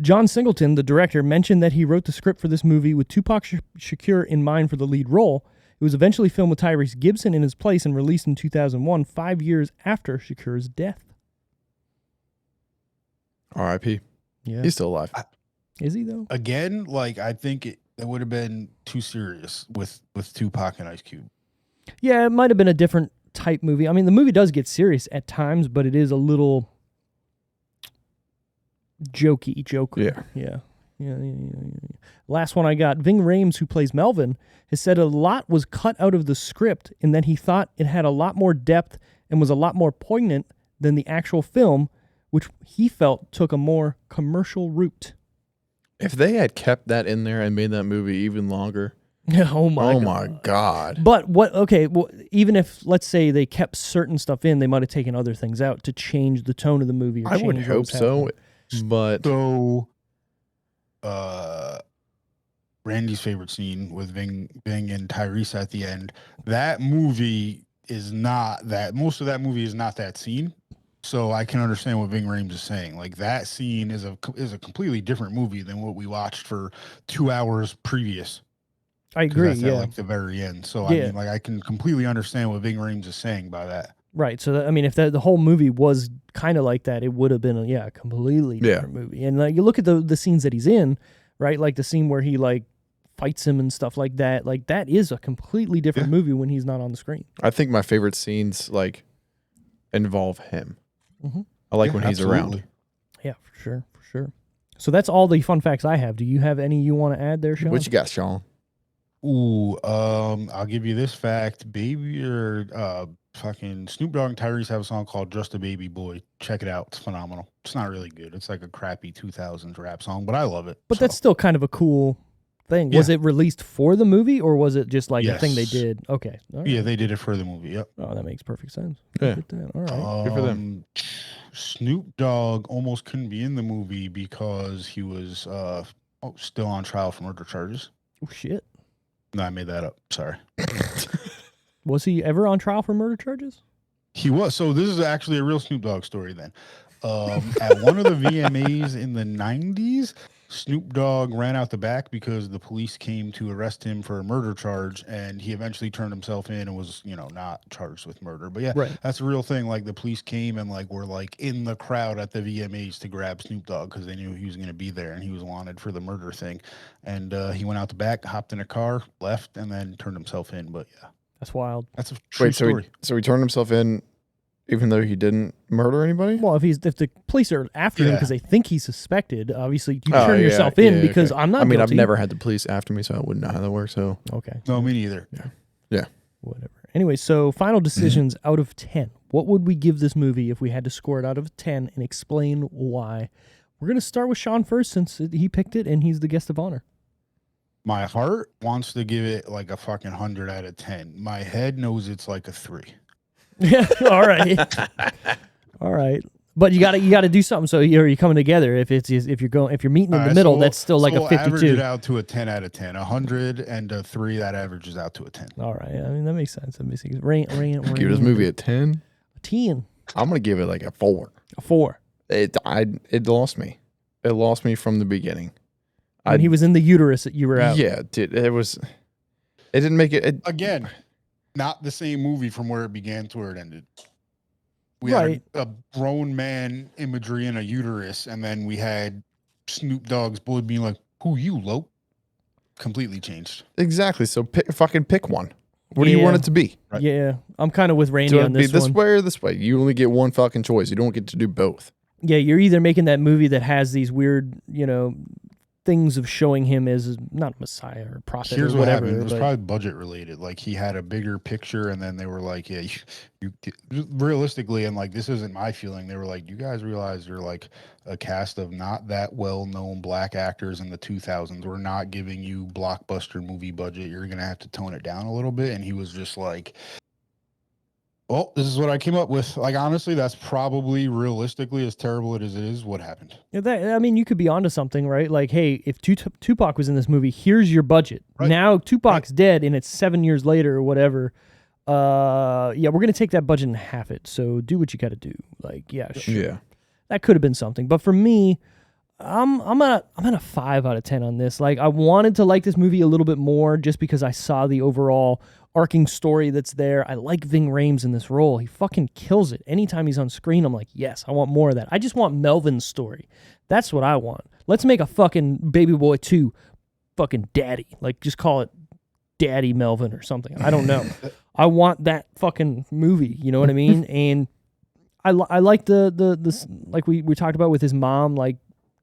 Speaker 2: John Singleton, the director, mentioned that he wrote the script for this movie with Tupac Shakur in mind for the lead role. It was eventually filmed with Tyrese Gibson in his place and released in 2001, 5 years after Shakur's death.
Speaker 3: R.I.P.
Speaker 2: Yeah.
Speaker 3: He's still alive.
Speaker 2: Is he, though?
Speaker 4: Again, like, I think it would have been too serious with Tupac and Ice Cube.
Speaker 2: Yeah, it might have been a different type movie. I mean, the movie does get serious at times, but it is a little jokey.
Speaker 3: Yeah.
Speaker 2: Yeah. Last one I got. Ving Rhames, who plays Melvin, has said a lot was cut out of the script and that he thought it had a lot more depth and was a lot more poignant than the actual film, which he felt took a more commercial route.
Speaker 3: If they had kept that in there and made that movie even longer,
Speaker 2: Oh my
Speaker 3: my God.
Speaker 2: But what? Okay, well, even if let's say they kept certain stuff in, they might have taken other things out to change the tone of the movie. Or
Speaker 3: I would
Speaker 2: change what
Speaker 3: hope
Speaker 2: was
Speaker 3: so,
Speaker 2: happening.
Speaker 3: but
Speaker 4: So, Randy's favorite scene with Ving and Tyrese at the end, that movie is not that. Most of that movie is not that scene. So I can understand what Ving Rhames is saying. Like, that scene is a completely different movie than what we watched for 2 hours previous.
Speaker 2: I agree.
Speaker 4: That's
Speaker 2: Yeah.
Speaker 4: at like the very end. So
Speaker 2: Yeah.
Speaker 4: I mean, like, I can completely understand what Ving Rhames is saying by that.
Speaker 2: Right. So, I mean, if the whole movie was kind of like that, it would have been a completely different movie. And like, you look at the scenes that he's in, right? Like the scene where he like fights him and stuff like that. Like that is a completely different movie when he's not on the screen.
Speaker 3: I think my favorite scenes like involve him.
Speaker 2: Mhm.
Speaker 3: I like
Speaker 4: Yeah,
Speaker 3: when he's
Speaker 4: absolutely.
Speaker 3: around.
Speaker 2: Yeah, for sure. So that's all the fun facts I have. Do you have any you want to add there, Sean?
Speaker 3: What you got, Sean?
Speaker 4: Ooh, I'll give you this fact. Fucking Snoop Dogg and Tyrese have a song called Just a Baby Boy. Check it out. It's phenomenal. It's not really good. It's like a crappy 2000s rap song, but I love it.
Speaker 2: But
Speaker 4: So,
Speaker 2: that's still kind of a cool thing. Was it released for the movie or was it just like a thing they
Speaker 4: Yes.
Speaker 2: did? Okay. All right.
Speaker 4: yeah, they did it for the movie. Yep.
Speaker 2: Oh, that makes perfect sense.
Speaker 3: Yeah.
Speaker 2: Look at that. All right.
Speaker 3: Good for them.
Speaker 4: Snoop Dogg almost couldn't be in the movie because he was still on trial for murder charges.
Speaker 2: Oh, shit.
Speaker 4: No, I made that up. Sorry.
Speaker 2: Was he ever on trial for murder charges?
Speaker 4: He was. So this is actually a real Snoop Dogg story then. At one of the VMAs in the 90s, Snoop Dogg ran out the back because the police came to arrest him for a murder charge, and he eventually turned himself in and was, not charged with murder. But yeah,
Speaker 2: Right.
Speaker 4: that's a real thing. Like, the police came and like were like in the crowd at the VMAs to grab Snoop Dogg because they knew he was going to be there and he was wanted for the murder thing. And he went out the back, hopped in a car, left, and then turned himself in. But yeah,
Speaker 2: That's wild.
Speaker 4: that's a true
Speaker 3: Wait,
Speaker 4: story.
Speaker 3: so he turned himself in even though he didn't murder anybody?
Speaker 2: Well, if the police are after him
Speaker 4: Yeah.
Speaker 2: because they think he's suspected, obviously you
Speaker 3: Oh,
Speaker 2: turn
Speaker 3: yeah,
Speaker 2: yourself in
Speaker 3: yeah,
Speaker 2: because
Speaker 3: okay.
Speaker 2: I'm not
Speaker 3: I mean,
Speaker 2: guilty.
Speaker 3: I've never had the police after me, so I wouldn't know how that works. So
Speaker 2: Okay.
Speaker 4: No, me neither.
Speaker 3: yeah.
Speaker 2: Whatever. Anyway, so final decisions out of 10. What would we give this movie if we had to score it out of 10 and explain why? We're going to start with Sean first since he picked it and he's the guest of honor.
Speaker 4: My heart wants to give it like a fucking 100 out of 10. My head knows it's like a 3.
Speaker 2: Yeah, all right. All right. But you got to do something so you're coming together. If you're meeting in the middle, that's still like a 52.
Speaker 4: Average it out to a 10 out of 10. 100 and a 3 that averages out to a 10.
Speaker 2: All right. I mean, that makes sense.
Speaker 3: Give this movie a 10.
Speaker 2: 10.
Speaker 3: I'm gonna give it like a 4.
Speaker 2: A 4.
Speaker 3: It lost me. It lost me from the beginning.
Speaker 2: When he was in the uterus that you were out.
Speaker 3: Yeah, dude. It didn't make it.
Speaker 4: Again, not the same movie from where it began to where it ended. We
Speaker 2: Right.
Speaker 4: had a grown man imagery in a uterus, and then we had Snoop Dogg's boy being like, "Who you, Lope?" Completely changed.
Speaker 3: Exactly. So pick one. What do you want it to be?
Speaker 4: Right.
Speaker 2: Yeah. I'm kind of with Randy
Speaker 3: Do it
Speaker 2: on
Speaker 3: be
Speaker 2: this
Speaker 3: this
Speaker 2: one.
Speaker 3: way or this way? You only get one fucking choice. You don't get to do both.
Speaker 2: Yeah, you're either making that movie that has these weird, things of showing him as not a messiah or prophet
Speaker 4: Here's
Speaker 2: or
Speaker 4: what
Speaker 2: whatever.
Speaker 4: happened. It was
Speaker 2: but-
Speaker 4: probably budget related. Like he had a bigger picture, and then they were like, "Yeah, you realistically," and like this isn't my feeling. They were like, "You guys realize you're like a cast of not that well-known black actors in the 2000s. We're not giving you blockbuster movie budget. You're gonna have to tone it down a little bit." And he was just like, "Well, this is what I came up with." Like honestly, that's probably realistically, as terrible as it is, what happened.
Speaker 2: Yeah, you could be onto something, right? Like, hey, if Tupac was in this movie, here's your budget.
Speaker 4: Right.
Speaker 2: Now Tupac's dead, and it's 7 years later or whatever. Yeah, we're gonna take that budget and half it. So do what you got to do. Like, yeah, sure.
Speaker 3: Yeah.
Speaker 2: That could have been something. But for me, I'm at a 5 out of 10 on this. Like, I wanted to like this movie a little bit more just because I saw the overall arcing story that's there. I like Ving Rhames in this role. He fucking kills it. Anytime he's on screen, I'm like, yes, I want more of that. I just want Melvin's story. That's what I want. Let's make a fucking Baby Boy 2 fucking daddy. Like, just call it Daddy Melvin or something. I don't know. I want that fucking movie. You know what I mean? And I like the like we talked about with his mom, like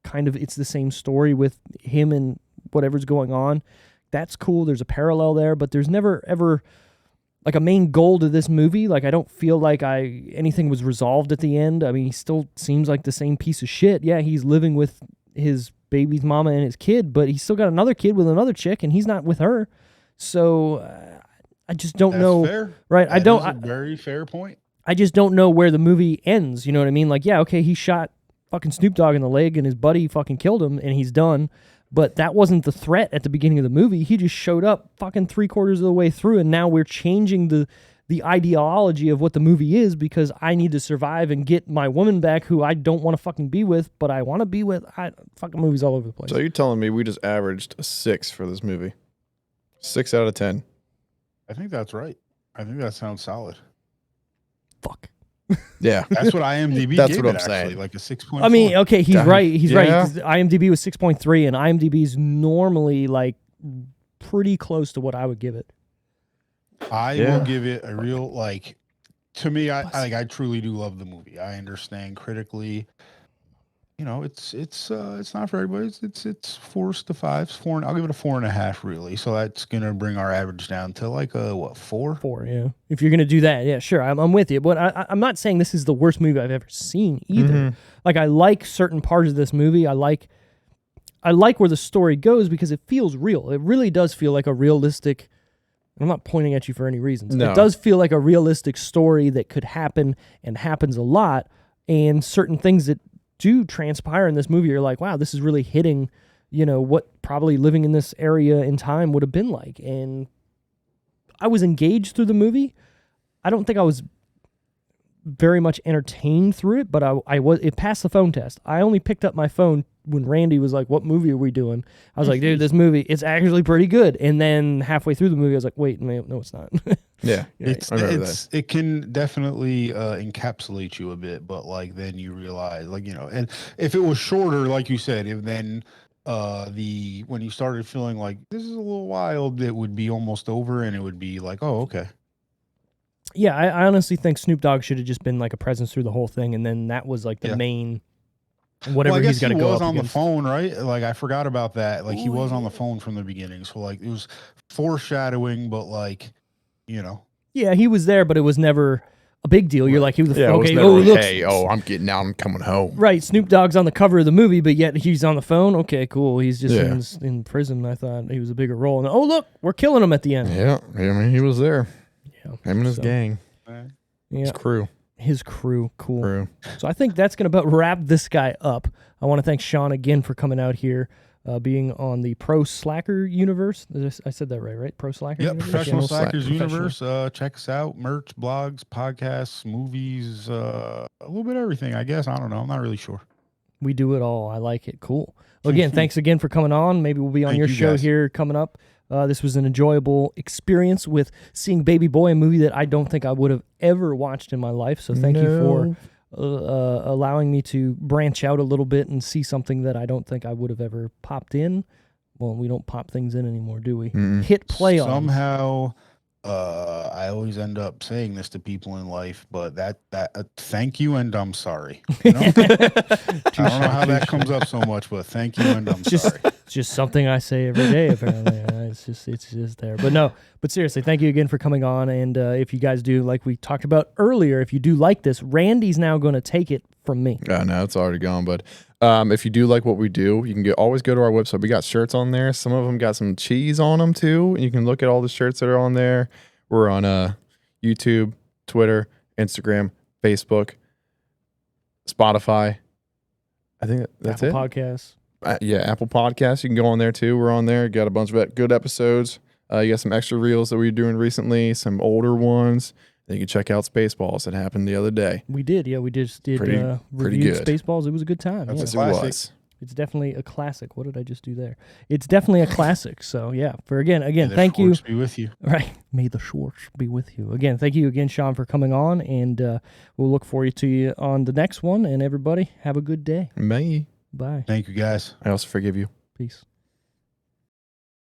Speaker 2: kind of it's the same story with him and whatever's going on. That's cool. There's a parallel there, but there's never ever like a main goal to this movie. Like I don't feel like anything was resolved at the end. I mean, he still seems like the same piece of shit. Yeah, he's living with his baby's mama and his kid, but he's still got another kid with another chick, and he's not with her. So I just don't know.
Speaker 4: Fair.
Speaker 2: Right?
Speaker 4: That is a very fair point.
Speaker 2: I just don't know where the movie ends. You know what I mean? Like, yeah, okay, he shot fucking Snoop Dogg in the leg, and his buddy fucking killed him, and he's done. But that wasn't the threat at the beginning of the movie. He just showed up fucking 3/4 of the way through, and now we're changing the ideology of what the movie is because I need to survive and get my woman back who I don't want to fucking be with, but I want to be with. Fucking movies all over the place.
Speaker 3: So you're telling me we just averaged a 6 for this movie? 6 out of 10.
Speaker 4: I think that's right. I think that sounds solid.
Speaker 2: Fuck.
Speaker 3: Yeah.
Speaker 4: That's what IMDb
Speaker 3: That's
Speaker 4: gave
Speaker 3: what
Speaker 4: it,
Speaker 3: I'm saying.
Speaker 4: actually, like a 6.4.
Speaker 2: I mean, okay, he's
Speaker 3: Damn.
Speaker 2: right. He's right.
Speaker 3: Yeah.
Speaker 2: 'Cause IMDb was 6.3, and IMDb's normally like pretty close to what I would give it.
Speaker 4: I
Speaker 3: Yeah.
Speaker 4: will give it a real like. To me, I truly do love the movie. I understand critically. You know, it's not for everybody. It's 4s to 5s. 4. I'll give it a 4.5 really. So that's gonna bring our average down to like a 4.
Speaker 2: 4, yeah. If you're gonna do that, yeah, sure, I'm with you. But I'm not saying this is the worst movie I've ever seen either. Like I like certain parts of this movie. I like where the story goes because it feels real. It really does feel like a realistic. I'm not pointing at you for any reasons.
Speaker 3: No.
Speaker 2: It does feel like a realistic story that could happen and happens a lot. And certain things that do transpire in this movie are like, wow, this is really hitting, what probably living in this area in time would have been like. And I was engaged through the movie. I don't think I was very much entertained through it, but it passed the phone test. I only picked up my phone when Randy was like, what movie are we doing? I was like, dude, this movie, it's actually pretty good. And then halfway through the movie, I was like, wait, no, it's not.
Speaker 3: Yeah.
Speaker 4: It's
Speaker 3: I remember that.
Speaker 4: it can definitely encapsulate you a bit, but like then you realize and if it was shorter, like you said, if then when you started feeling like this is a little wild, it would be almost over and it would be like, oh, okay.
Speaker 2: Yeah, I honestly think Snoop Dogg should have just been like a presence through the whole thing, and then that was like the main whatever
Speaker 4: I guess
Speaker 2: he's got to
Speaker 4: he
Speaker 2: go
Speaker 4: was
Speaker 2: up
Speaker 4: on
Speaker 2: against.
Speaker 4: the phone, right? Like I forgot about that. Like he was on the phone from the beginning, so like it was foreshadowing, but like
Speaker 2: Yeah, he was there, but it was never a big deal. You're like, who the
Speaker 3: Yeah, it was
Speaker 2: okay?
Speaker 3: never,
Speaker 2: Oh, look,
Speaker 3: hey, I'm getting out. I'm coming home.
Speaker 2: right. Snoop Dogg's on the cover of the movie, but yet he's on the phone. Okay, cool. He's just
Speaker 3: Yeah.
Speaker 2: in prison. I thought he was a bigger role. And oh, look, we're killing him at the end.
Speaker 3: Yeah, I mean, he was there.
Speaker 2: Yeah.
Speaker 3: Him and his
Speaker 2: So,
Speaker 3: gang,
Speaker 2: Yeah,
Speaker 3: his crew.
Speaker 2: his crew. Cool.
Speaker 3: Crew.
Speaker 2: So I think that's going to about wrap this guy up. I want to thank Sean again for coming out here, being on the Pro Slacker universe. I said that right? Pro Slacker
Speaker 4: Yep,
Speaker 2: universe?
Speaker 4: Professional
Speaker 2: Yeah.
Speaker 4: Slackers
Speaker 2: Professional.
Speaker 4: Universe. Check us out. Merch, blogs, podcasts, movies, a little bit of everything, I guess. I don't know. I'm not really sure.
Speaker 2: We do it all. I like it. Cool. Well, again, thanks again for coming on. Maybe we'll be on
Speaker 4: Thank
Speaker 2: your
Speaker 4: you,
Speaker 2: show
Speaker 4: guys.
Speaker 2: here coming up. This was an enjoyable experience with seeing Baby Boy, a movie that I don't think I would have ever watched in my life. So thank you for allowing me to branch out a little bit and see something that I don't think I would have ever popped in. Well, we don't pop things in anymore, do we? Hit play on.
Speaker 4: Somehow, I always end up saying this to people in life, but that thank you and I'm sorry. You know? I don't know how that comes up so much, but thank you and I'm sorry.
Speaker 2: It's just something I say every day. Apparently, it's just there. But seriously, thank you again for coming on. And if you guys do, like we talked about earlier, if you do like this, Randy's now going to take it from me.
Speaker 3: No, it's already gone. But if you do like what we do, you can always go to our website. We got shirts on there. Some of them got some cheese on them too. And you can look at all the shirts that are on there. We're on YouTube, Twitter, Instagram, Facebook, Spotify. I think that's
Speaker 2: Apple
Speaker 3: it.
Speaker 2: Podcasts.
Speaker 3: Yeah, Apple Podcasts. You can go on there too. We're on there. Got a bunch of good episodes. You got some extra reels that we were doing recently, some older ones. Then you can check out Spaceballs that happened the other day.
Speaker 2: We did, yeah. We just did
Speaker 3: Pretty
Speaker 2: reviewed
Speaker 3: good.
Speaker 2: Spaceballs. It was a good time.
Speaker 4: That's
Speaker 2: Yeah.
Speaker 4: a
Speaker 3: Yes, it
Speaker 4: classic.
Speaker 3: was.
Speaker 2: It's definitely a classic. What did I just do there? It's definitely a classic. So yeah, again,
Speaker 4: May the
Speaker 2: thank you.
Speaker 4: Schwartz be with you.
Speaker 2: Right, may the Schwartz be with you. Again, thank you again, Sean, for coming on, and we'll look forward to you on the next one. And everybody, have a good day.
Speaker 3: May.
Speaker 2: Bye.
Speaker 4: Thank you, guys.
Speaker 3: I also forgive you.
Speaker 2: Peace.